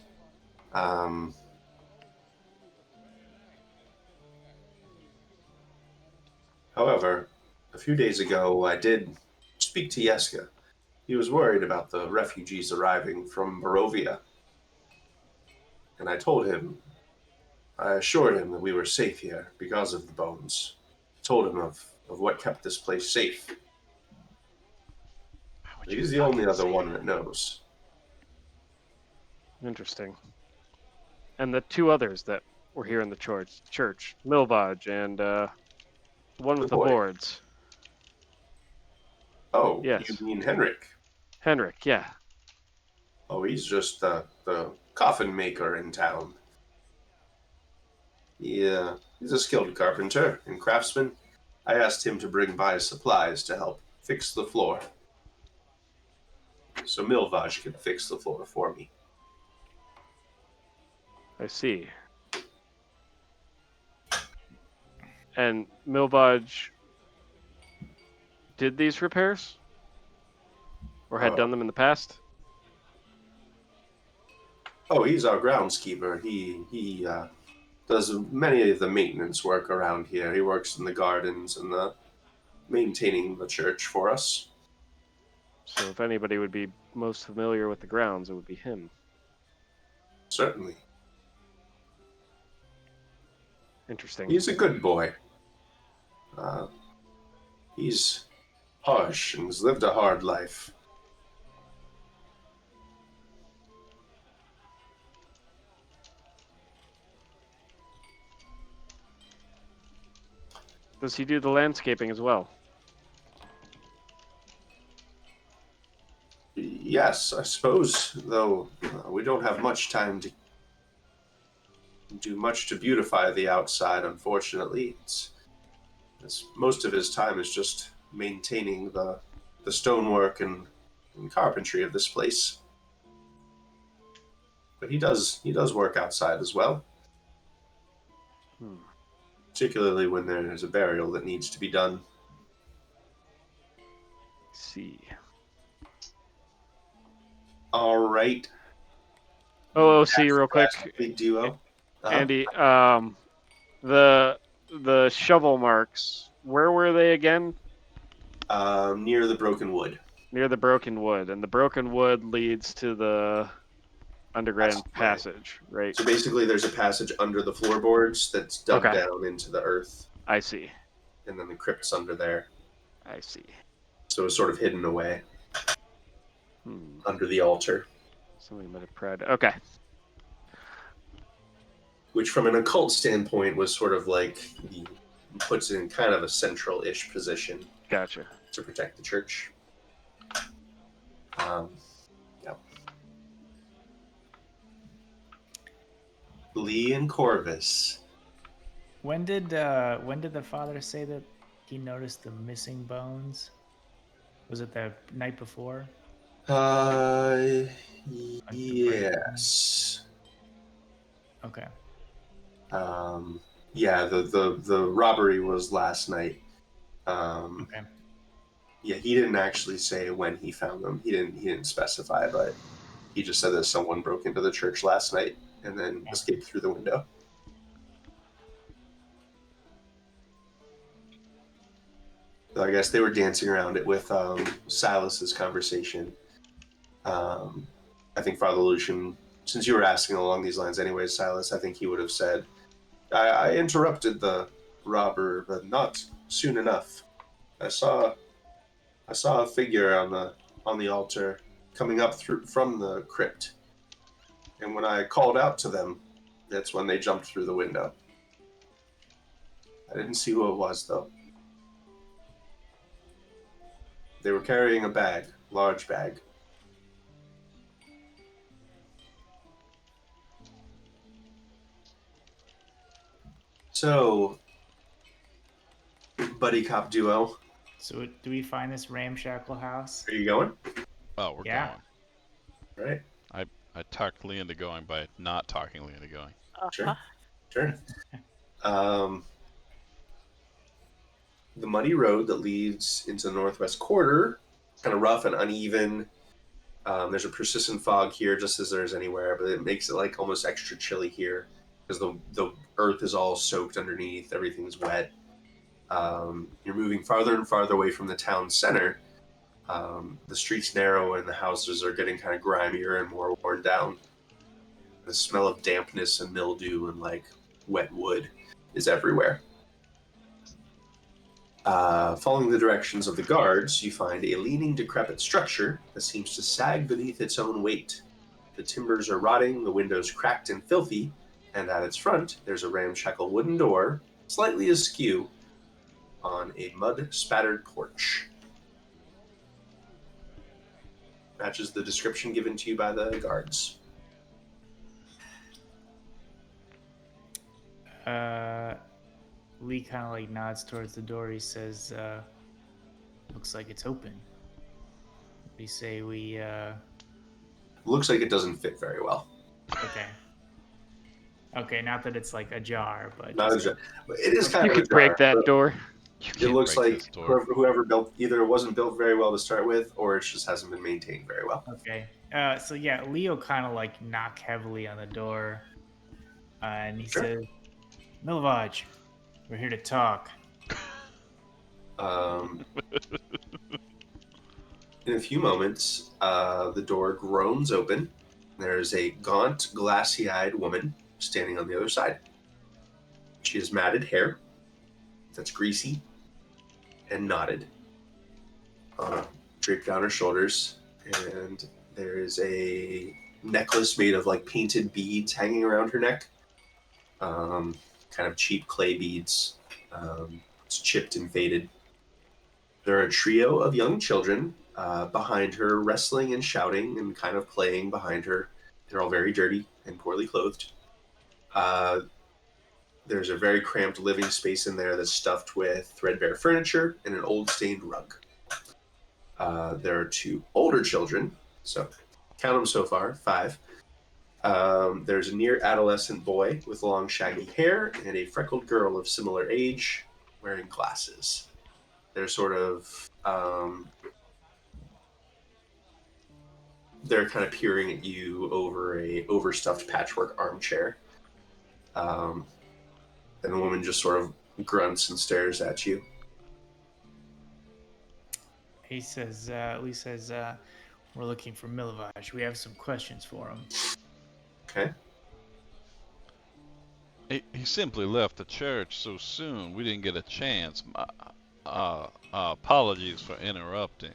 However, a few days ago, I did speak to Yeska. He was worried about the refugees arriving from Barovia. And I assured him that we were safe here because of the bones. Told him of what kept this place safe. He's the only other one that knows. Interesting. And the two others that were here in the church, Milvaj and the one with the boy. boards. Oh, Yes. You mean Henrik? Henrik, yeah. Oh, he's just the coffin maker in town. Yeah, he's a skilled carpenter and craftsman. I asked him to bring by supplies to help fix the floor. So Milvaj can fix the floor for me. I see. And Milvaj did these repairs? Or had done them in the past? Oh, he's our groundskeeper. He does many of the maintenance work around here. He works in the gardens and maintaining the church for us. So if anybody would be most familiar with the grounds, it would be him. Certainly. Interesting. He's a good boy. He's harsh and has lived a hard life. Does he do the landscaping as well? Yes, I suppose, though we don't have much time to do much to beautify the outside, unfortunately. most of his time is just maintaining the stonework and carpentry of this place. But he does work outside as well, particularly when there's a burial that needs to be done. See. All right. OOC real quick. Big duo. Andy, the shovel marks, where were they again? Near the broken wood. Near the broken wood, and the broken wood leads to the underground passage, right? So basically, there's a passage under the floorboards that's dug Okay. down into the earth, I see. and then the crypt's under there. I see. So it's sort of hidden away Hmm. under the altar, Somebody might have pried. Okay. which from an occult standpoint was sort of like puts it in kind of a central-ish position Gotcha. to protect the church. Yeah. Lee and Corvus. When did the father say that he noticed the missing bones? Was it the night before? Yes. Okay. Yeah, the robbery was last night. Okay. Yeah, he didn't actually say when he found them. He didn't specify, but he just said that someone broke into the church last night and then escaped through the window. So I guess they were dancing around it with Silas's conversation. I think Father Lucian, since you were asking along these lines anyways, Silas, I think he would have said, I interrupted the robber, but not soon enough. I saw a figure on the altar coming up from the crypt, and when I called out to them, that's when they jumped through the window. I didn't see who it was though. They were carrying a bag, large bag. So, buddy cop duo. So do we find this ramshackle house? Are you going? Oh, we're Yeah. All right. I talked Lee into going by not talking Lee into going. Sure. Sure. The muddy road that leads into the northwest quarter, kind of rough and uneven. There's a persistent fog here, just as there's anywhere, but it makes it like almost extra chilly here because the earth is all soaked underneath. Everything's wet. You're moving farther and farther away from the town center. The streets narrow and the houses are getting kind of grimier and more worn down. The smell of dampness and mildew and like wet wood is everywhere. Following the directions of the guards, you find a leaning, decrepit structure that seems to sag beneath its own weight. The timbers are rotting, the windows cracked and filthy, and at its front, there's a ramshackle wooden door, slightly askew, on a mud-spattered porch. Matches the description given to you by the guards. Lee kind of like nods towards the door. He says, looks like it's open. We say we, Looks like it doesn't fit very well. okay. Okay, not that it's like ajar, but Not just, a, but it is kind You of a could break jar, that but door. You It can't looks break like this door. whoever built either it wasn't built very well to start with, or it just hasn't been maintained very well. okay. So yeah, Leo kind of like knock heavily on the door, and he Sure. says, Milvaj, we're here to talk. In a few moments, the door groans open. There's a gaunt, glassy-eyed woman standing on the other side. She has matted hair that's greasy and knotted, draped down her shoulders, and there is a necklace made of like painted beads hanging around her neck, kind of cheap clay beads. It's chipped and faded. There are a trio of young children behind her, wrestling and shouting and kind of playing behind her. They're all very dirty and poorly clothed. There's a very cramped living space in there that's stuffed with threadbare furniture and an old stained rug. There are 2 older children, so count them so far, 5. There's a near adolescent boy with long shaggy hair and a freckled girl of similar age wearing glasses. They're sort of they're kind of peering at you over a overstuffed patchwork armchair. And the woman just sort of grunts and stares at you. Lee says, we're looking for Milovaj. We have some questions for him. Okay. He simply left the church so soon. We didn't get a chance. Apologies for interrupting.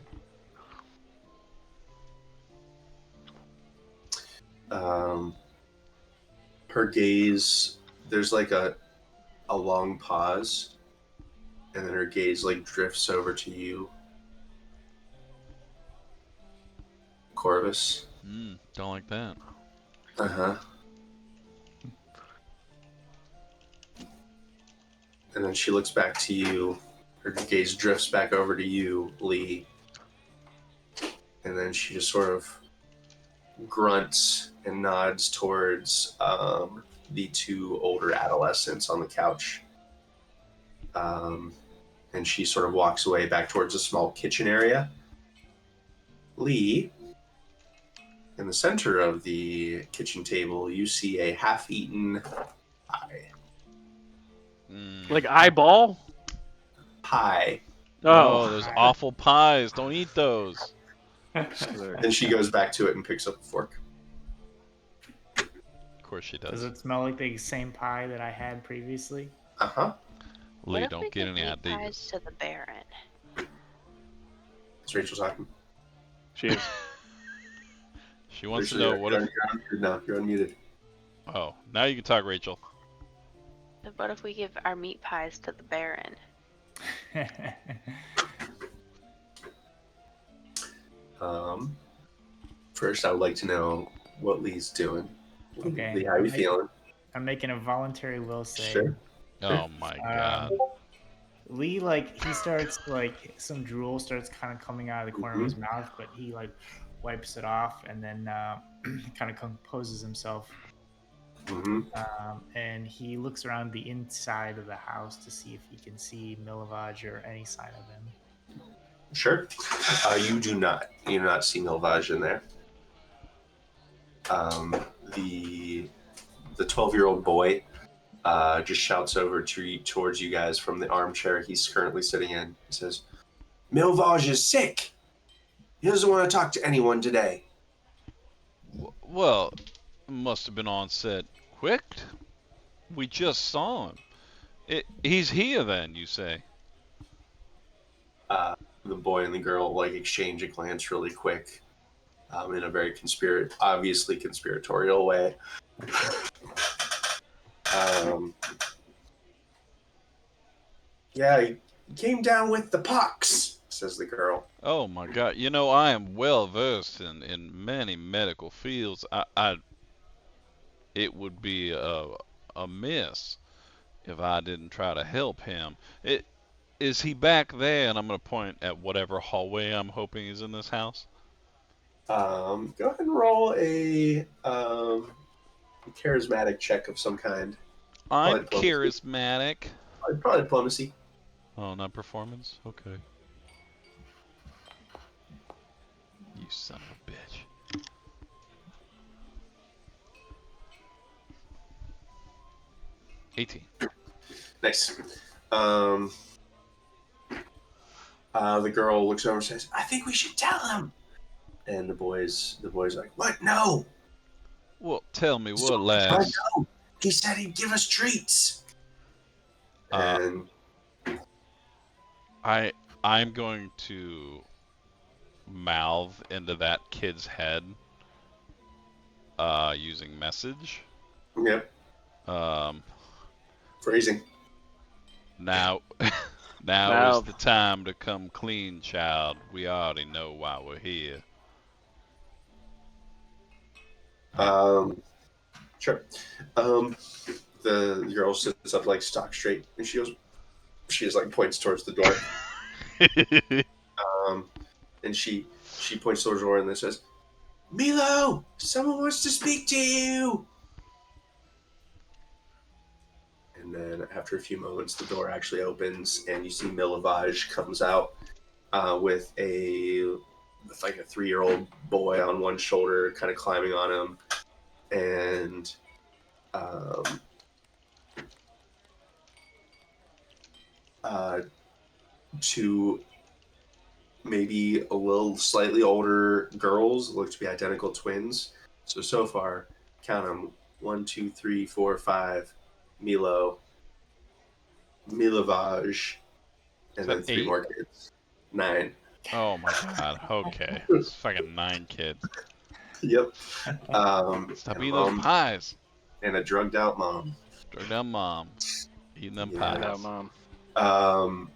Her gaze, there's like a long pause, and then her gaze like drifts over to you, Corvus. Don't like that. Uh-huh. And then she looks back to you. Her gaze drifts back over to you, Lee. And then she just sort of grunts and nods towards the 2 older adolescents on the couch. And she sort of walks away back towards a small kitchen area. Lee, in the center of the kitchen table, you see a half-eaten pie. Like eyeball? Pie. Oh, those awful pies. Don't eat those. And she goes back to it and picks up a fork. Of course she does. Does it smell like the same pie that I had previously? Uh-huh. Lee, What if don't we get could any eat pies ideas. to the Baron? It's Rachel talking. She is. She wants to Rachel, know what if... you're unmuted. Oh, now you can talk, Rachel. What if we give our meat pies to the Baron? First, I would like to know what Lee's doing. Okay. Lee, how are you feeling? I'm making a voluntary will save. Sure. Oh my god. Lee, he starts, some drool starts kind of coming out of the corner of his mouth, but he, wipes it off and then kind of composes himself. And he looks around the inside of the house to see if he can see Milovaj or any sign of him. Sure. You do not. You do not see Milvaj in there. The 12-year-old boy just shouts over towards you guys from the armchair he's currently sitting in. He says, Milvaj is sick. He doesn't want to talk to anyone today. Well, must have been on set quick. We just saw him. He's here then, you say? The boy and the girl exchange a glance really quick, in a very obviously conspiratorial way. Yeah, he came down with the pox, says the girl. Oh my god. You know, I am well versed in many medical fields. It would be a miss if I didn't try to help him. Is he back there? And I'm going to point at whatever hallway I'm hoping is in this house. Go ahead and roll a charismatic check of some kind. I'm charismatic. Probably diplomacy. Oh, not performance? Okay. You son of a bitch. $18. Nice. The girl looks over and says, I think we should tell him. And the boy's like, what? No. Well, tell me what, lads. No. He said he'd give us treats. And I'm going to mouth into that kid's head using message. Yep. Phrasing. Now is the time to come clean, child. We already know why we're here. Sure. The girl sits up like stock straight, and she just like points towards the door. And she points towards the door and then says, "Milo, someone wants to speak to you." And then after a few moments, the door actually opens, and you see Milovaj comes out with like a 3-year-old boy on one shoulder, kind of climbing on him, and two maybe a little slightly older girls, look to be identical twins. So far, count them: 1, 2, 3, 4, 5. Milo, Milovaj, Is and that then 3 8? more kids. 9. Oh my god. Okay. It's fucking 9 kids. Yep. Stop And a eating those mom pies. and a drugged out mom. Drug down mom. Eating them Yeah. Get pies. out, Mom.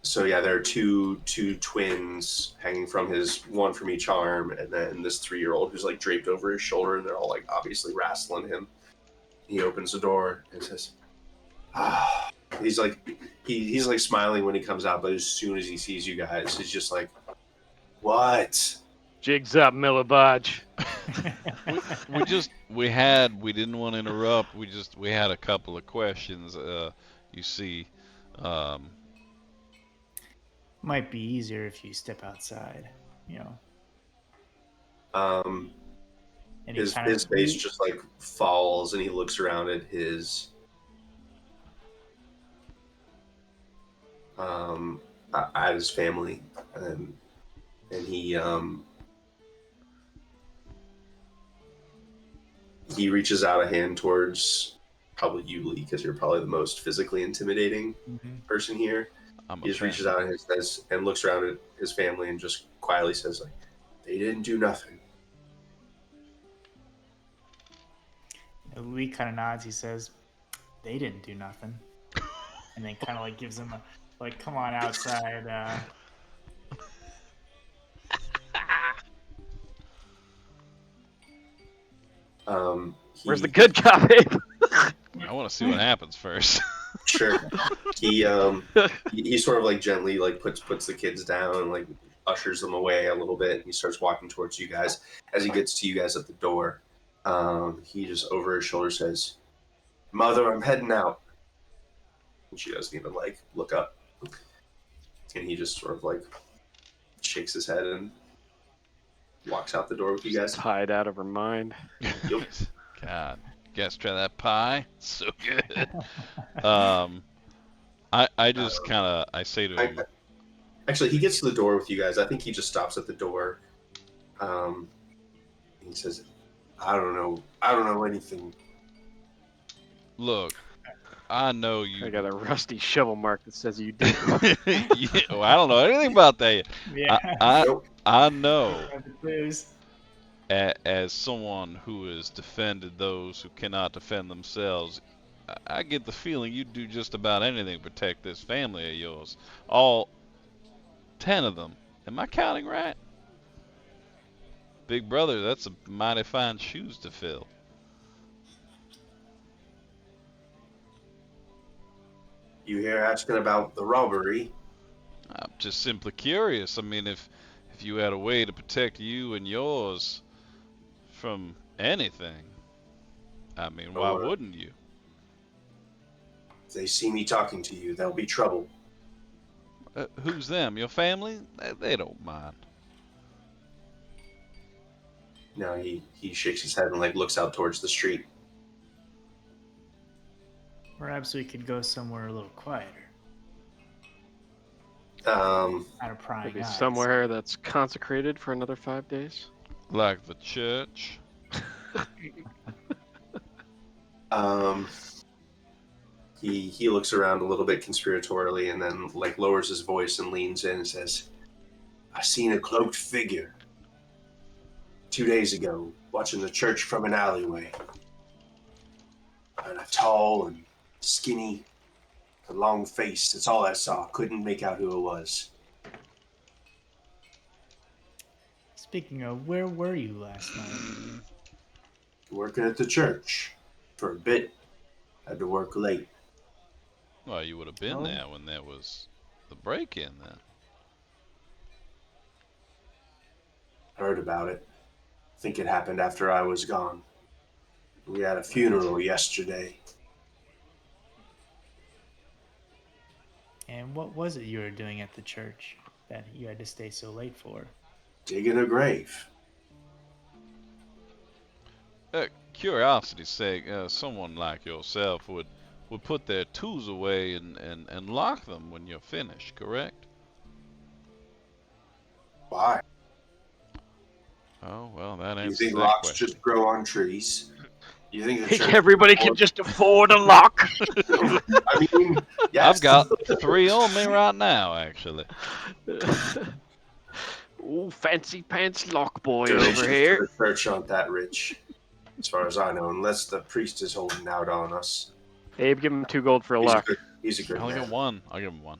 So yeah, there are two twins hanging from one from each arm, and then this 3-year-old who's like draped over his shoulder, and they're all like obviously wrestling him. He opens the door and says, "Ah." He's like he's like smiling when he comes out, but as soon as he sees you guys, he's just like, "What?" Jigs up, Milibaj. We didn't want to interrupt. We had a couple of questions. You see, um, Might be easier if you step outside, you know. Um, And he his kind of face just like falls, and he looks around at his at his family, and he reaches out a hand towards probably you, Lee, because you're probably the most physically intimidating person here. I'm He just offended. reaches out and says, and looks around at his family and just quietly says, like, "They didn't do nothing." Lee kind of nods. He says, "They didn't do nothing," and then kind of like gives him a like, "Come on outside." Where's the good cop, Abe? I want to see what happens first. Sure. He he sort of like gently like puts the kids down and like ushers them away a little bit, and he starts walking towards you guys. As he gets to you guys at the door, he just over his shoulder says, "Mother, I'm heading out." And she doesn't even like look up, and he just sort of like shakes his head and walks out the door with you guys. Tied out of her mind. Yep. God, you guys try that pie? So good. I just kind of I say to him, Actually, he gets to the door with you guys. I think he just stops at the door. He says, I don't know anything." "Look, I know you." I got a rusty shovel mark that says you did. Yeah, well, I don't know anything about that. Yeah. Nope. I know. Clues. As someone who has defended those who cannot defend themselves, I get the feeling you'd do just about anything to protect this family of yours. All 10 of them. Am I counting right? Big brother, that's a mighty fine shoes to fill. You here asking about the robbery? I'm just simply curious. I mean, if you had a way to protect you and yours from anything, I mean, why Or wouldn't you? if they see me talking to you, there'll be trouble. Who's them? Your family? They don't mind. No, he shakes his head and like looks out towards the street. Perhaps we could go somewhere a little quieter, Um, out of prying Maybe eyes. somewhere that's consecrated for another 5 days. Like the church? um, he looks around a little bit conspiratorially and then like lowers his voice and leans in and says, "I seen a cloaked figure 2 days ago watching the church from an alleyway. And a tall and skinny, a long face. That's all I saw. Couldn't make out who it was." Speaking of, where were you last night? Working at the church for a bit. Had to work late. Well, you would have been Oh. there when there was the break-in then. Heard about it. Think it happened after I was gone. We had a funeral yesterday. And what was it you were doing at the church that you had to stay so late for? Digging a grave. Curiosity's sake, someone like yourself would put their tools away and lock them when you're finished, correct? Why? Oh, well, that You answers think that rocks question. just grow on trees? You think the Think church? everybody can just afford a lock? I mean, yes. I've got 3 on me right now, actually. Ooh, fancy pants lock boy Donations over to here. the church aren't that rich, as far as I know, unless the priest is holding out on us. Abe, give him 2 gold for a He's a lock. good, he's a good I'll give man. him 1. I'll give him 1.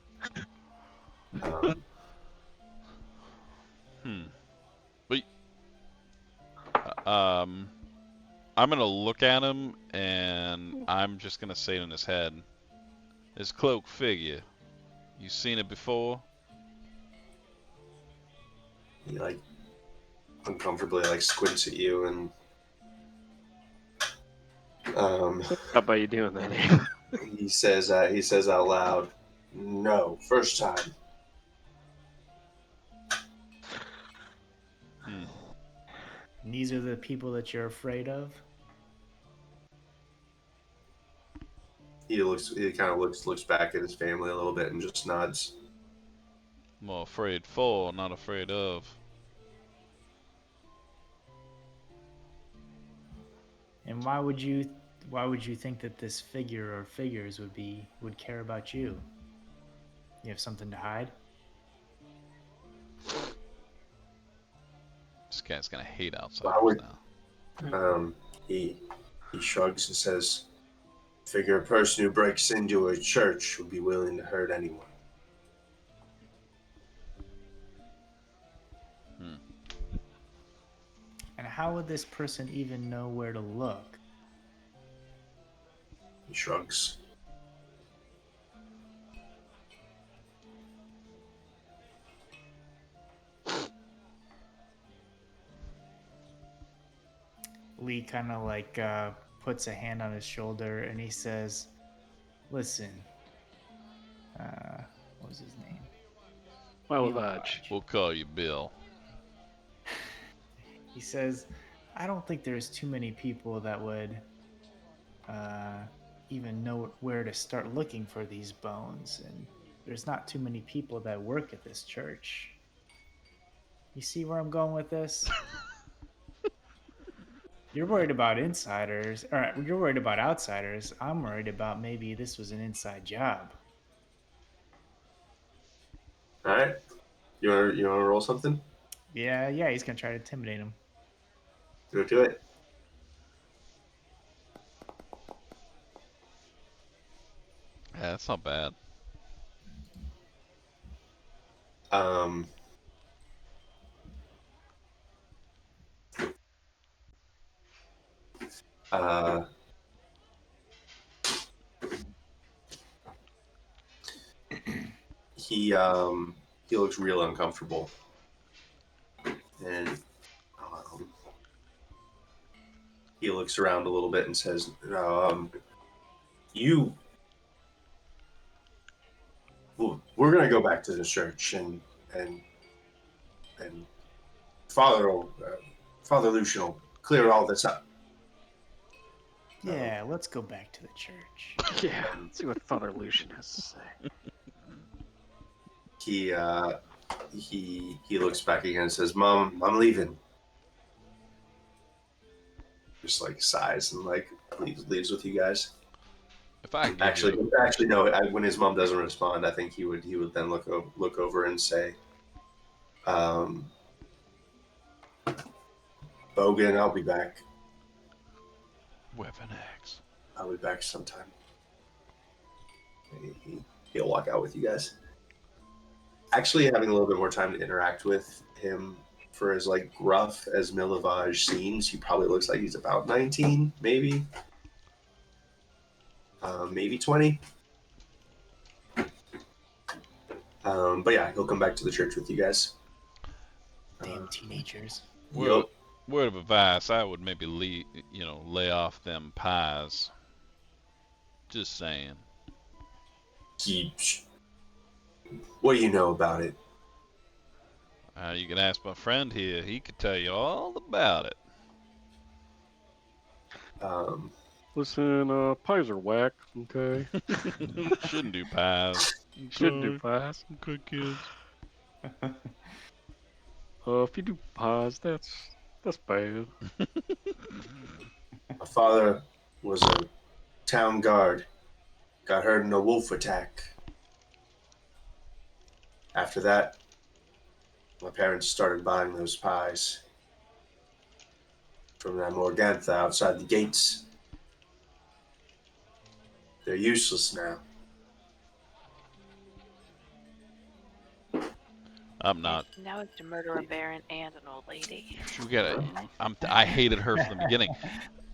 But I'm gonna look at him and I'm just gonna say it in his head. This cloak figure, you seen it before? He like uncomfortably like squints at you and How about you doing that, Abe? he says out loud, "No, first time." And these are the people that you're afraid of? He kind of looks back at his family a little bit and just nods. More afraid for, not afraid of. And why would you think that this figure or figures would care about you? You have something to hide? This guy's gonna hate Why outsiders would- now. He shrugs and says, "Figure a person who breaks into a church would be willing to hurt anyone." And how would this person even know where to look? He shrugs. Lee kind of like puts a hand on his shoulder and he says, "Listen, what was his name? Well, We'll call you Bill. He says, I don't think there's too many people that would even know where to start looking for these bones, and there's not too many people that work at this church. You see where I'm going with this? You're worried about insiders, or you're worried about outsiders. I'm worried about maybe this was an inside job." All right. You want to roll something? Yeah, he's gonna try to intimidate him. Do it. Yeah, that's not bad. He looks real uncomfortable, and he looks around a little bit and says, "You, well, we're gonna go back to the church, and Father Lucian will clear all this up." Yeah, let's go back to the church. Yeah, let's see what Father Lucian has to say. He looks back again and says, "Mom, I'm leaving." Just like sighs and like leaves with you guys. If I could give you Actually, no. When his mom doesn't respond, I think he would then look over and say, "Bogan, I'll be back. Weapon X. I'll be back sometime." He'll walk out with you guys. Actually, having a little bit more time to interact with him, for as like gruff as Milavage seems, he probably looks like he's about 19, maybe. maybe 20. But yeah, he'll come back to the church with you guys. Damn teenagers. Word, Yup. word of advice, I would maybe lay off them pies. Just saying. What do you know about it? You can ask my friend here. He could tell you all about it. Um, Listen, pies are whack. Okay, Shouldn't do pies. you shouldn't do pies. Okay, kids. If you do pies, that's bad. my father was a town guard. Got hurt in a wolf attack. After that, my parents started buying those pies from that Morgantha outside the gates. They're useless now. I'm not. Now it's to murder a baron and an old lady. We gotta. I hated her from the beginning.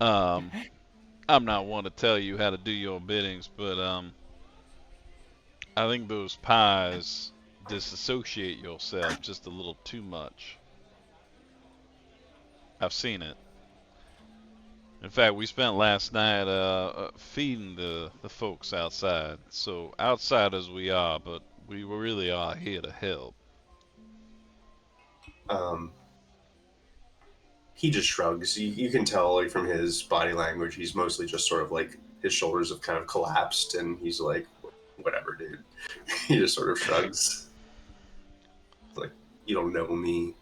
I'm not one to tell you how to do your biddings, but I think those pies disassociate yourself just a little too much. I've seen it. In fact, we spent last night feeding the folks outside. So outsiders we are, but we really are here to help. He just shrugs. You can tell like from his body language, he's mostly just sort of like his shoulders have kind of collapsed, and he's like, "Whatever, dude." He just sort of shrugs. Like, you don't know me.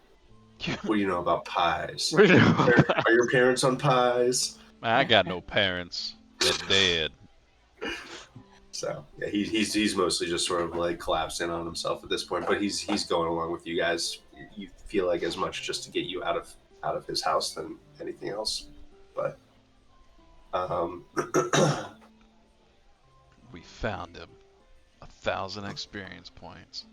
What do you know about pies? What do you know about Are your parents on pies? I got no parents. They're dead. So yeah, he's mostly just sort of like collapsed in on himself at this point, but he's going along with you guys. You feel like as much just to get you out of his house than anything else. But We found him. 1,000 experience points.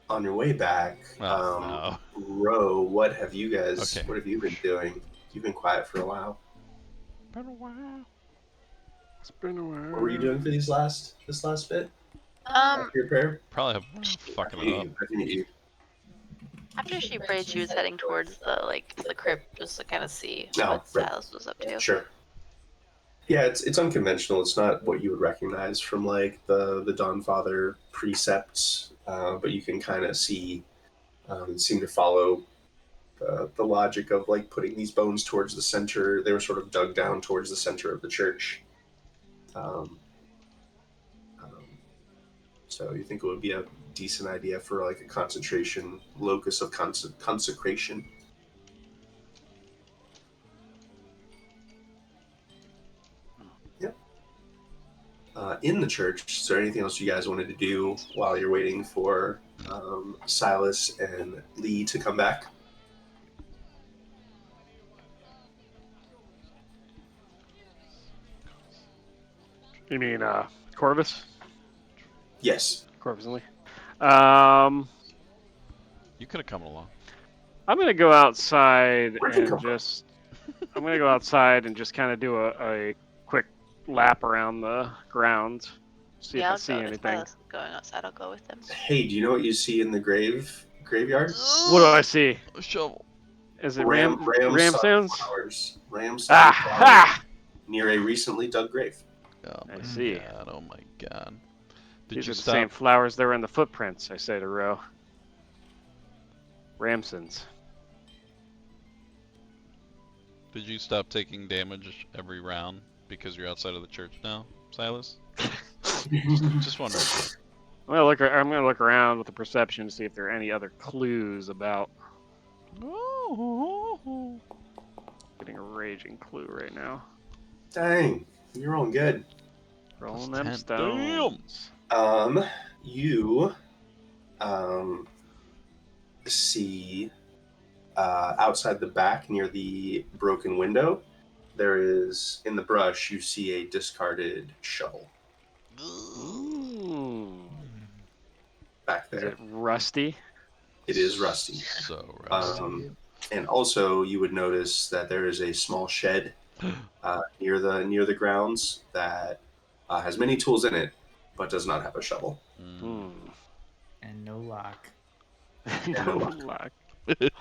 on your way back, No. Ro, what have you guys? Okay. What have you been doing? You've been quiet for a while. Been a while. It's been a while. What were you doing for this last bit? Um, After your prayer? Probably have fucking it up. I think you. after she prayed, she was heading towards the crypt just to kind of see Oh, what right. Silas was up to. Sure. Yeah, it's unconventional. It's not what you would recognize from like the Dawnfather precepts, but you can kind of see, seem to follow the logic of like putting these bones towards the center. They were sort of dug down towards the center of the church. So you think it would be a decent idea for like a concentration locus of consecration? Yep. In the church, is there anything else you guys wanted to do while you're waiting for Silas and Lee to come back? You mean Corvus? Yes. Corvus and Lee. You could have come along. I'm gonna go outside Where'd you and come from? just. I'm gonna go outside and just kind of do a quick lap around the grounds, see if I I'll see go if anything. Silas is going outside. I'll go with them. Hey, do you know what you see in the graveyard? What do I see? A shovel. Is it Ram Ramstones? sunflowers. Ram Ah sunflowers ha! near a recently dug grave. Oh my I see. god. Oh my god. Did These you are the stop? same flowers that were in the footprints. I say to Ro. Ramsons. Did you stop taking damage every round because you're outside of the church now, Silas? Just wondering. I'm gonna look around with the perception to see if there are any other clues about. Getting a raging clue right now. Dang, you're rolling good. Rolling Plus them 10. stones. You see outside the back near the broken window, there is, in the brush, you see a discarded shovel back Is there. it rusty? It is rusty. So rusty. And also, you would notice that there is a small shed near the grounds that has many tools in it, but does not have a shovel. Mm. And no lock. No luck. luck.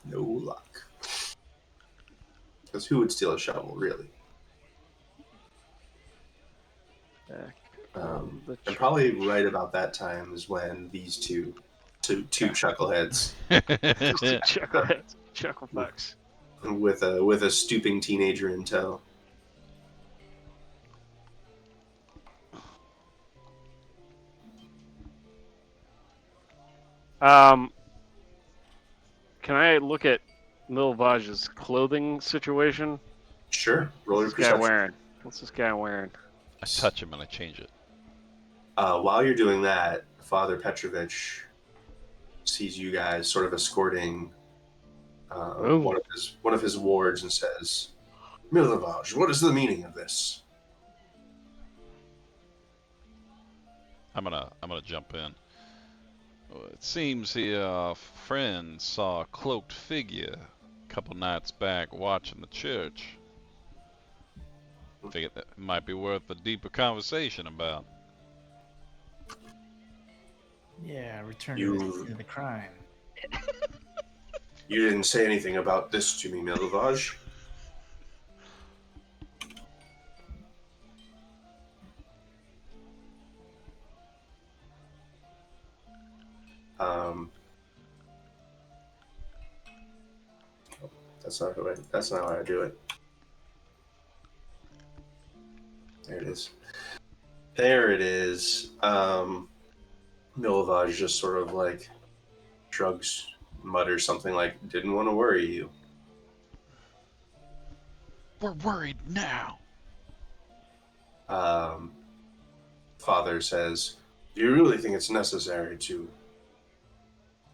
No luck. Because who would steal a shovel, really? Back Um, of the and truck. probably right about that time is when these two chuckleheads Just two chuckleheads, chuckle fucks. with a stooping teenager in tow. Can I look at Milvage's clothing situation? Sure, roll What's your this guy perception. wearing? What's this guy wearing? I touch him and I change it. While you're doing that, Father Petrovich sees you guys sort of escorting Oh. one of his wards and says, "Milivage, what is the meaning of this?" I'm gonna jump in. It seems your friend saw a cloaked figure a couple nights back watching the church. Figured that might be worth a deeper conversation about. Yeah, return to You- the scene of the crime. You didn't say anything about this to me, Milivage. Um, that's not the way. That's not how I do it. There it is. There it is. Milivage just sort of like shrugs, mutters something like, "Didn't want to worry you." We're worried now. Father says, "Do you really think it's necessary to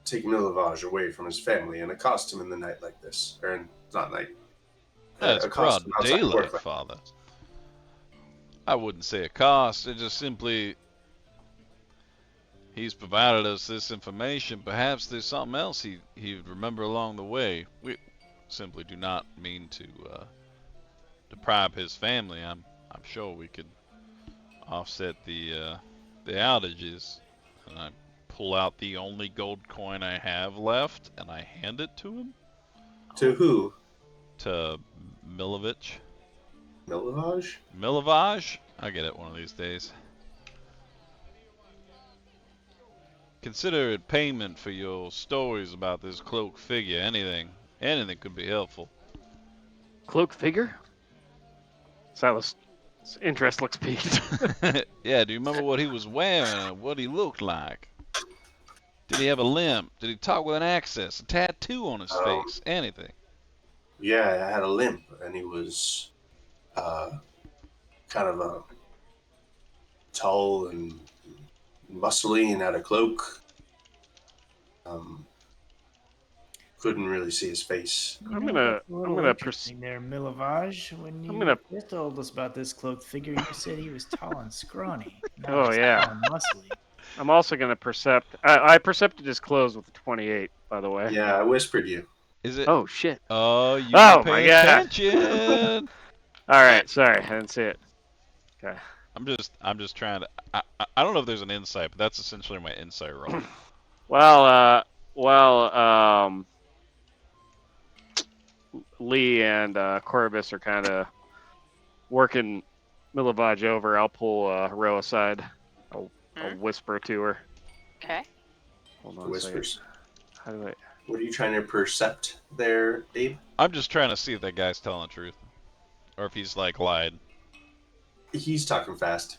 take Milivage away from his family and accost him in the night like this? Or not night. That's Accost broad him outside work daylight, like Father. I wouldn't say a cost. It just simply he's provided us this information. Perhaps there's something else he'd remember along the way. We simply do not mean to deprive his family. I'm sure we could offset the outages." And I pull out the only gold coin I have left and I hand it to him. To who? To Milovich. Milivage? Milivage? I get it one of these days. Consider it payment for your stories about this cloaked figure. Anything could be helpful. Cloak figure? Silas' interest looks peaked. Yeah, do you remember what he was wearing and what he looked like? Did he have a limp? Did he talk with an accent? A tattoo on his face? Anything? Yeah, I had a limp, and he was kind of tall and muscly and had a cloak. Couldn't really see his face. You I'm know, gonna- that's a I'm little gonna interesting there, Milovage. When you I'm gonna- first told us about this cloaked figure, you said he was tall and scrawny. Now Oh, he's yeah. tall and muscly. I'm also gonna percept. I percepted his clothes with a 28, by the way. Yeah, I whispered you. Is it? Oh shit! Oh, you Oh, pay my God. attention. All right, sorry, I didn't see it. Okay. I'm just trying to. I don't know if there's an insight, but that's essentially my insight roll. Well, Lee and Corvus are kind of working Milovage over. I'll pull Ro aside. I'll whisper to her. Okay. Hold The on a second. whispers. How do I? What are you trying to percept there, Abe? I'm just trying to see if that guy's telling the truth, or if he's like lied, He's talking fast.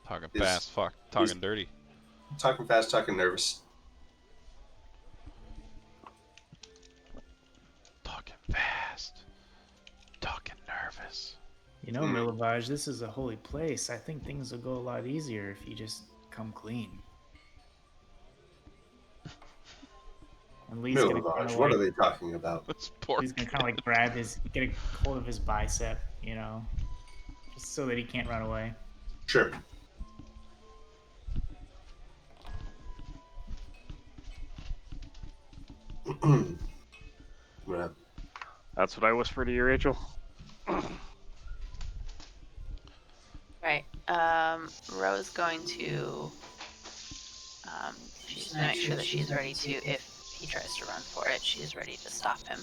talking Is- fast, talking dirty. Talking fast, talking nervous. Talking fast, talking nervous. You know, Milovage, this is a holy place. I think things will go a lot easier if you just come clean. And Lee's gonna kind Milivage, of what like, are they talking about? This poor he's gonna kid. kind of like get a hold of his bicep, you know, just so that he can't run away. Sure. I'm gonna That's what I whispered to you, Rachel. Right. Ro's going to. She's going to make sure that she's ready to, if he tries to run for it, she's ready to stop him,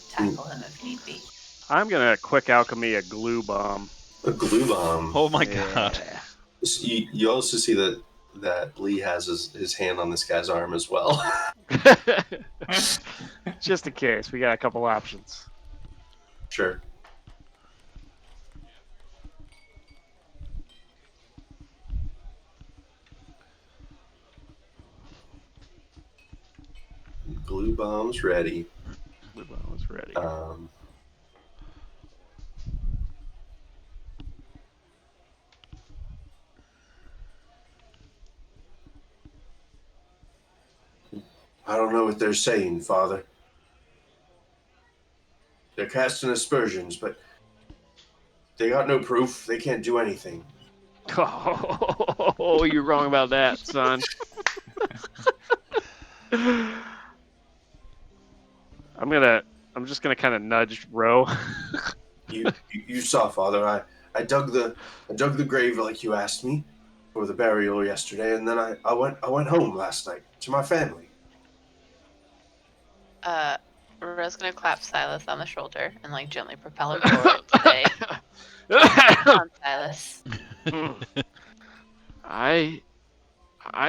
tackle him if need be. I'm gonna quick alchemy a glue bomb. A glue bomb. Oh my god. Yeah. You also see that Lee has his hand on this guy's arm as well. Just in case, we got a couple options. Sure. Glue bomb's ready. Glue bomb was ready. I don't know what they're saying, Father. They're casting aspersions, but they got no proof. They can't do anything. Oh, you're wrong about that, son. I'm just gonna kind of nudge Ro. You saw, Father. I dug the grave like you asked me for the burial yesterday, and then I went home last night to my family. Ro's going to clap Silas on the shoulder and like gently propel him forward to say, "Come on, Silas." I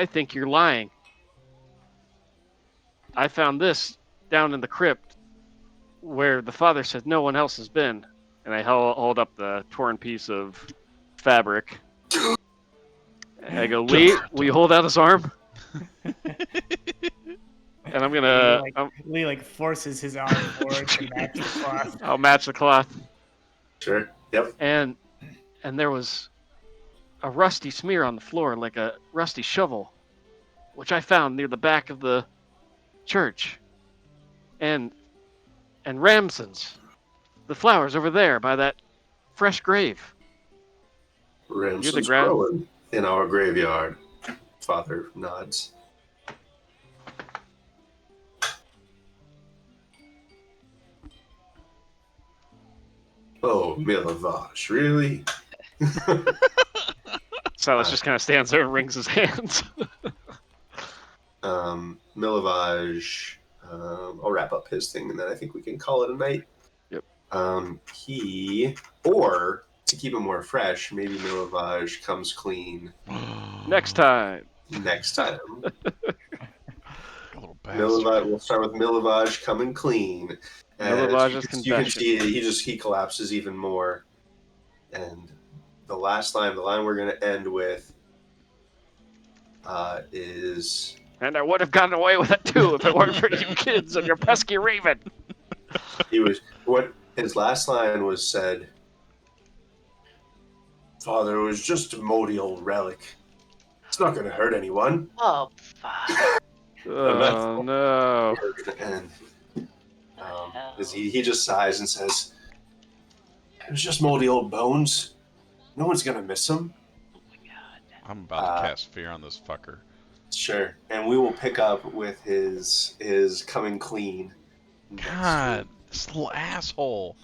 think you're lying. I found this down in the crypt where the father said no one else has been. And I hold up the torn piece of fabric. And I go, Lee, will you hold out his arm? And I'm gonna... Lee like forces his arm forward to match the cloth. I'll match the cloth. Sure. Yep. And there was a rusty smear on the floor, like a rusty shovel, which I found near the back of the church. And Ramson's. The flowers over there by that fresh grave. Ramson's growing in our graveyard. Father nods. Oh, Milavage, really? Silas just kind of stands there and wrings his hands. Milavage, I'll wrap up his thing and then I think we can call it a night. Yep. Or to keep it more fresh, maybe Milavage comes clean. Next time. Milavage, we'll start with Milavage coming clean. Milavage's you can confession. see he collapses even more. And the line we're gonna end with is, and I would have gotten away with it too if it weren't for you kids and your pesky raven. What his last line was said, Father, it was just a moldy old relic. It's not gonna hurt anyone. Oh, fuck. Oh, no. And he just sighs and says, it was just moldy old bones. No one's gonna miss them. Oh my god. I'm about to cast fear on this fucker. Sure. And we will pick up with his coming clean. God, this little asshole.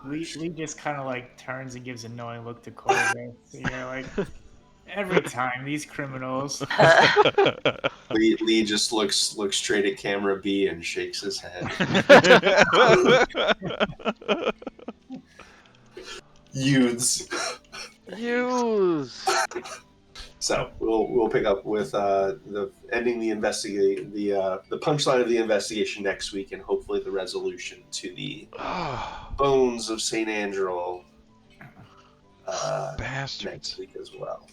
Lee just kind of like turns and gives a knowing look to Corvus. You know, like every time these criminals. Lee just looks straight at camera B and shakes his head. Youths. So we'll pick up with the ending the punchline of the investigation next week, and hopefully the resolution to the bones of Saint Angelo next week as well.